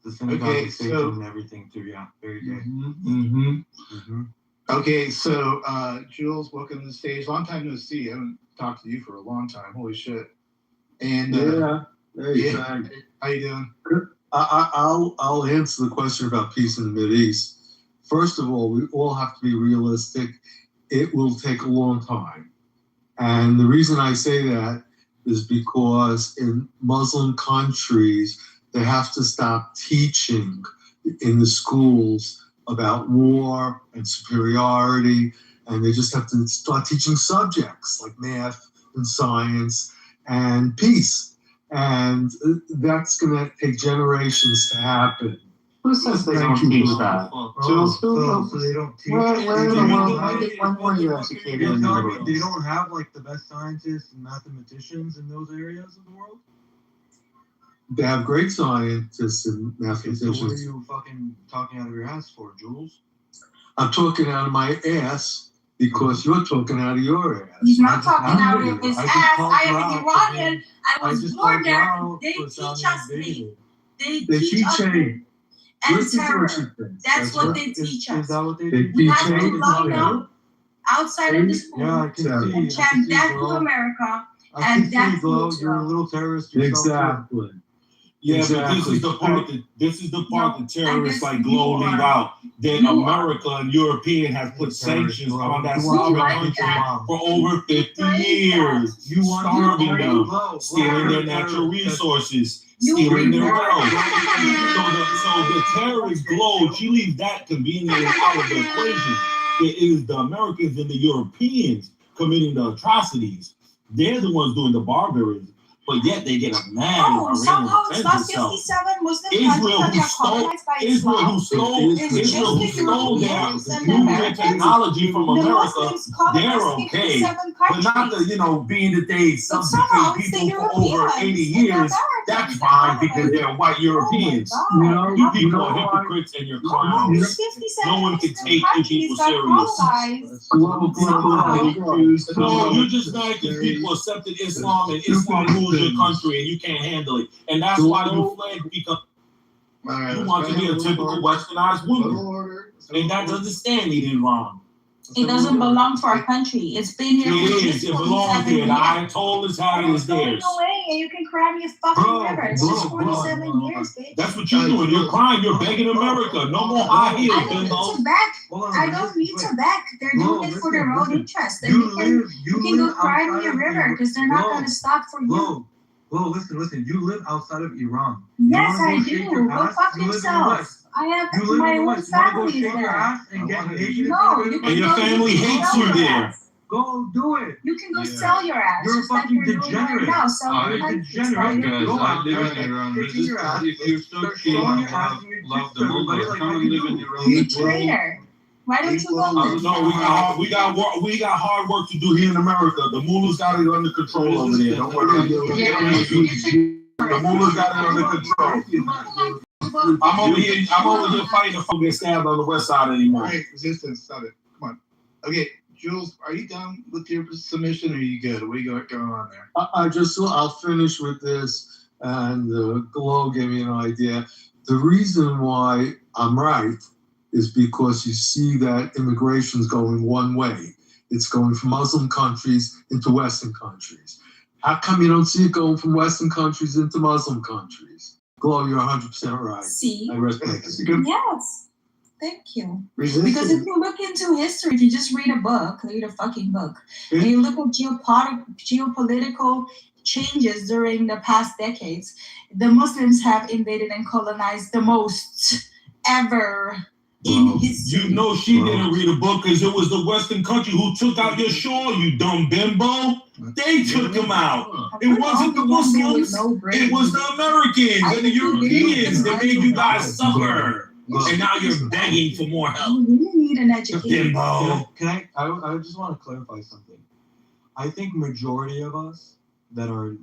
The synagogue Okay, of Satan so- and everything too, yeah. Very gay. Okay, so Jules, welcome to the stage. Long time no see. I haven't talked to you for a long time. Holy shit. And Hey, how you doing? I'll answer the question about peace in the Middle East. First of all, we all have to be realistic. It will take a long time. And the reason I say that is because in Muslim countries, they have to stop teaching in the schools about war and superiority, and they just have to start teaching subjects like math and science and peace. And that's going to take generations to happen. Who says they don't teach that? So they don't teach. Where in the world? When were you educated in the Middle They East? don't have the best scientists and mathematicians in those areas of the world? They have great scientists and So what are mathematicians. you fucking talking out of your ass for, Jules? I'm talking out of my ass because you're talking out of your ass. He's not talking out of his I ass. just called I you am out an for Iranian. I was just born called you there. out They for teach sounding us me. bigoted. They They teach teach us hate. and Listen to terror. what she thinks. That's what right. they teach Is us. that what they They do? We teach have to hate line and up outside of the school Yeah, I can Terror. see. and I can chant see, death to bro. America And that's you're a little terrorist yourself. Exactly. Yeah, but this is the part that terrorists like Glow leave out. That America and European has put sanctions on that sovereign country for over 50 years. Starving them, stealing their natural resources, stealing their wealth. So the terrorist Glow, she leaves that conveniently out of the equation. It is the Americans and the Europeans committing the atrocities. They're the ones doing the barbarism. But yet they get mad and Iran somehow it's not defends itself. 57 Muslim Israel countries who stole their nuclear technology from America, they're okay. But not the, being that they subjugate people for over 80 years, that's fine because they're white Europeans. You people are hypocrites and you're clowns. No one can take you people serious. No, you're just mad because people accepted Islam and Islam rules your country and you can't handle it. And that's why you fled, because you want to be a typical westernized woman. And that doesn't stand it in Iran. It doesn't belong to our country. It's been here for just 47 years. The Ayatollahs have it as theirs. Go away and you can cry me a fucking river. It's just 47 years, bitch. That's what you're doing. You're crying. You're begging America. No more high heels, I don't need to beg. I don't need to beg. They're doing it for their own interest. And you can go cry me a river because they're not going to stop for you. Well, listen. You live outside of Iran. Yes, I do. Go fuck yourself. I have my own family there. And your family hates you there. Go do it. You can go sell your ass. You're a fucking degenerate. Now, sell your degenerate. Go out there and take your ass. If you're so keen on love the movement, come and live in your own. You traitor. Why don't you go live? No, we got hard work to do here in America. The mullahs got it under control over there. Don't worry. The mullahs got it under control. I'm over here fighting to get stabbed on the west side anymore. Hey, resistance, stop it. Come on. Okay, Jules, are you done with your submission or are you good? What are you going on there? I'll finish with this, and Glow gave me an idea. The reason why I'm right is because you see that immigration's going one way. It's going from Muslim countries into Western countries. How come you don't see it going from Western countries into Muslim countries? Glow, you're 100% right. See? I respect it. Yes. Thank you. Because if you look into history, if you just read a fucking book, and you look at geopolitical changes during the past decades, the Muslims have invaded and colonized the most ever in history. You know she didn't read a book because it was the Western country who took out your shore, you dumb bimbo. They took them out. It wasn't the Muslims. It was the Americans and the Europeans that made you guys suffer. And now you're begging for more help. You really need an education. Bimbo. I just want to clarify something. I think majority of us that are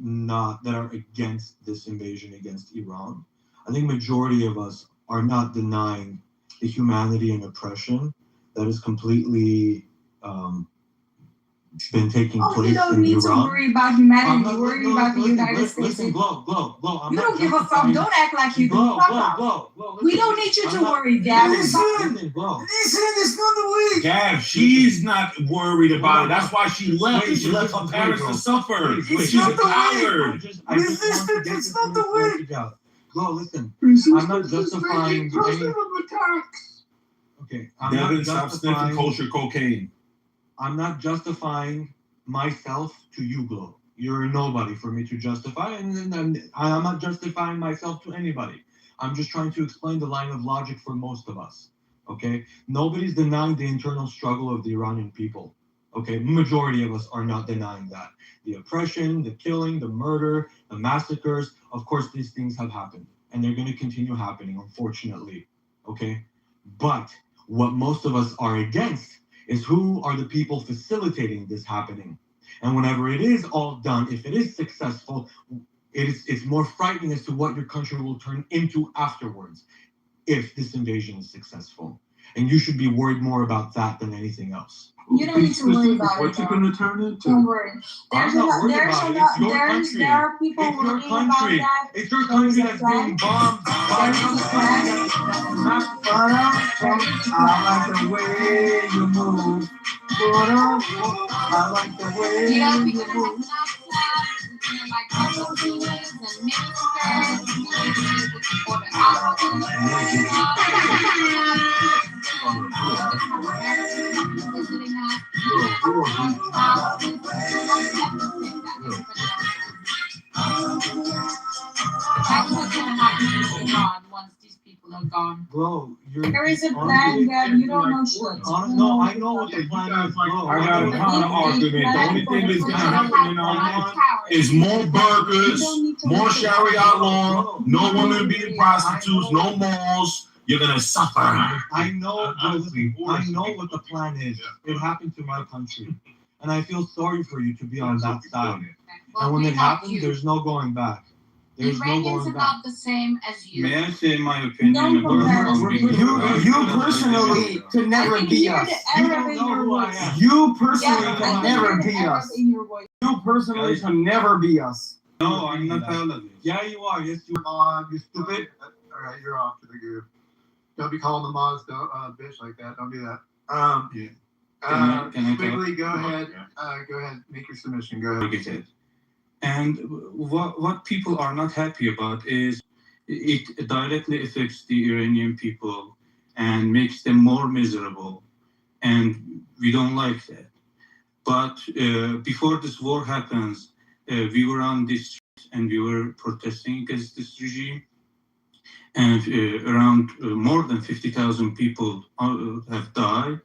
against this invasion against Iran, I think majority of us are not denying the humanity and oppression that is completely been taking place in Iran. You don't need to worry about humanity. Worry about the United States. Listen, Glow. You don't give a fuck. Don't act like you do. Glow. We don't need you to worry, Gab. Listen, it's not the way. Gab, she's not worried about it. That's why she left. She left her parents to suffer. She's a coward. Resistance, it's not the way. Glow, listen. I'm not justifying Devin, stop sniffing kosher cocaine. I'm not justifying myself to you, Glow. You're a nobody for me to justify, and I'm not justifying myself to anybody. I'm just trying to explain the line of logic for most of us. Okay? Nobody's denying the internal struggle of the Iranian people. Okay? Majority of us are not denying that. The oppression, the killing, the murder, the massacres, of course, these things have happened, and they're going to continue happening, unfortunately. Okay? But what most of us are against is who are the people facilitating this happening. And whenever it is all done, if it is successful, it's more frightening as to what your country will turn into afterwards if this invasion is successful. And you should be worried more about that than anything else. You don't need to worry about What's it going to turn into? Don't worry. There are people worrying about that. It's your country that's being bombed. I like the way you move. I like the way You know, you we're gonna have move. like couple jeans and mini skirts or the outfits. Visiting us. That's what's gonna happen in Iran once these people are gone. Bro, There is a plan, Gab. You don't know shit. No, I know what the plan is, bro. I got a counter argument. The only thing that's gonna happen in Iran is more burgers, more Sharia law, no women being prostitutes, no malls. You're gonna suffer. I know what the plan is. It happened to my country. And I feel sorry for you to be on that side. And when it happens, there's no going back. There's no Iranians going are back. not the same as you. May I say my opinion You personally can never be us. You personally can never be us. You personally can never be us. No, I'm not proud of this. Yeah, you are. Yes, you are. You stupid. All right, you're off to the goo. Don't be calling the mods bitch like that. Don't do that. Quickly, go ahead. Go ahead. Make your submission. Go ahead. And what people are not happy about is it directly affects the Iranian people and makes them more miserable. And we don't like that. But before this war happens, we were on the streets and we were protesting against this regime. And around more than 50,000 people have died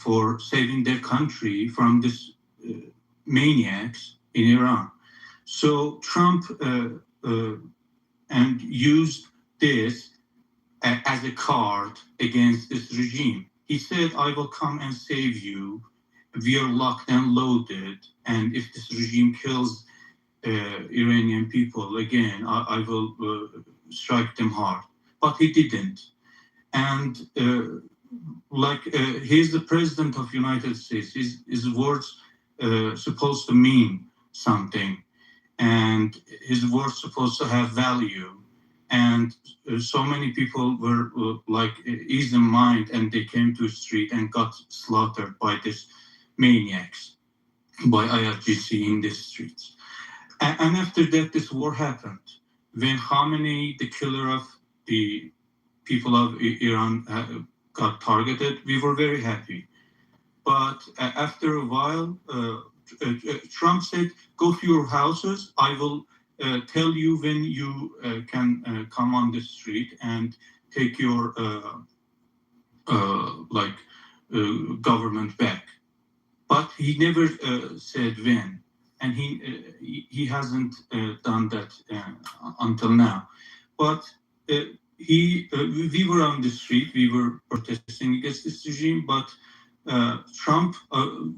for saving their country from this maniacs in Iran. So Trump and used this as a card against this regime. He said, I will come and save you. We are locked and loaded. And if this regime kills Iranian people again, I will strike them hard. But he didn't. And he's the president of the United States. His words supposed to mean something, and his words supposed to have value. And so many people were ease in mind, and they came to the street and got slaughtered by these maniacs, by IRGC in the streets. And after that, this war happened. When Khamenei, the killer of the people of Iran, got targeted, we were very happy. But after a while, Trump said, go to your houses. I will tell you when you can come on the street and take your government back. But he never said when. And he hasn't done that until now. But we were on the street, we were protesting against this regime, but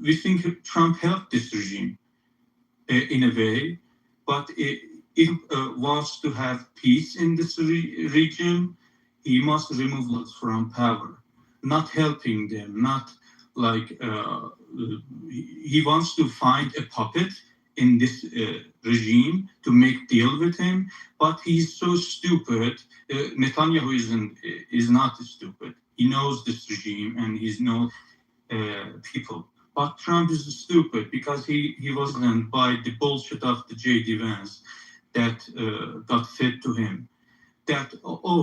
we think Trump helped this regime in a way, but it wants to have peace in this region. He must remove us from power, not helping them, not he wants to find a puppet in this regime to make deal with him, but he's so stupid. Netanyahu is not stupid. He knows this regime and he's knows people. But Trump is stupid because he wasn't by the bullshit of the J.D. Vance that got fed to him. That,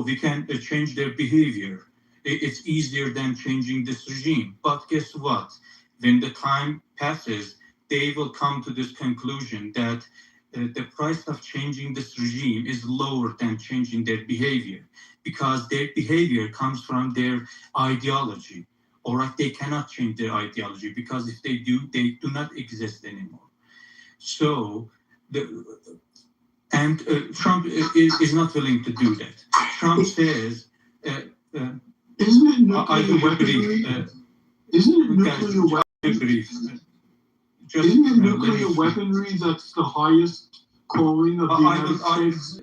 we can change their behavior. It's easier than changing this regime. But guess what? When the time passes, they will come to this conclusion that the price of changing this regime is lower than changing their behavior, because their behavior comes from their ideology. All right, they cannot change their ideology because if they do, they do not exist anymore. So, Trump is not willing to do that. Trump says, isn't it nuclear weaponry? Isn't it nuclear weaponry that's the highest calling of the United States?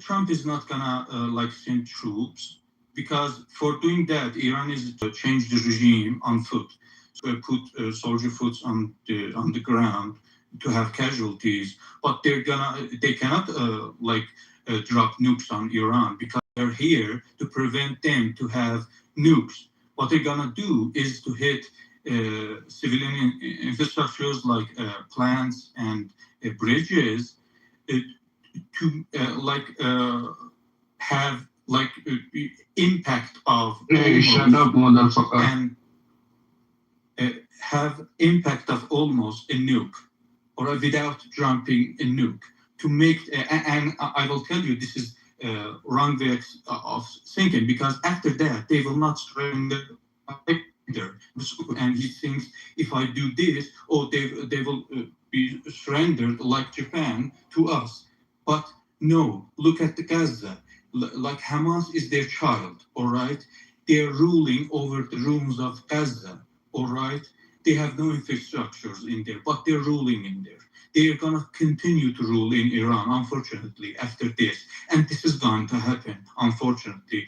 Trump is not gonna send troops, because for doing that, Iran is to change the regime on foot. So put soldier foot on the ground to have casualties, but they cannot drop nukes on Iran because they're here to prevent them to have nukes. what they're gonna do is to hit civilian infrastructures like plants and bridges to have impact of Hey, shut up, motherfucker. and have impact of almost a nuke or without jumping a nuke to make and I will tell you this is wrong way of thinking, because after that they will not surrender either. And he thinks if I do this, they will be surrendered like Japan to us. But no, look at the Gaza. Like Hamas is their child, all right? They're ruling over the rooms of Gaza, all right? They have no infrastructures in there, but they're ruling in there. They're gonna continue to rule in Iran, unfortunately, after this. And this is going to happen, unfortunately,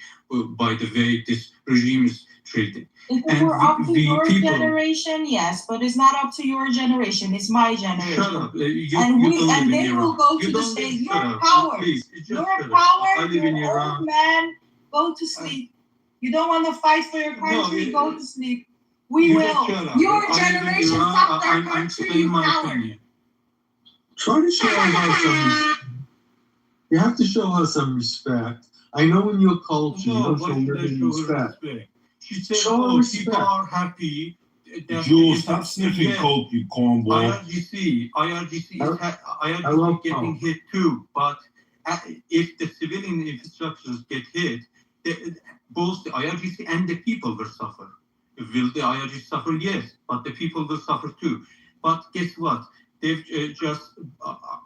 by the way this regime is treated. If it were up to your generation, yes, but it's not up to your generation. It's my generation. Shut up. And they will go to the state. You're cowards. You're cowards. You're an old man. Go to sleep. You don't want to fight for your country. Go to sleep. We will. Your generation fucked our country. You coward. Try to show her some. You have to show her some respect. I know in your culture you don't show women respect. She said, people are happy. Jules, stop sniffing coke, you cornball. IRGC is getting hit too. But if the civilian infrastructures get hit, both the IRGC and the people will suffer. Will the IRGC suffer? Yes, but the people will suffer too. But guess what? They've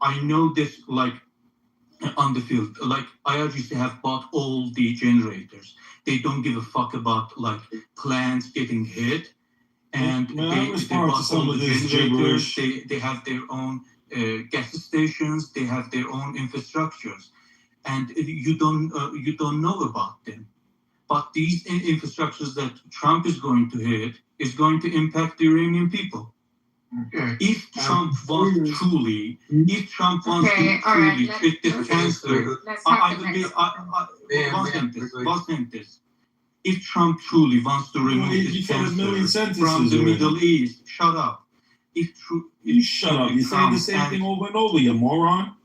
I know this on the field, IRGC have bought all the generators. They don't give a fuck about plants getting hit, and they bought all the generators. They have their own gas stations. They have their own infrastructures, and you don't know about them. But these infrastructures that Trump is going to hit is going to impact the Iranian people. Okay. If Trump wants truly, treat this cancer, I will be, if Trump truly wants to remove this cancer from the Middle East, shut up. You shut up. You're saying the same thing over and over, you moron.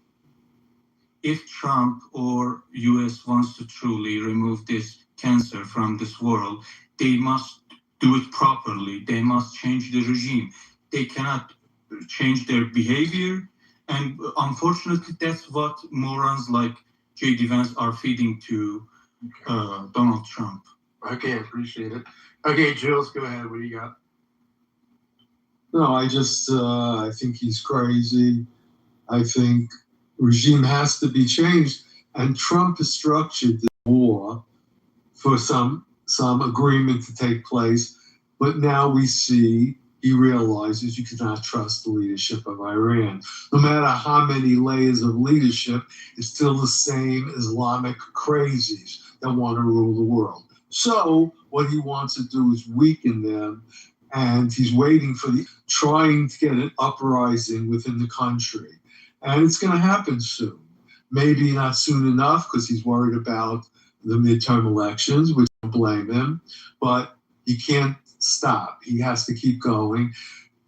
If Trump or US wants to truly remove this cancer from this world, they must do it properly. They must change the regime. They cannot change their behavior, and unfortunately, that's what morons like J.D. Vance are feeding to Donald Trump. Okay, I appreciate it. Okay, Jules, go ahead. What do you got? No, I think he's crazy. I think regime has to be changed, and Trump has structured the war for some agreement to take place, but now we see he realizes you cannot trust the leadership of Iran. No matter how many layers of leadership, it's still the same Islamic crazies that want to rule the world. So what he wants to do is weaken them, and he's waiting for trying to get an uprising within the country. And it's going to happen soon. Maybe not soon enough because he's worried about the midterm elections, which I don't blame him, but he can't stop. He has to keep going.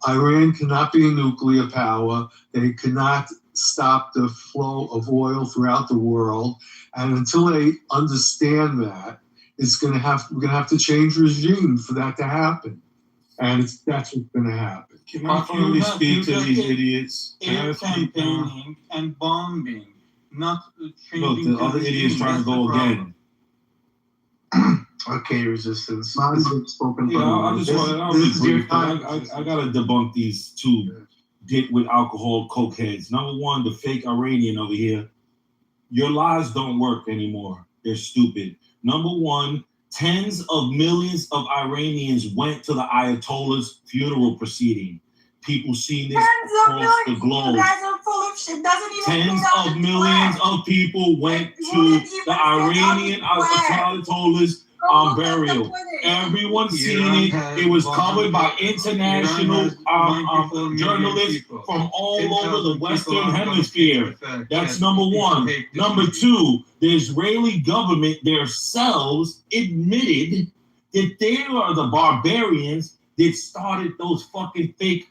Iran cannot be a nuclear power. They cannot stop the flow of oil throughout the world. And until they understand that, we're going to have to change regime for that to happen. And that's what's going to happen. Can I finally speak to these idiots? Air campaigning and bombing, not changing. Look, the other idiots trying to go again. Okay, resistance. I gotta debunk these two dick with alcohol cokeheads. Number one, the fake Iranian over here. Your lies don't work anymore. They're stupid. Number one, tens of millions of Iranians went to the Ayatollah's funeral proceeding. People seen this across the globe. You guys are full of shit. Tens of millions of people went to the Iranian Ayatollah's burial. Everyone seen it. It was covered by international journalists from all over the Western Hemisphere. That's number one. Number two, the Israeli government themselves admitted that they are the barbarians that started those fucking fake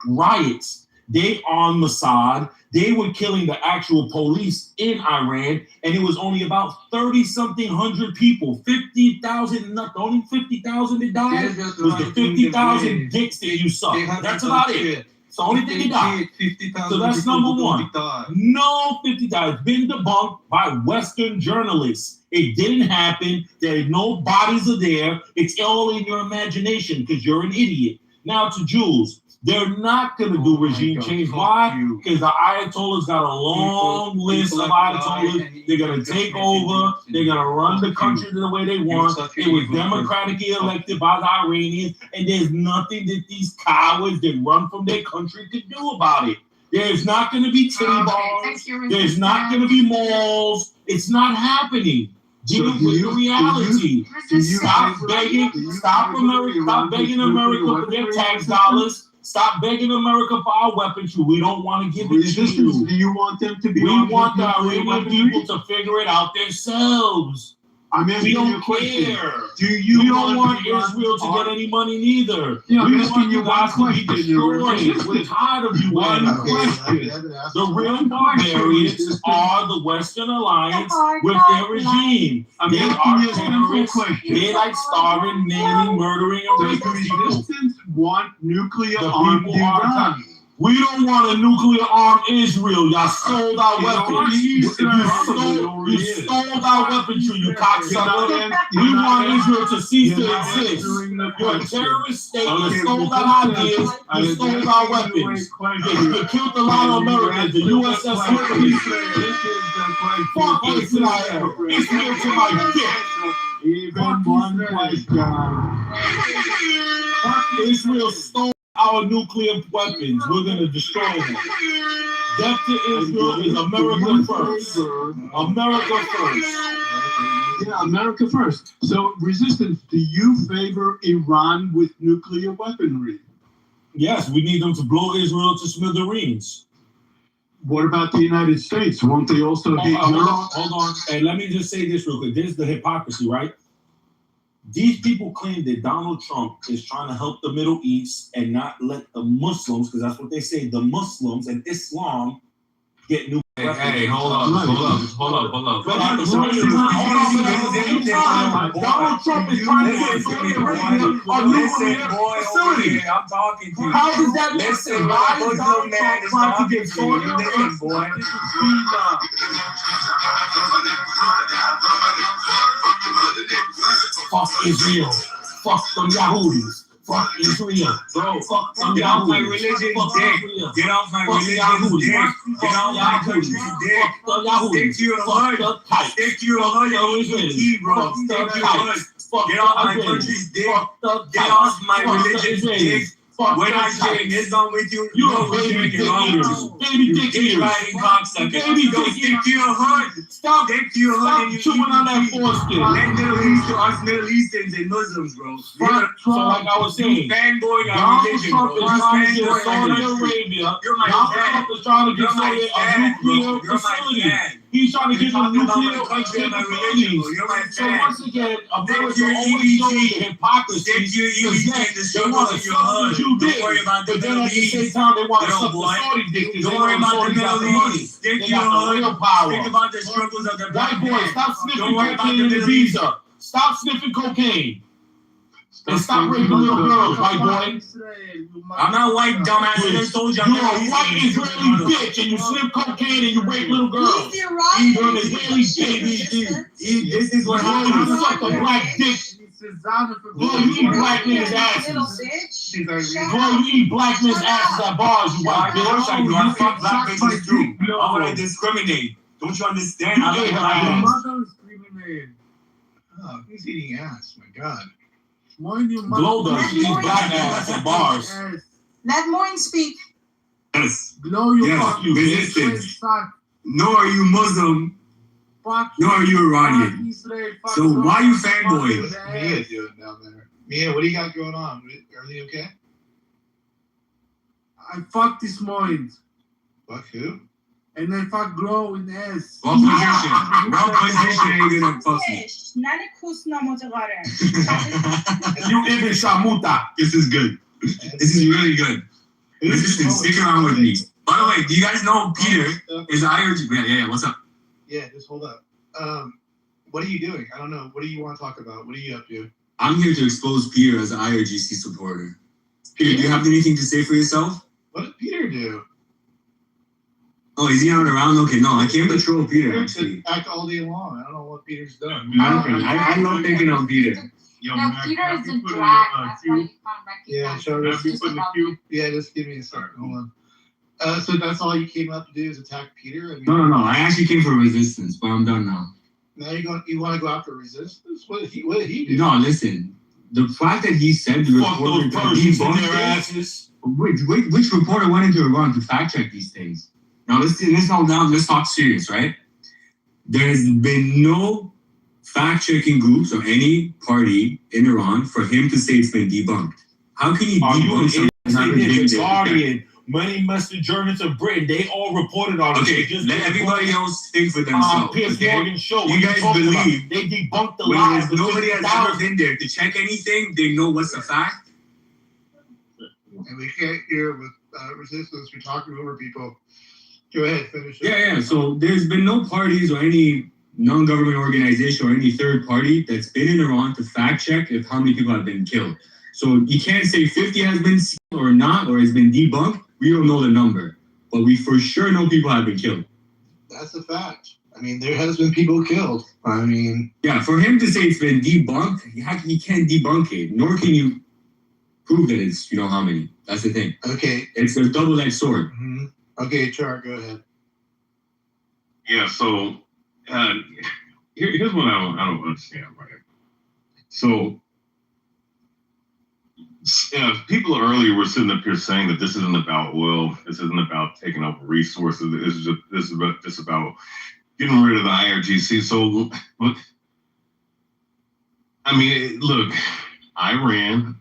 riots. They armed Mossad. They were killing the actual police in Iran, and it was only about 30-something hundred people. 50,000, not only 50,000 that died was the 50,000 dicks that you sucked. That's about it. It's the only thing that died. So that's number one. No 50,000. It's been debunked by Western journalists. It didn't happen. There no bodies are there. It's all in your imagination because you're an idiot. Now to Jules. They're not going to do regime change. Why? Because the Ayatollahs got a long list of Ayatollahs. They're going to take over. They're going to run the country the way they want. It was democratically elected by the Iranians, and there's nothing that these cowards that run from their country could do about it. There's not going to be titty bars. There's not going to be malls. It's not happening. Deal with the reality. Stop begging. Stop begging America for their tax dollars. Stop begging America for our weaponry. We don't want to give it to you. Do you want them to be? We want the Iranian people to figure it out themselves. I'm asking you a question. We don't want Israel to get any money neither. Yeah, we want you guys to be destroyed. We're tired of you. One question. The real barbarians are the Western Alliance with their regime. They are terrorists. They like starving, maiming, murdering, and raping people. Want nuclear armed Iran. We don't want a nuclear-armed Israel. Y'all stole our weapons. You stole our weaponry, you cocksucker. We want Israel to cease to exist. You're a terrorist state. You stole our ideas. You stole our weapons. You killed a lot of Americans. The USS Liberty. Fuck Israel. Israel to my dick. Even one question. Israel stole our nuclear weapons. We're going to destroy them. Death to Israel is America first. America first. Yeah, America first. So, Resistance, do you favor Iran with nuclear weaponry? Yes, we need them to blow Israel to smithereens. What about the United States? Won't they also hit Europe? Hold on. And let me just say this real quick. This is the hypocrisy, right? These people claim that Donald Trump is trying to help the Middle East and not let the Muslims, because that's what they say, the Muslims and Islam get new weapons. Hey, hold up. Donald Trump is trying to get Saudi Arabia a nuclear facility. I'm talking to you. How does that make sense? Listen, Why boy, is Donald Trump trying to get Saudi Arabia? Listen, boy. Fuck Israel. Fuck them Yahudis. Fuck Israel. Bro, fuck them get off my Yahudis. religion's Fuck dick. Israel. Get off my Fuck religion's Yahudis. dick. Get off my country's dick. Fuck the Yahudis. Stick to your Fuck hood. the tight. Stick to your hood and eat your tea, bro. Stick to your hood. Get off my country's dick. Get off my religion's dick. When I shake Islam with you, you know we're shaking off with you. Baby dick ears. Riding cocksucker. Baby Go dick stick ears. to your hood. Stop. Stick to your hood and you chewing on that foreskin. Let Middle East to us Middle Eastern and Muslims, bro. So like I was saying, fanboy on Donald religion, Trump bro. is trying to get Fanboy on Saudi religion. Arabia. You're my Donald fan. Trump is trying to get You're my Saudi a fan, bro. nuclear You're my facility. fan. He's trying to You're get them talking about nuclear my country and my religion, bro. You're my So fan. once again, America Stick to your always shows EBG. hypocrisy. Stick to your Because EBG yes, and the they struggles want to of your suck hood. what you Don't did. worry about the But then Middle at the same East. time, they want to Little suck the boy. Saudi dick because Don't they worry know about the Saudi got Middle the money. East. Stick They to your got the hood. real power. Think about the struggles of the black White boy, man. stop sniffing Don't worry about cocaine the in Middle Ibiza. East. Stop sniffing cocaine. And stop raping little girls, white boy. I'm not white, dumbass. I just told you I'm You're a Middle white Eastern. Israeli bitch and you sniff cocaine and you rape little girls. He's You're an Iranian. Israeli bitch. This is what Boy, happens. you suck a black dick. Boy, you eat black men's Little asses. bitch. Shut Boy, up. you eat black men's asses at bars, you white Of course I do. I bitch. fuck black bitches too. Why would I discriminate? Don't you understand? I like black bitches. Oh, he's eating ass. My God. Glow does. She eats black ass at bars. Let Moin speak. Yes. Fuck you, bitch. Resistance. Nor are you Muslim, nor are you Iranian. So why you fanboying? Mia doing down there? Mia, what do you got going on? Everything okay? I fucked this morning. Fuck who? and if I grow in S. What position? What position are you gonna post me? You Ibn Shamuta. This is good. This is really good. Listen, stick around with me. By the way, do you guys know Peter is IRG? Yeah. What's up? Yeah, just hold up. What are you doing? I don't know. What do you want to talk about? What are you up to? I'm here to expose Peter as an IRGC supporter. Peter, do you have anything to say for yourself? What did Peter do? Oh, is he not around? Okay, no, I came to troll Peter, actually. Act all day long. I don't know what Peter's done. I love thinking on Peter. No, Peter is a drag. That's why you can't recognize Yeah, sure. him. It's just about him. Yeah, just give me a second. Hold on. So that's all you came up to do is attack Peter? I mean, No. I actually came for resistance, but I'm done now. Now you want to go after resistance? What did he do? No, listen. The fact that he said the Fuck reporter those Persians in their debunked it. asses. Which reporter went into Iran to fact check these things? Now let's talk serious, right? There's been no fact checking groups or any party in Iran for him to say it's been debunked. How can you debunk something that's not been The debunked? Guardian, many Western journalists of Britain, they all reported on it. Okay, They just let everybody else think for themselves. Piers Okay? Morgan show. You what guys talking about? believe They debunked the when lies. there's nobody has ever been there to check anything, they know what's a fact. And we can't hear with resistance. We're talking over people. Go ahead, finish it. Yeah. So there's been no parties or any non-government organization or any third party that's been in Iran to fact check if how many people have been killed. So you can't say 50 has been seen or not, or has been debunked. We don't know the number, but we for sure know people have been killed. That's a fact. I mean, there has been people killed. I mean, yeah, for him to say it's been debunked, you can't debunk it, nor can you prove that it's how many. That's the thing. Okay. It's a double-edged sword. Mm-hmm. Okay, Char, go ahead. Yeah, so here's what I don't understand, right? So people earlier were sitting up here saying that this isn't about oil, this isn't about taking over resources, this is just about getting rid of the IRGC. So look, I mean, look, Iran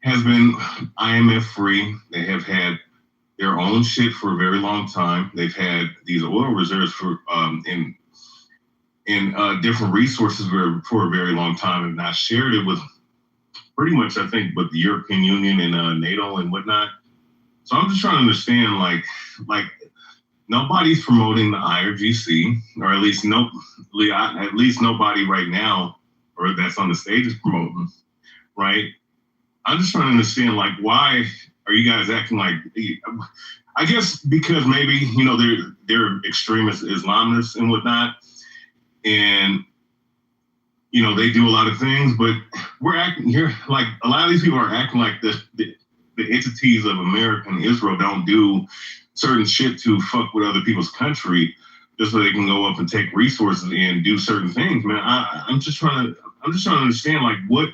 has been IMF free. They have had their own shit for a very long time. They've had these oil reserves for in different resources for a very long time, and not shared it with pretty much, I think, with the European Union and NATO and whatnot. So I'm just trying to understand, like nobody's promoting the IRGC, or at least nobody right now, or that's on the stage is promoting, right? I'm just trying to understand, like, why are you guys acting like? I guess because maybe they're extremist Islamists and whatnot, and they do a lot of things, but we're acting here like a lot of these people are acting like the entities of America and Israel don't do certain shit to fuck with other people's country just so they can go up and take resources and do certain things, man. I'm just trying to understand, like, what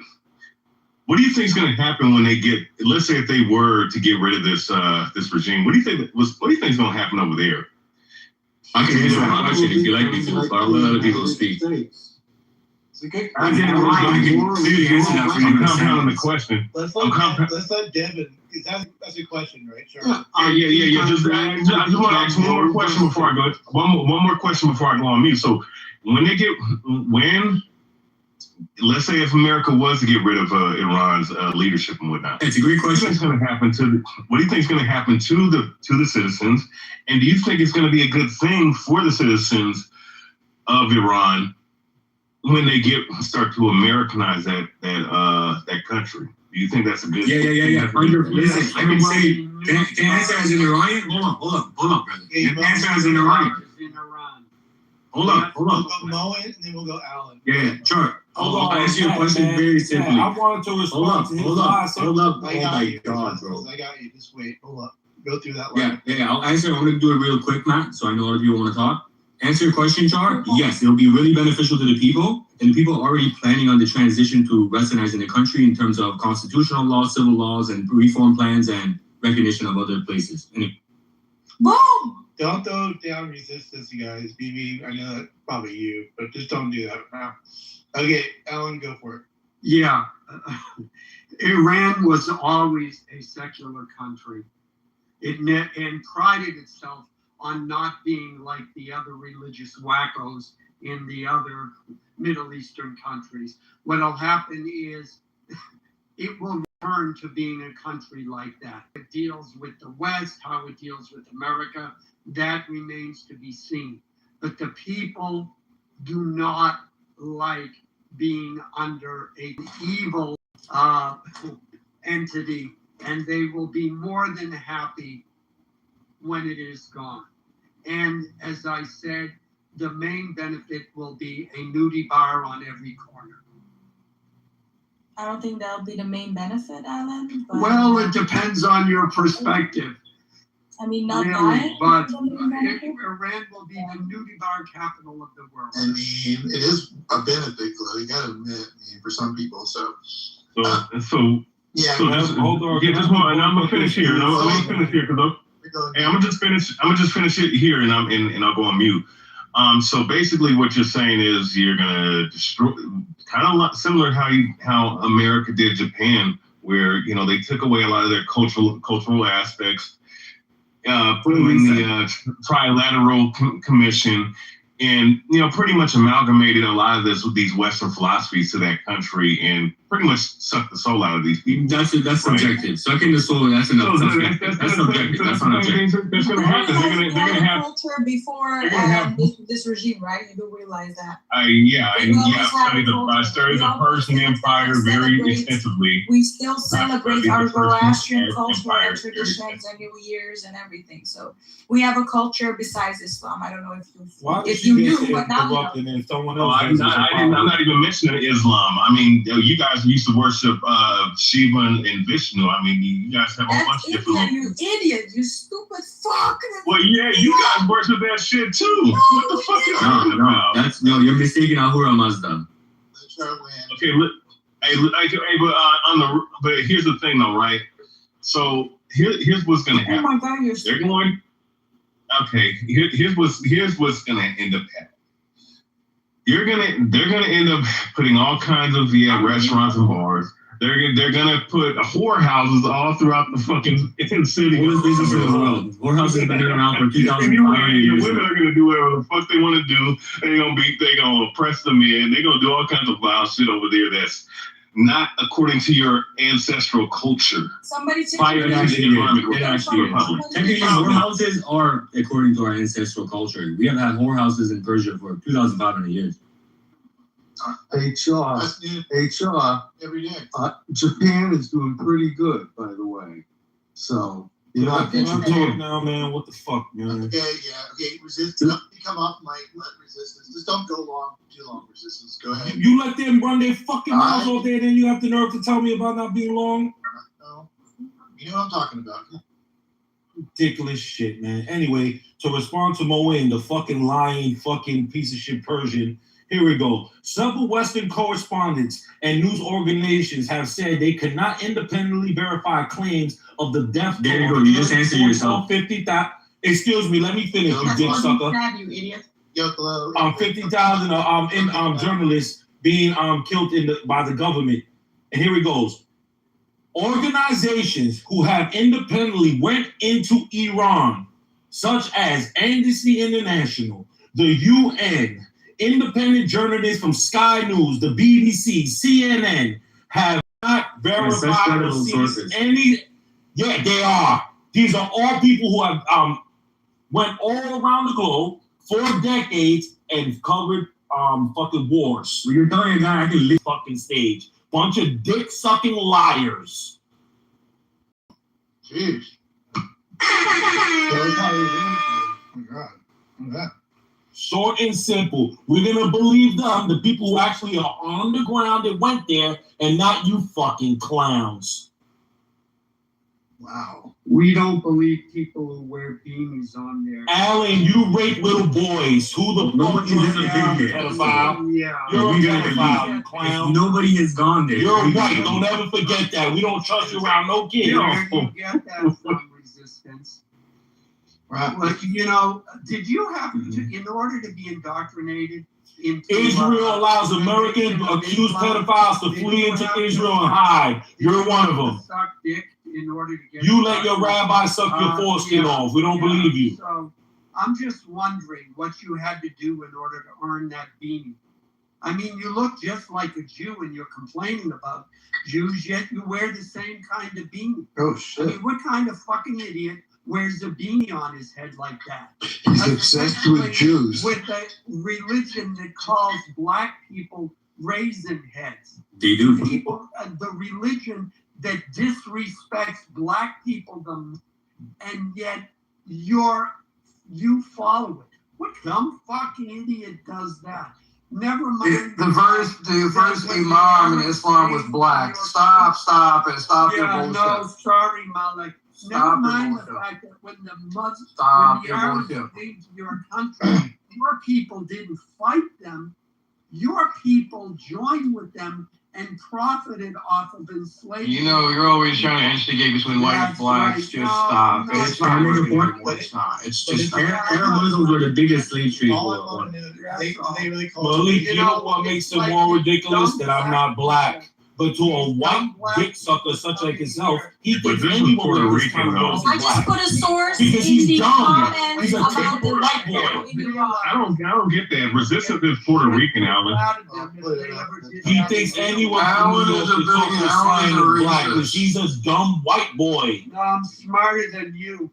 do you think is going to happen when they get? Let's say if they were to get rid of this regime, what do you think is going to happen over there? I can answer that question if you like me to, but I'll let other people speak. It's a good I can clearly answer that for you. I'm compounding the question. Let's let Devin. That's a question, right? Sure. Yeah. Just want to ask one more question before I go. One more question before I go on mute. So let's say if America was to get rid of Iran's leadership and whatnot, it's a great question. What do you think is going to happen to the citizens? And do you think it's going to be a good thing for the citizens of Iran when they start to Americanize that country? Do you think that's a good thing? Yeah. Listen, I can say, can I answer as an Iranian? Hold up, brother. Can I answer as an Iranian? Hold up. We'll go Mo and then we'll go Alan. Yeah, sure. I'll answer your question very simply. I wanted to respond to his lies. Hold up. I got you. Bro. I got you. Just wait. Hold up. Go through that line. Yeah. I'll answer. I'm going to do it real quick, Matt, so I know other people want to talk. Answer your question, Char. Yes, it'll be really beneficial to the people, and the people are already planning on the transition to westernizing the country in terms of constitutional laws, civil laws, and reform plans and recognition of other places. Boom! Don't throw down resistance, you guys. BB, I know that's probably you, but just don't do that now. Okay, Alan, go for it. Yeah. Iran was always a secular country. and prided itself on not being like the other religious wackos in the other Middle Eastern countries. What'll happen is it will return to being a country like that. It deals with the West, how it deals with America, that remains to be seen. But the people do not like being under an evil entity, and they will be more than happy when it is gone. And as I said, the main benefit will be a nudie bar on every corner. I don't think that'll be the main benefit, Alan. But, Well, it depends on your perspective. I mean, not Really, buying. but Iran will be the nudie bar capital of the world. I mean, it is a benefit, though. You gotta admit, I mean, for some people. So Yeah, so just, hold on. Yeah, just hold on. I'm gonna finish here. I'm gonna finish here because I'm gonna just finish it here, and I'll go on mute. So basically, what you're saying is you're gonna destroy, kind of similar how America did Japan, where they took away a lot of their cultural aspects, put them in the trilateral commission, and pretty much amalgamated a lot of these Western philosophies to that country, and pretty much sucked the soul out of these people. That's subjective. Sucking the soul. That's enough. That's subjective. That's not objective. That's gonna happen. They're gonna have culture before this regime, right? You do realize that. I studied the Persian Empire very extensively. We still celebrate our Zoroastrian culture and traditions and New Year's and everything. So we have a culture besides Islam. I don't know if you knew, but now you know. And someone else I'm not even mentioning Islam. I mean, you guys used to worship Shiva and Vishnu. I mean, you guys have a whole bunch of different. You idiot! You stupid fuck! Well, yeah, you guys worship that shit too. What the fuck is talking about? You're mistaken Ahura Mazda. Okay, look, but here's the thing, though, right? So here's what's gonna happen. Oh my God, you're stupid. They're going. Okay, here's what's gonna end up happening. They're gonna end up putting all kinds of restaurants and bars. They're gonna put whorehouses all throughout the fucking city. What is business in the world? Whorehouses have been around for 2,500 years. Women are gonna do whatever the fuck they want to do. They gonna oppress the men. They're gonna do all kinds of vile shit over there that's not according to your ancestral culture. Somebody take Technically, whorehouses are according to our ancestral culture. We have had whorehouses in Persia for 2,500 years. HR every day. Japan is doing pretty good, by the way. So you're not now, man. What the fuck, man? Okay, resistance. You come off my resistance. Just don't go too long. Resistance. Go ahead. You let them run their fucking mouths all day, then you have the nerve to tell me about not being long? No. You know what I'm talking about. Ridiculous shit, man. Anyway, to respond to Moen, the fucking lying fucking piece of shit Persian, here we go. Several Western correspondents and news organizations have said they could not independently verify claims of the death toll. There you go. You just answered yourself. 50,000. Excuse me. Let me finish, you dick sucker. You idiot. 50,000 journalists being killed by the government. And here he goes. Organizations who have independently went into Iran, such as Amnesty International, the UN, independent journalists from Sky News, the BBC, CNN, have not verified or seen any. Yeah, they are. These are all people who have went all around the globe for decades and covered fucking wars. Well, you're telling a guy I can live fucking stage. Bunch of dick sucking liars. Jeez. Short and simple. We're gonna believe them, the people who actually are on the ground that went there, and not you fucking clowns. Wow. We don't believe people who wear beanies on there. Alan, you rape little boys. Who the fuck is a pedophile? Yeah. You're a pedophile, you clown. Nobody has gone there. You're right. Don't ever forget that. We don't trust you around no kids. You get that from resistance. Right. Well, did you have to, in order to be indoctrinated into Israel allows American accused pedophiles to flee into Israel and hide. You're one of them. Suck dick in order to get. You let your rabbi suck your foreskin off. We don't believe you. So I'm just wondering what you had to do in order to earn that beanie. I mean, you look just like a Jew and you're complaining about Jews, yet you wear the same kind of beanie. Oh, shit. I mean, what kind of fucking idiot wears a beanie on his head like that? He's obsessed with Jews. With a religion that calls black people raisin heads. They do. People, the religion that disrespects black people, and yet you follow it. What dumb fucking idiot does that? Never mind. The first imam in Islam was black. Stop your bullshit. No, sorry, Malik. Never mind the fact that when the Muslims, when the Arabs came to your country, your people didn't fight them. Your people joined with them and profited off of enslavement. You know, you're always trying to instigate between white and blacks. Right. Just No, stop. no, It's not working anymore. It's not. It's just Arab Muslims were the biggest slave trade All war. they really call Malik, you know what makes it more ridiculous? That I'm not black. But to a white dick sucker such like himself, he thinks anyone with this kind of nose I is just black. put a source Because in he's the dumb. comments He's a about typical the white boy. I don't get that. Resistance is Puerto Rican, Alan. He thinks anyone from New York can talk to slang is black because he's a dumb white boy. No, I'm smarter than you.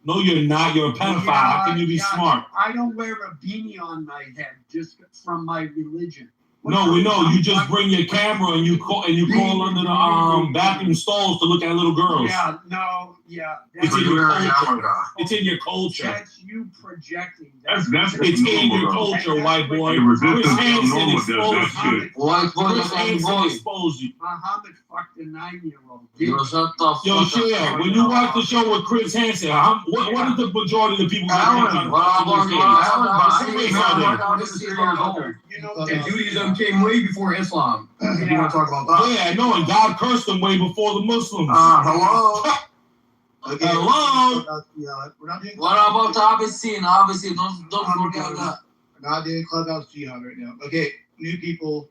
No, you're not. You're a pedophile. How can you be smart? I don't wear a beanie on my head just from my religion. No, we know. You just bring your camera and you call under the bathroom stalls to look at little girls. Yeah, no, yeah. It's in your culture. It's in your culture. That's you projecting. That's It's in your culture, white boy. Chris Hansen exposed you. Chris Hansen exposed you. Muhammad fucked a 9-year-old. Yo, shut the fuck Yo, up. Shia, when you watch the show with Chris Hansen, what is the majority of the people And Judaism came way before Islam. You want to talk about that? Yeah, I know, and God cursed them way before the Muslims. Hello? Okay. Hello? We're not doing What about obviously, don't forget that. We're not doing Clubhouse Jihad right now. Okay, new people.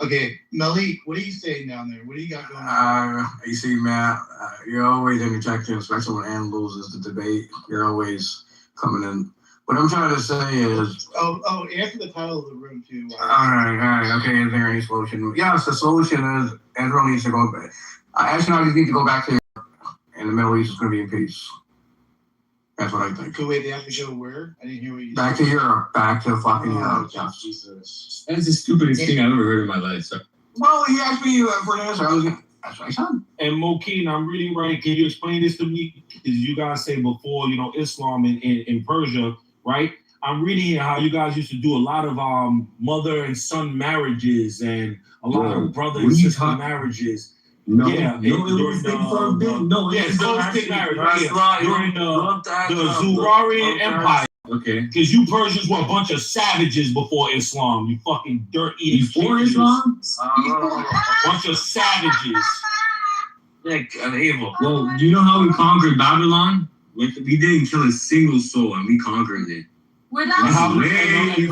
Okay, Malik, what are you saying down there? What do you got going on? You see, Matt, you're always interjecting, especially when Ann loses the debate. You're always coming in. What I'm trying to say is... Oh, answer the title of the room, too. All right, okay, is there any solution? Yes, the solution is Israel needs to go back. Ashkenazi need to go back to Europe, and the Middle East is going to be in peace. That's what I think. So wait, they have to go where? I didn't hear what you said. Back to Europe, back to fucking Europe. Yes. Jesus. That's the stupidest thing I've ever heard in my life. So. Well, he asked me for an answer. That's what I said. And Mokeen, I'm reading right. Can you explain this to me? Because you guys say before, Islam in Persia, right? I'm reading here how you guys used to do a lot of mother and son marriages and a lot of brother and sister marriages. No, yeah, it was forbidden. No, it's close-knit marriage. Right, during the Zoroastrian Empire. Okay. Because you Persians were a bunch of savages before Islam. You fucking dirt-eating before Islam? Bunch of savages. Evil. Well, do you know how we conquered Babylon? We didn't kill a single soul, and we conquered it. The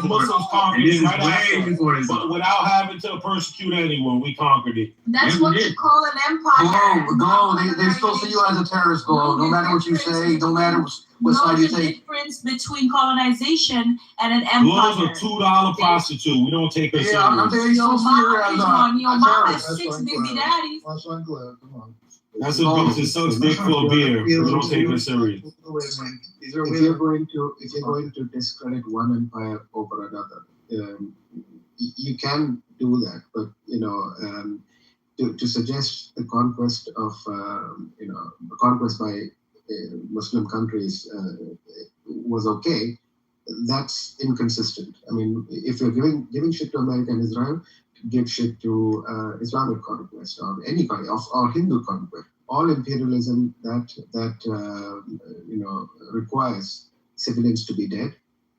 Muslims conquered it right after, before this. but without having to persecute anyone, we conquered it. That's what you call an empire. Glow. They still see you as a terrorist, Glow. No matter what you say, no matter what side you take. Difference between colonization and an empire. Glow's a $2 prostitute. We don't take her serious. I'm saying you still see her as Your mom has That's 6 fine, baby daddies. That's one Glove. Come on. That's a bitch that sucks dick for a beer. We don't take her serious. If you're going to discredit one empire over another, you can do that. But to suggest the conquest of conquest by Muslim countries was okay, that's inconsistent. I mean, if you're giving shit to America and Israel, give shit to Islamic conquest or any kind or Hindu conquest. All imperialism that requires civilians to be dead,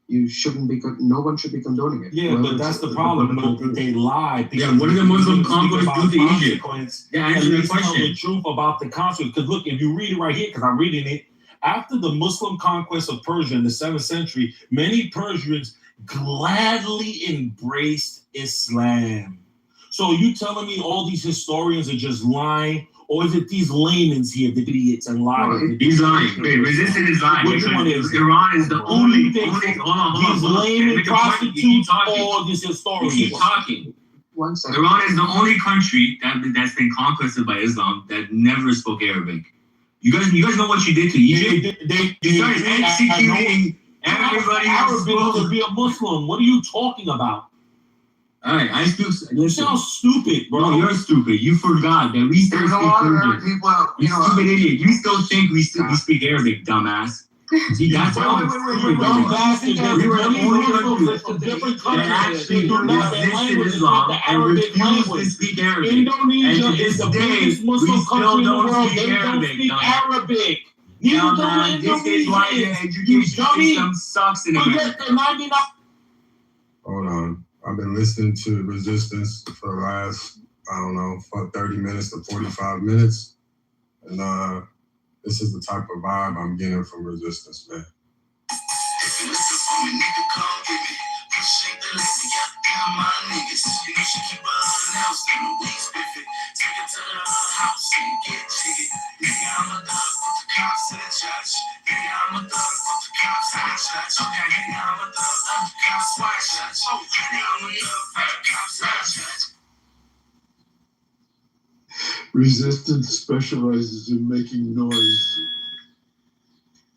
no one should be condoning it. Yeah, but that's the problem. They lied. Yeah, what did the Muslim conquest do to Egypt? Yeah, answer that question. The truth about the conquest. Because look, if you read it right here, because I'm reading it, after the Muslim conquest of Persia in the 7th century, many Persians gladly embraced Islam. So you telling me all these historians are just lying, or is it these laymen here, the idiots and liars? He's lying. Wait, resistance is lying. Which one is it? Iran is the only these hold on. laymen prostitutes or these historians? You keep talking. 1 second. Iran is the only country that's been conquered by Islam that never spoke Arabic. You guys know what you did to Egypt? You started executing everybody. Arabic to be a Muslim. What are you talking about? All right, I speak. You sound stupid, bro. No, you're stupid. You forgot that we still There's a speak lot of Persian. Arab people out, You stupid idiot. You still think we speak Arabic, dumbass. See, that's how Dumb bastard. We were the only country It's a different that country. actually They do not their resisted language is Islam not the and Arabic refused to language. speak Arabic. Indonesia And to is this the day, biggest we Muslim still country in the don't world. speak They don't Arabic, speak dumbass. Arabic. Neither Now, do man, the this is why the Indonesians. You education dummy. system sucks in Forget America. the 99. Hold on. I've been listening to Resistance for the last, I don't know, 30 minutes to 45 minutes. And this is the type of vibe I'm getting from Resistance, man. If you listen for me, nigga, come get me. Appreciate the lady, got my niggas. You know she keep her announced in the weeks, spiffy. Take it to the house and get jiggy. Nigga, I'm a dog, put the cops to the judge. Nigga, I'm a dog, put the cops to the judge. Okay, nigga, I'm a dog, put the cops to the judge. Oh, nigga, I'm a dog, put the cops to the judge. Resistance specializes in making noise.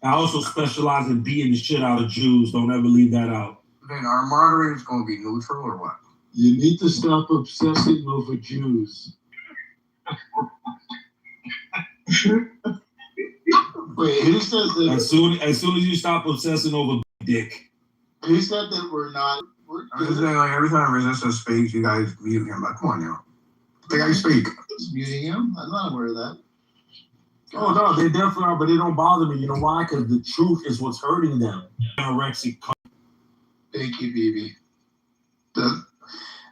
I also specialize in beating the shit out of Jews. Don't ever leave that out. Then our moderator's going to be neutral or what? You need to stop obsessing over Jews. Wait, who says that? As soon as you stop obsessing over dick. Who said that we're not? I'm just saying, like, every time Resistance speaks, you guys mute him. Like, come on now. The guy speak. Who's muting him? I'm not aware of that. Oh no, they definitely are, but they don't bother me. You know why? Because the truth is what's hurting them. Anorexic. Thank you, BB.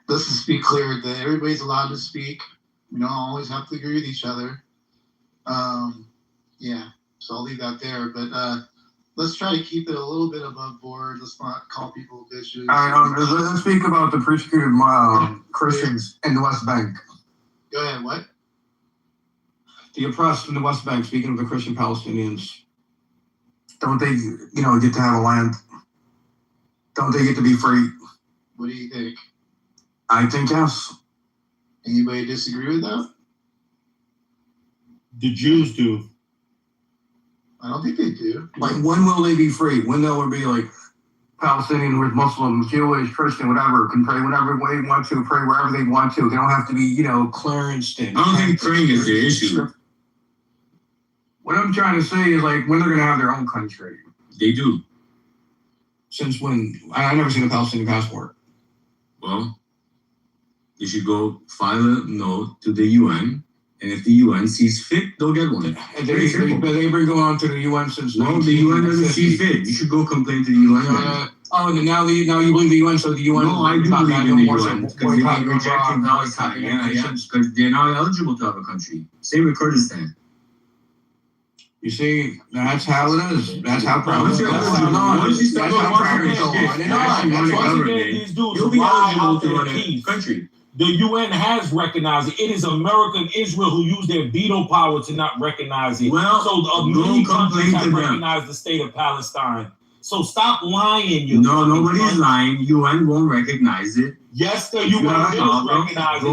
Let's just be clear that everybody's allowed to speak. We don't always have to agree with each other. Yeah, so I'll leave that there. But let's try to keep it a little bit above board. Let's not call people bitches. All right, let's speak about the persecuted Christians in the West Bank. Go ahead, what? The oppressed in the West Bank, speaking of the Christian Palestinians, don't they, get to have a land? Don't they get to be free? What do you think? I think yes. Anybody disagree with that? The Jews do. I don't think they do. Like, when will they be free? When there will be, like, Palestinian with Muslim, Jewish, Christian, whatever, can pray whatever way they want to, pray wherever they want to. They don't have to be, clearanced in. I don't think praying is the issue. What I'm trying to say is, like, when they're going to have their own country. They do. Since when? I've never seen a Palestinian passport. Well, you should go file a note to the UN, and if the UN sees fit, they'll get one. And they've been going on to the UN since. Well, the UN doesn't see fit. You should go complain to the UN. And now you believe the UN, so the UN. No, I do believe in the UN because they've been rejecting Palestine. Yeah, because they're not eligible to have a country. Same with Kurdistan. You see, that's how it is. That's how proud Once it is. That's how proud it is. You'll be eligible to run a country. The UN has recognized it. It is America and Israel who use their veto power to not recognize it. Well, so many countries have recognized the state of Palestine. So stop lying. No, nobody's lying. UN won't recognize it. Yes, the UN will recognize it.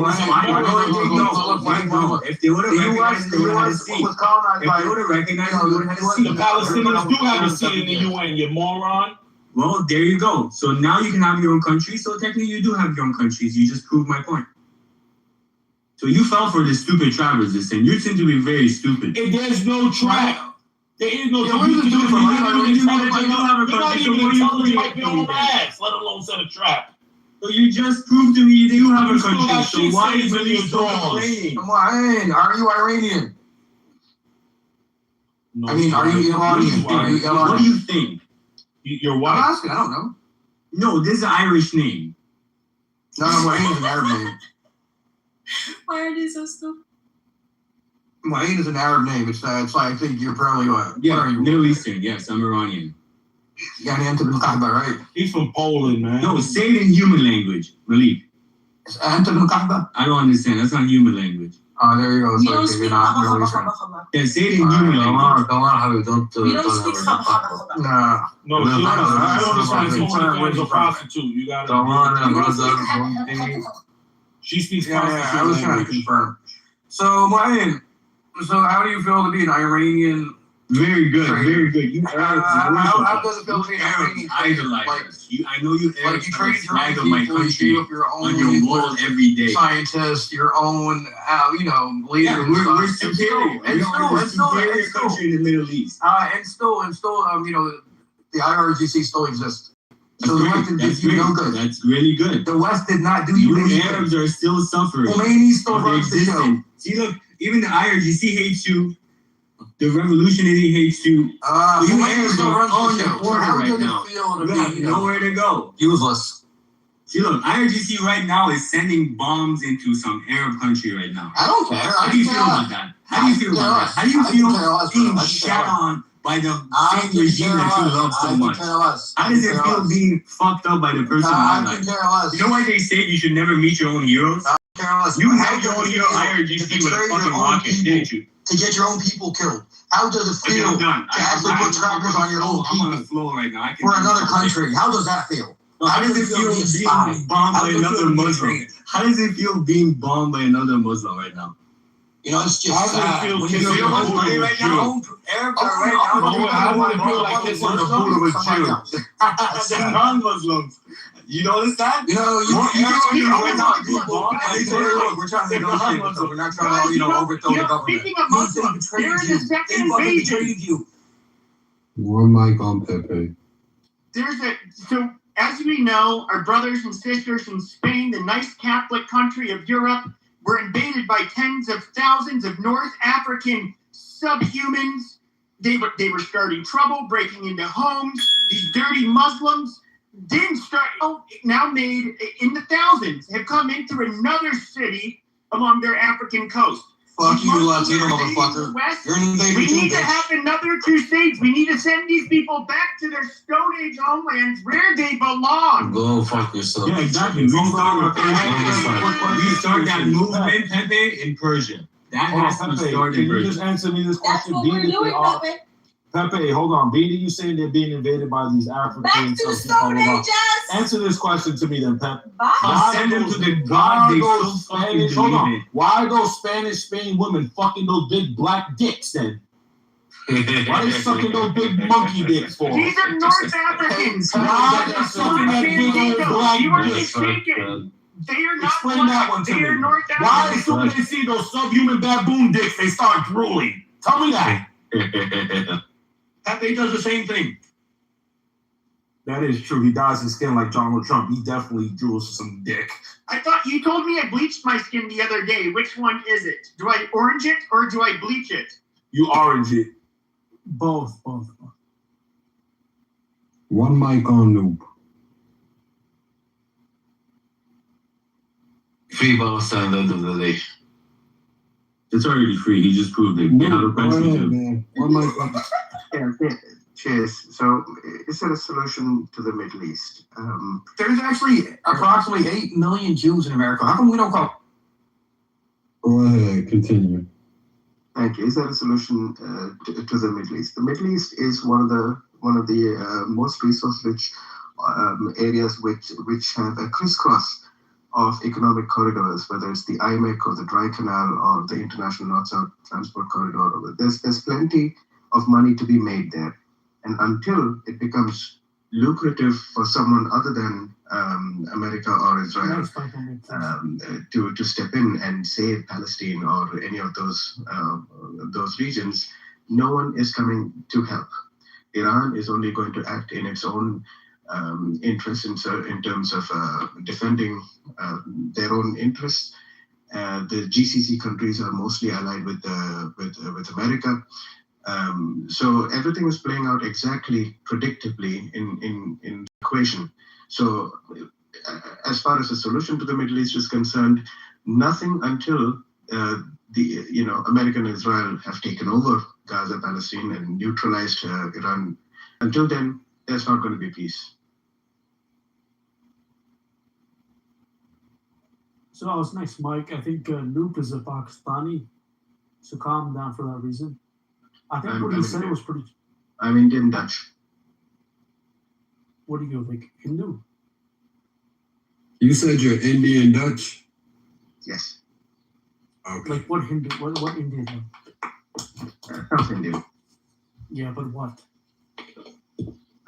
If they would have recognized it, they would have had a seat. If they would have recognized it, they would have had a seat. The Palestinians do have a seat in the UN, you moron. Well, there you go. So now you can have your own country. So technically you do have your own countries. You just proved my point. So you fell for this stupid trap resistance. You seem to be very stupid. If there's no trap. There is no You're not even wipe your own ass, let alone set a trap. So you just proved to me that you have a country. So why is it you complaining? Come on, are you Iranian? No, I mean, are you Iranian? What do you think? You're white. I'm asking, I don't know. No, this is an Irish name. No, Wayne is an Arab name. Why are they so stupid? Wayne is an Arab name. It's like, I think you're probably what? Yeah, What are you? Middle Eastern. Yes, I'm Iranian. You got an Anthony Kaba, right? He's from Poland, man. No, say it in human language. Malik. أنت من الكعبة. I don't understand. That's not human language. There you go. We So don't you're speak not khaba Middle khaba Eastern. khaba khaba. Yeah, say it in human language. Come on, Javi, don't. We don't speak khaba khaba khaba. Nah. No, No, she, no, I no, don't understand. no, It's no, only no, fans no, a prostitute. You gotta. Come on, You don't brother. speak Don't think. She speaks Yeah, prostitute I was trying to language. confirm. So, Ryan, so how do you feel to be an Iranian? Very good, Traitor. very good. You Arabs How does it worship feel us. to be You an Arabs Iranian? idolize Like, us. I know you like Arabs you have a trade your flag own of my people, you country gave up your own on your wall every day. scientists, your own, leader. Yeah, we're superior. We are the superior country in the Middle East. And still, the IRGC still exists. So the West did That's you no great. good. That's really good. The West did not do you anything. Arabs are still suffering. Khomeini still of their runs the show. existence. See, look, even the IRGC hates you. The revolutionary hates you. So you Arabs are on your corner right now. You have nowhere to go. Useless. See, look, IRGC right now is sending bombs into some Arab country right now. I don't care. How do you feel about that? How do you feel about that? How do you feel being shat on by the same regime that you love so much? How does it feel being fucked up by the person I like? You know why they say you should never meet your own heroes? You had your own hero IRGC with a fucking rocket, didn't you? To get your own people killed. How does it feel I'm done. to actually put trackers on your own I'm on the people floor right now. for another country? How does that feel? How does it feel being bombed by another Muslim? How does it feel being bombed by another Muslim right now? It's just How does it feel kissing the Buddha with Jew? Arabs are right now. How does it feel like kissing the Buddha with Jew? The non-Muslims. You notice that? We're trying to negotiate, so we're not trying to, overthrow the government. Speaking of Muslims, there is a second invasion. One mic on Pepe. So as we know, our brothers and sisters in Spain, the nice Catholic country of Europe, were invaded by tens of thousands of North African subhumans. They were starting trouble, breaking into homes. These dirty Muslims now made in the thousands, have come into another city along their African coast. Fuck you, Latino motherfucker. You're an invader We too, need to bitch. have another crusade. We need to send these people back to their Stone Age homelands where they belong. Go fuck yourself. Yeah, exactly. We start that movement, Pepe, in Persia. That has to Pepe, start can in you Persia. just answer me this That's question? what Being we're that they doing, are- Pepe. Pepe, hold on. Being that you saying they're being invaded by these Africans. Back to the Stone Ages. Answer this question to me then, Pepe. Bye. Send them to the God they so fucking Spanish, hold believe on. in. Why those Spanish Spain women fucking those big black dicks then? Why they sucking those big monkey dicks for? These are North Africans. Why they sucking that big old black You are dick? mistaken. They are not Explain that one to They are me. North Why Africans. as soon as they see those subhuman baboon dicks, they start drooling? Tell me that. Pepe does the same thing. That is true. He dyes his skin like Donald Trump. He definitely drools some dick. I thought you told me I bleached my skin the other day. Which one is it? Do I orange it or do I bleach it? You orange it. Both. One mic on noob. Free boss at the end of the day. It's already free. He just proved it. No, Get out of go ahead, country too. man. One mic on. Cheers. So, is there a solution to the Middle East? There's actually approximately 8 million Jews in America. How come we don't call? Go ahead, continue. Thank you. Is there a solution to the Middle East? The Middle East is one of the most resource-rich areas which have a crisscross of economic corridors, whether it's the IMEC or the Dry Canal or the International North-South Transport Corridor. There's plenty of money to be made there, and until it becomes lucrative for someone other than America or Israel to step in and save Palestine or any of those regions, no one is coming to help. Iran is only going to act in its own interest in terms of defending their own interests. The GCC countries are mostly allied with America. So everything is playing out exactly predictably in the equation. So as far as the solution to the Middle East is concerned, nothing until America and Israel have taken over Gaza, Palestine, and neutralized Iran. Until then, there's not going to be peace. So that was nice, Mike. I think Noop is a Pakistani, so calm down for that reason. I think what he said was pretty. I'm Indian Dutch. What do you think? Hindu? You said you're Indian Dutch? Yes. Okay. Like what Hindu? What Indian? South Indian. Yeah, but what?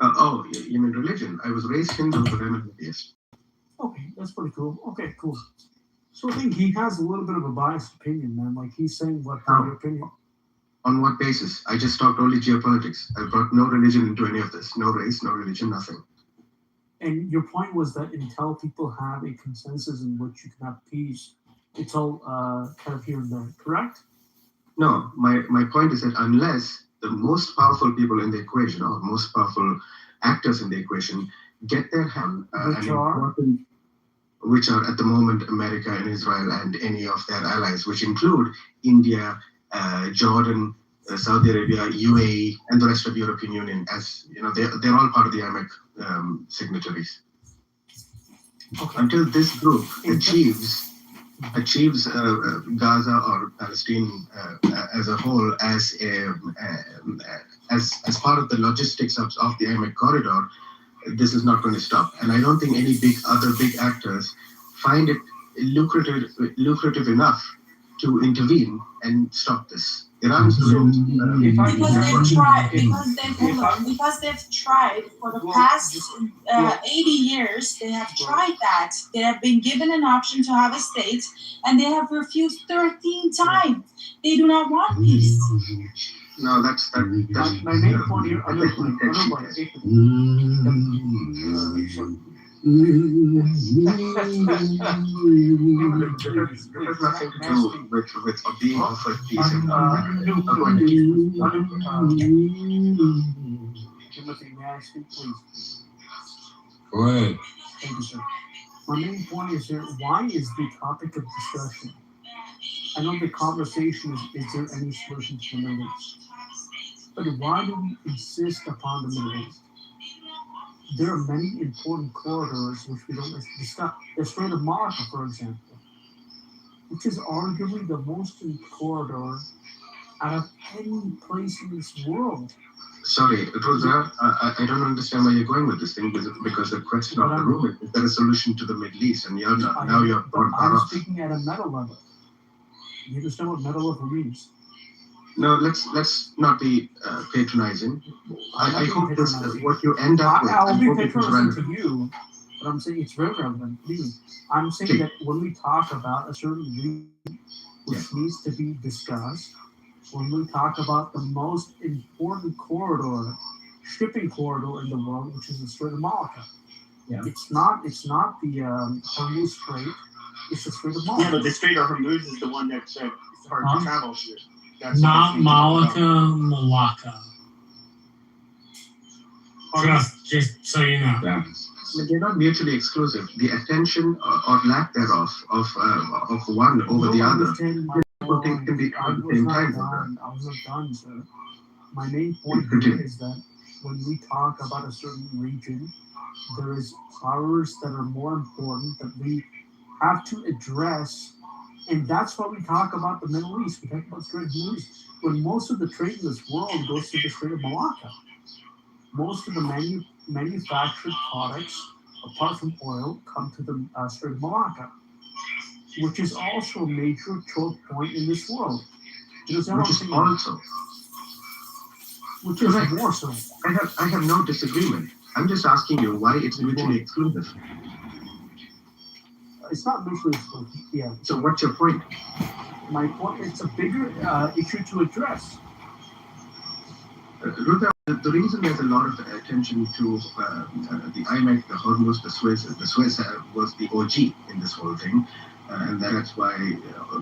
Oh, you mean religion? I was raised Hindu, but I'm an atheist. Okay, that's pretty cool. Okay, cool. So I think he has a little bit of a biased opinion, man. Like he's saying what your opinion. On what basis? I just talked only geopolitics. I brought no religion into any of this. No race, no religion, nothing. And your point was that until people have a consensus in which you can have peace, it's all kind of here and there, correct? No, my point is that unless the most powerful people in the equation or most powerful actors in the equation get their hand, which are at the moment America and Israel and any of their allies, which include India, Jordan, Saudi Arabia, UAE, and the rest of the European Union. As you know, they're all part of the IMEC signatories. Okay. Until this group achieves Gaza or Palestine as a whole as part of the logistics of the IMEC corridor, this is not going to stop. And I don't think any other big actors find it lucrative enough to intervene and stop this. Iran's because they've tried for the past 80 years. They have tried that. They have been given an option to have a state, and they have refused 13 times. They do not want peace. No, that's my main point here. There's nothing to do with being offered peace and Timothy, may I speak, please? Go ahead. Thank you, sir. My main point is here, why is the topic of discussion? I know the conversation is there any solution to the Middle East? But why do we insist upon the Middle East? There are many important corridors which we don't discuss. The Strait of Malacca, for example, which is arguably the most important corridor out of any place in this world. Sorry, Rosa, I don't understand where you're going with this thing because the question of the room is there a solution to the Middle East? And you're not, now you're I'm speaking at a meta level. You understand what meta level means? No, let's not be patronizing. I hope this what you end up with. I'll be patronizing to you, but I'm saying it's very relevant. I'm saying that when we talk about a certain region which needs to be discussed, when we talk about the most important corridor, shipping corridor in the world, which is the Strait of Malacca. Yeah. It's not the Hormuz Strait. It's the Strait of Malacca. Yeah, but the Strait of Hormuz is the one that's hard to travel through. Not Malacca. Just so you know. Yeah. They're not mutually exclusive. The attention or lack thereof of one over the other. People think can be at the same time. I was not done, sir. My main point here is that when we talk about a certain region, there is powers that are more important that we have to address. And that's why we talk about the Middle East. We talk about Strait of Hormuz. When most of the trade in this world goes through the Strait of Malacca. Most of the manufactured products, apart from oil, come to the Strait of Malacca, which is also a major choke point in this world. Which is more so. I have no disagreement. I'm just asking you why it's mutually exclusive. It's not mutually exclusive. Yeah. So what's your point? My point is it's a bigger issue to address. Ruta, the reason there's a lot of attention to the IMEC, the Hormuz, the Suez was the OG in this whole thing, and that's why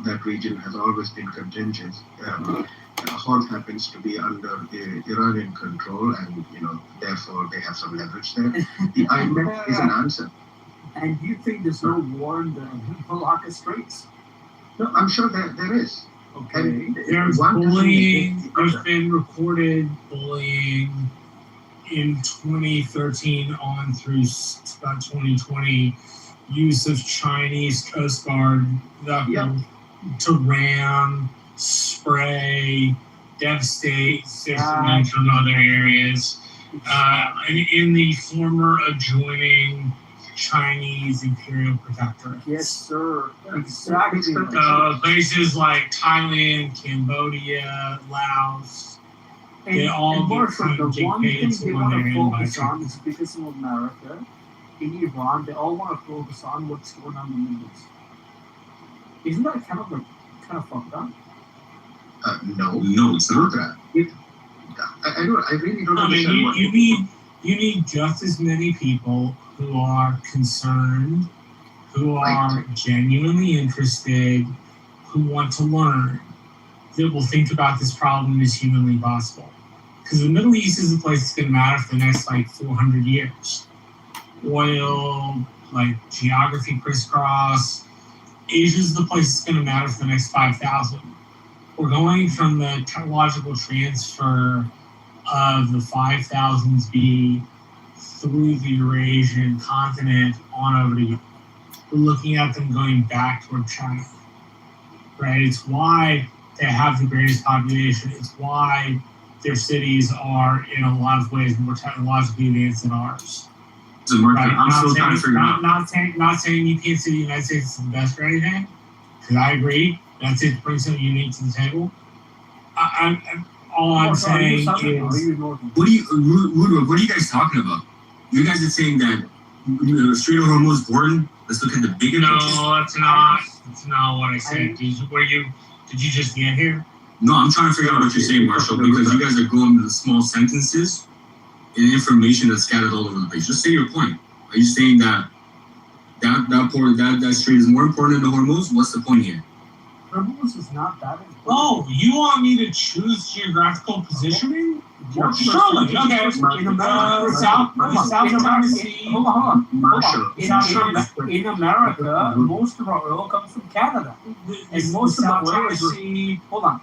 that region has always been contentious. Hormuz happens to be under the Iranian control, and therefore they have some leverage there. The IMEC is an answer. And you think there's no war in the Malacca Straits? No, I'm sure there is. Okay. There's bullying. There's been recorded bullying in 2013 on through about 2020 use of Chinese Coast Guard to ram, spray, devastate settlements in other areas. In the former adjoining Chinese Imperial Protectorate. Yes, sir. Exactly. Places like Thailand, Cambodia, Laos, they all get the one thing they want to focus by on is because of America. In Iran, they all want to focus on what's going on in the Middle East. Isn't that kind of fucked up? No, it's not that. I really don't understand. You need just as many people who are concerned, who are genuinely interested, who want to learn, that will think about this problem as humanly possible. Because the Middle East is a place that's going to matter for the next 400 years. Oil, geography crisscross. Asia's the place that's going to matter for the next 5,000. We're going from the technological transfer of the 5000s B through the Eurasian continent on over to Europe. We're looking at them going back toward China, right? It's why they have the greatest population. It's why their cities are, in a lot of ways, more technologically advanced than ours. Right? I'm still trying to figure out. Not saying you can't say the United States is the best or anything, because I agree. That's it, brings something unique to the table. All I'm saying is, what are you guys talking about? You guys are saying that Strait of Hormuz is important. Let's look at the bigger picture. No, that's not what I said. Did you just get here? No, I'm trying to figure out what you're saying, Marshall, because you guys are going with small sentences and information that's scattered all over the place. Just say your point. Are you saying that strait is more important than the Hormuz? What's the point here? Hormuz is not that important. Oh, you want me to choose geographical positioning? Surely. Okay. South China Sea. Hold on. In America, most of our oil comes from Canada. And most of the oil is... Hold on.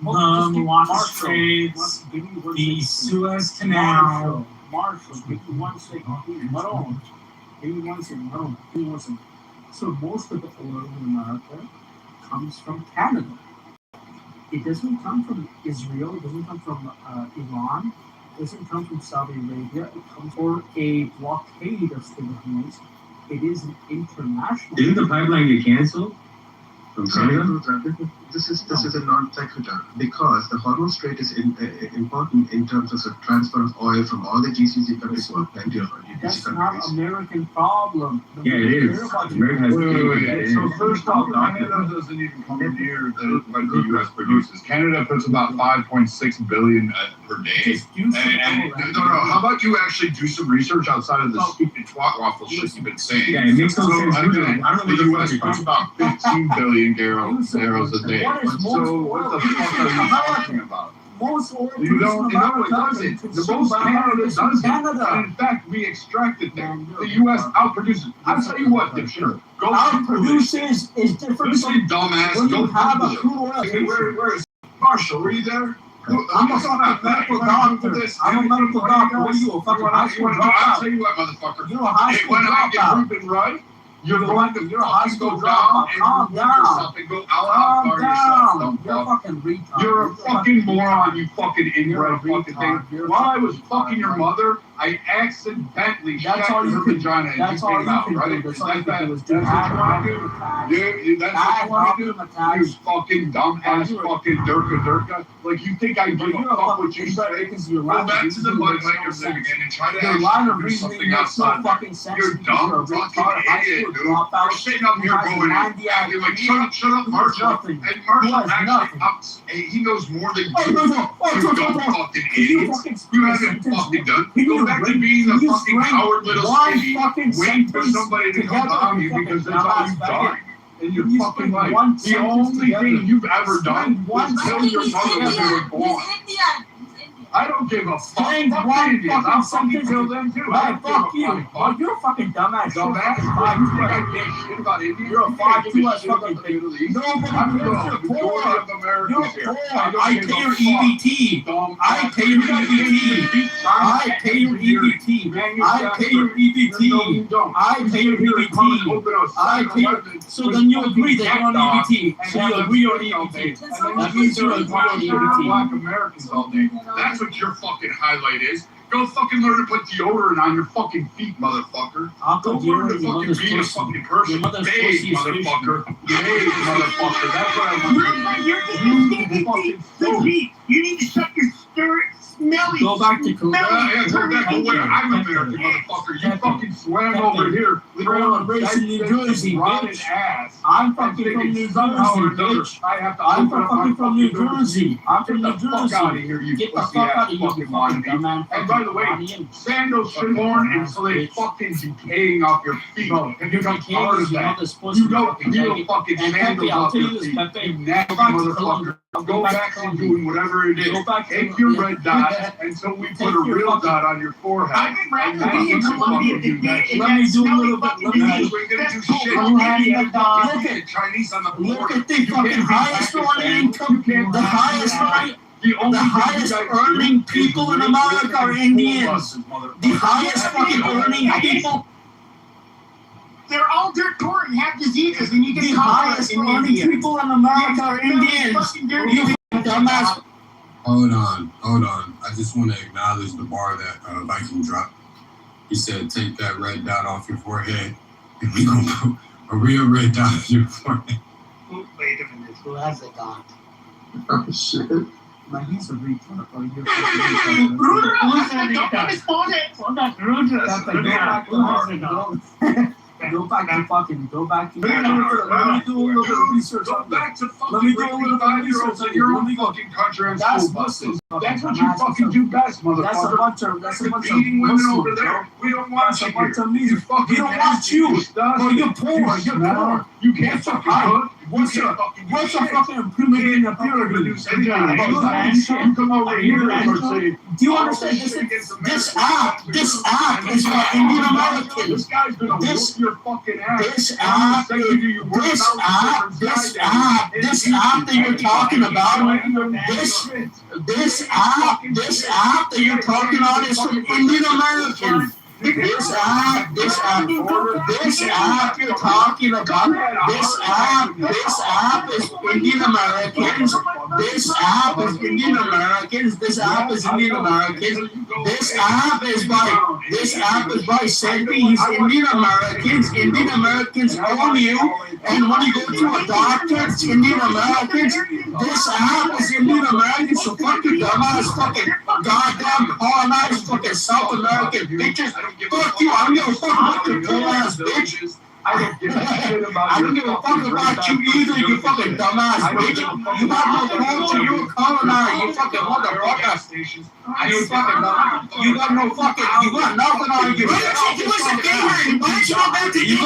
The Malacca Straits, the Suez Canal. Marshall, give me 1 second. Give me 1 second. So most of the oil in America comes from Canada. It doesn't come from Israel. It doesn't come from Iran. It doesn't come from Saudi Arabia. It comes for a blockade of Strait of Hormuz. It is an international. Didn't the pipeline get canceled from Canada? This is a non sequitur because the Hormuz Strait is important in terms of the transfer of oil from all the GCC countries to plenty of GCC That's countries. not American problem. Yeah, it is. America has Wait. So first off, Canada doesn't even come near what the U.S. produces. Canada puts about 5.6 billion per day. No. How about you actually do some research outside of the stupid twat waffle shit you've been saying? Yeah, it makes no sense. I don't know. The U.S. puts about 15 billion barrels a day. So what the fuck are you talking about? Most oil You don't. No, it doesn't. The most Canada doesn't. And in fact, we extract it there. The U.S. outproduces. I'll tell you what, dipshit. Go Outproduces is different. Listen, dumbass. When Go you have a Google crude oil it. Where is Marshall? Were you there? I'm a medical doctor. I'm a medical doctor. What are you, a fucking high school dropout? I'll tell you what, motherfucker. You're a high school When I get dropout. proven right, you're going to You're a high school go down dropout. and Calm remove down. yourself and go out Calm yourself. down. You're a fucking retard. You're a fucking moron, you fucking inbred fucking thing. While I was fucking your mother, I accidentally That's all shot you her can. vagina and That's you all came you out, can right? do. That's Is all you that can do is that's what ad you want to do? That's what you want to do? You fucking dumbass fucking durka. Like you think I give a fuck what you say? Go back to the mud where you're living in and try to Your line of actually do reasoning something makes no outside. fucking sense. You're because you're a dumb fucking retard high idiot, school dude. dropout You're sitting up here who has going, 90 acting like, IQ. shut up, Who has Marshall. nothing. And Marshall Who has actually nothing. he knows more than you. Oh, You dumb fucking idiots. You haven't fucking done. Go back to being a fucking coward little skinny, waiting for somebody to come bomb you because that's all you've done. In your fucking life. The only thing you've ever done was kill your mother when you were born. He's Indian. I don't give a fuck. Strange Fuck one Indians. fucking I'll fucking sentence. kill them too. I Man, don't fuck give a you. fuck. Oh, you're a fucking dumbass. Dumbass. You You think I give a shit about Indians? You're a You think I 5'2" give a ass shit about fucking the thing. Middle East? Nobody I'm cares. the You're majority poor. of Americans You're here. poor. I don't I give pay a your fuck. EBT. Dumb I fuck. pay your You guys can't even EBT. beat I science pay your engineering. EBT. I pay your Manufacturing. EBT. No, you don't. I pay your EBT. I pay your. So then you agree that you're on EBT. So you agree on EBT. That means you agree on EBT. Black Americans all day. That's what your fucking highlight is. Go fucking learn to put deodorant on your fucking feet, motherfucker. I'll Go put learn to deodorant in your fucking mother's be a pussy. fucking person. Your mother's Bathe, pussy is motherfucker. Bathe, motherfucker. That's what I want you to do. You fucking stupid. You need to shut your smelly. Go back to Korea. Yeah, go back to where I'm American, motherfucker. You fucking swam over here. Born and raised in New Jersey, rotten bitch. ass. I'm fucking from New Jersey, bitch. I'm fucking from New Jersey. I'm from New Get the fuck out of Jersey. here, you Get the pussy fuck ass out of here, you fucking fucking wannabe. dumbass. And by the way, sandals should born until they fucking decaying off your feet. And you don't part of that. You don't feel fucking sandals off your feet. You nasty motherfucker. Go back to doing whatever it is. Take your red dot until we put a real dot on your forehead. I'd rather be in Colombia than be in Let me that do a smelly little bit. fucking Let me disease. We ain't gonna do That's shit. cool. You I'll have can't you done. look at Chinese on the Look border. at the You fucking can't highest beat earning Pakistan. You can't the beat highest Pakistan. earning. The only The thing you highest guys earning do is people in live America are in Indians. school buses, The motherfucker. highest fucking earning people. They're all dirt poor and have diseases, and you The can call highest it in earning India. people in America are Indians. Fucking dirty. You dumbass. Hold on. I just want to acknowledge the bar that Viking dropped. He said, take that red dot off your forehead, and we gonna put a real red dot on your forehead. Wait a minute, who has it on? Oh shit. Man, he's a retard. Or you're Ruder, don't respond it. Go back to fucking. Go back to. Let me do a little bit of research Go on back to Let fucking me do a little bit of 5-year-olds research in your on own you. fucking country on That's school buses. Muslims. That's what you fucking do best, That's a motherfucker. bunch of. That's a bunch of Beating women Muslims, over there. bro. We don't want That's a you bunch here. of me. You fucking We don't want nasty, you. disgusting. Bro, you're poor. You're smell. poor. You can't What's your fucking height? cook. What's You your can't fucking do what's your shit. fucking primitive impurity? Produce anything. You You come over here and say, Do you understand this app is for Indian Americans. this guy's gonna whoop your fucking ass. This app that you're talking about, this app that you're talking about is from Indian Americans. This app you're talking about, this app is Indian Americans. This app is Indian Americans. This app is Indian Americans. This app is by Sentinels, Indian Americans. Indian Americans own you. And when you go to a doctor, it's Indian Americans. This app is Indian Americans. So fucking dumbass, fucking goddamn colonized fucking South American bitches. Fuck you, I don't give a fuck about your poor ass bitch. I don't give a shit about I don't give a fuck about you either, you fucking dumbass bitch. You got no culture, you're a colonizer, you fucking motherfucker. You fucking dumbass. You got no fucking, you got nothing on you. Why don't you do us a favor? Why don't you go back to You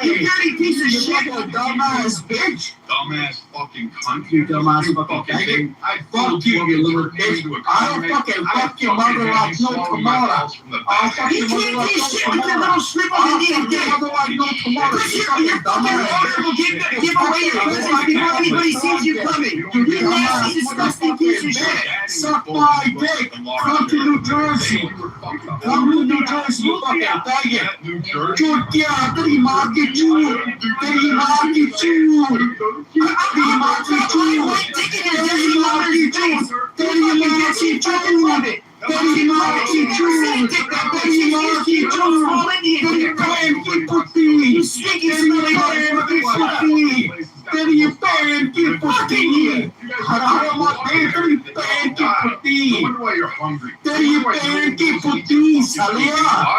You dirty piece of shit. You dumbass bitch. Dumbass fucking cunt. You dumbass fucking faggot. I Fuck you, you little bitch. I don't fucking fuck your mother like no tomorrow. I'll fuck your mother like no tomorrow. Little strip of Indian dick. Mother like no tomorrow. You fucking dumbass. Give away your business before anybody sees you coming. You nasty, disgusting piece of shit. Suck my dick. Come to New Jersey. Come to New Jersey, you fucking faggot. Turkey, तेरी माँ की चूर, तेरी माँ की चूर, तेरी माँ की चूर, तेरी माँ की चूर, तेरी माँ की चूर, तेरी माँ की चूर, तेरी माँ की चूर, तेरी बहन की पुत्री, तेरी बहन की पुत्री, तेरी बहन की पुत्री, हराम तेरी बहन की पुत्री, तेरी बहन की पुत्री, सालिया,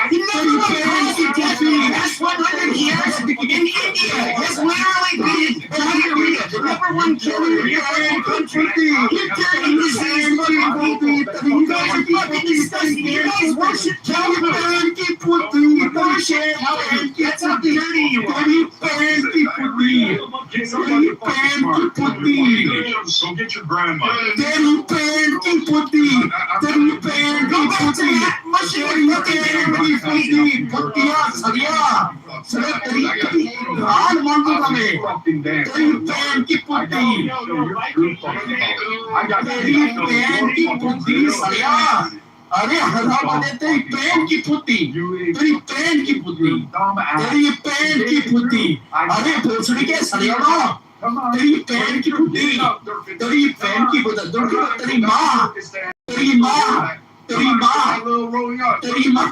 तेरी बहन की पुत्री. That's 100 years in India. It's literally been diarrhea, the number one killer in your own country. You're dirty, disease. You guys are fucking disgusting. You guys worship Kitover. You worship Kitover. That's how dirty you are. puti. Go get your grandma. Deripen ki puti. Deripen ki puti. Deripen ki puti. Putiya sariya. Sare teri. Haan mandu kame. Deripen ki puti. Deripen ki puti sariya. अरे हरामदे तेरी pan की पुती तेरी pan की पुती तेरी pan की पुती अरे भोसड़ी के सरियाना तेरी पैन की पुती तेरी पैन की पुती तेरी माँ तेरी माँ तेरी माँ तेरी माँ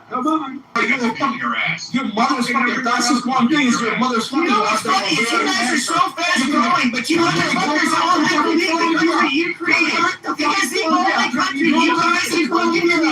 Come on. You're fucking your ass. Your mother's fucking fastest one thing is your mother's fucking last name. You guys are so fast growing, but you motherfuckers all have to leave the country you created. Because the only country you guys are fucking in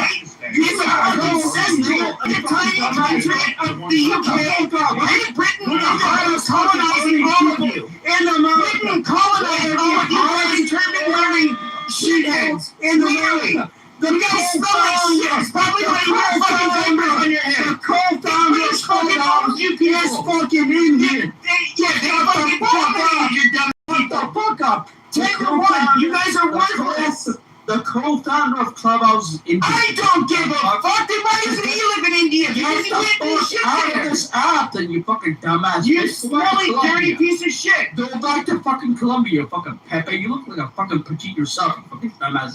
is a fucking cesspool of the tiny country of the UK. Great Britain was colonizing all of you. Britain colonized all of you guys and turned into wearing shitheads in the America. The guys smell like shit. Probably when you wear fucking diapers on your head. The co-founders fucking UPS fucking Indian. Yeah, they fucking fuck you dumb. Shut the fuck up. Take the one. You guys are worthless. The co-founder of Clubhouse is Indian. I don't give a fuck. Then why doesn't he live in India? Because he can't do shit out of this app, then you fucking dumbass. You smelly dirty piece of shit. Go back to fucking Colombia, you fucking Pepe. You look like a fucking petite yourself, you fucking dumbass.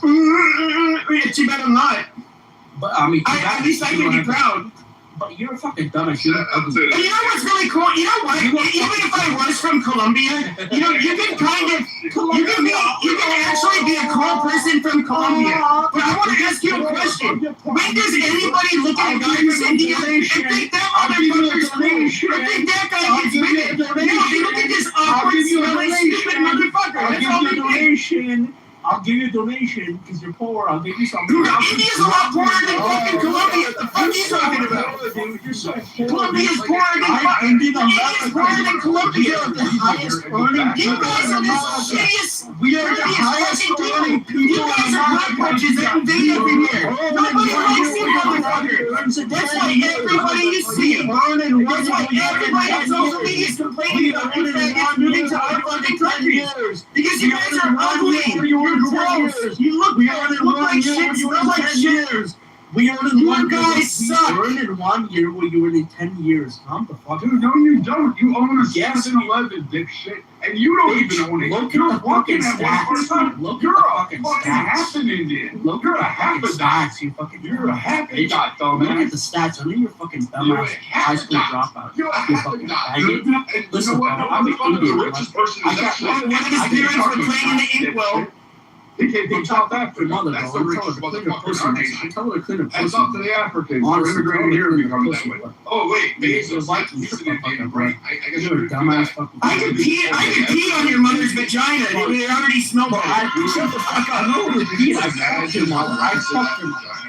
Too bad I'm not. But I mean, at least I can be proud. But you're a fucking dumbass. You know what's really cool? You know what? Even if I was from Colombia, you can kind of, you can actually be a cool person from Colombia. But I want to ask you a question. When does anybody look at a guy who's Indian and think that motherfucker's cool? Or think that guy gets bigger? No, they look at this awkward, smelly, stupid motherfucker. That's all they think. I'll give you a donation because you're poor. I'll give you something. India's a lot poorer than fucking Colombia. What the fuck are you talking about? Colombia's poorer than India's poorer than Colombia. The highest earning. You guys are the shittiest. We are the highest earning people. You guys are blood punches that invade over here. Nobody likes you, motherfucker. That's why everybody you see. That's why everybody on social media is complaining about you faggots moving to other fucking countries. Because you guys are ugly. Gross. You look like shit, smell like shit. We earned in 1 year. Guys suck. You earned in 1 year what you earned in 10 years. How the fuck? Dude, no, you don't. You own a 7-Eleven, dipshit. And you don't even own it. Look You're at the working fucking at one stats. person. Look You're at the a fucking fucking stats. half an Indian. Look You're at a the half fucking a dot. stats. You fucking. You're a half a dot, though, Look man. at the stats. I know you're fucking You're a dumbass half high a school dot. dropout. You're a You half a fucking dot. faggot. And you Listen, know what? bro, I'm the Indian, richest person in this shit. One of his parents were playing in the inkwell. He came from South Africa. Mother, That's bro. the I'm richest telling her to motherfucker in clean our her nation. Tell her to clean her That's pussy. up to the Africans. We're Honestly, immigrating here, we become pussy. that way. Oh, wait. He's You're a Viking. He's You're an fucking Indian, right. right? I guess You're a dumbass fucking. I could pee on your mother's vagina. It already smelled bad. Shut the fuck up. I know who the I fucked your mother. I fucked your mother.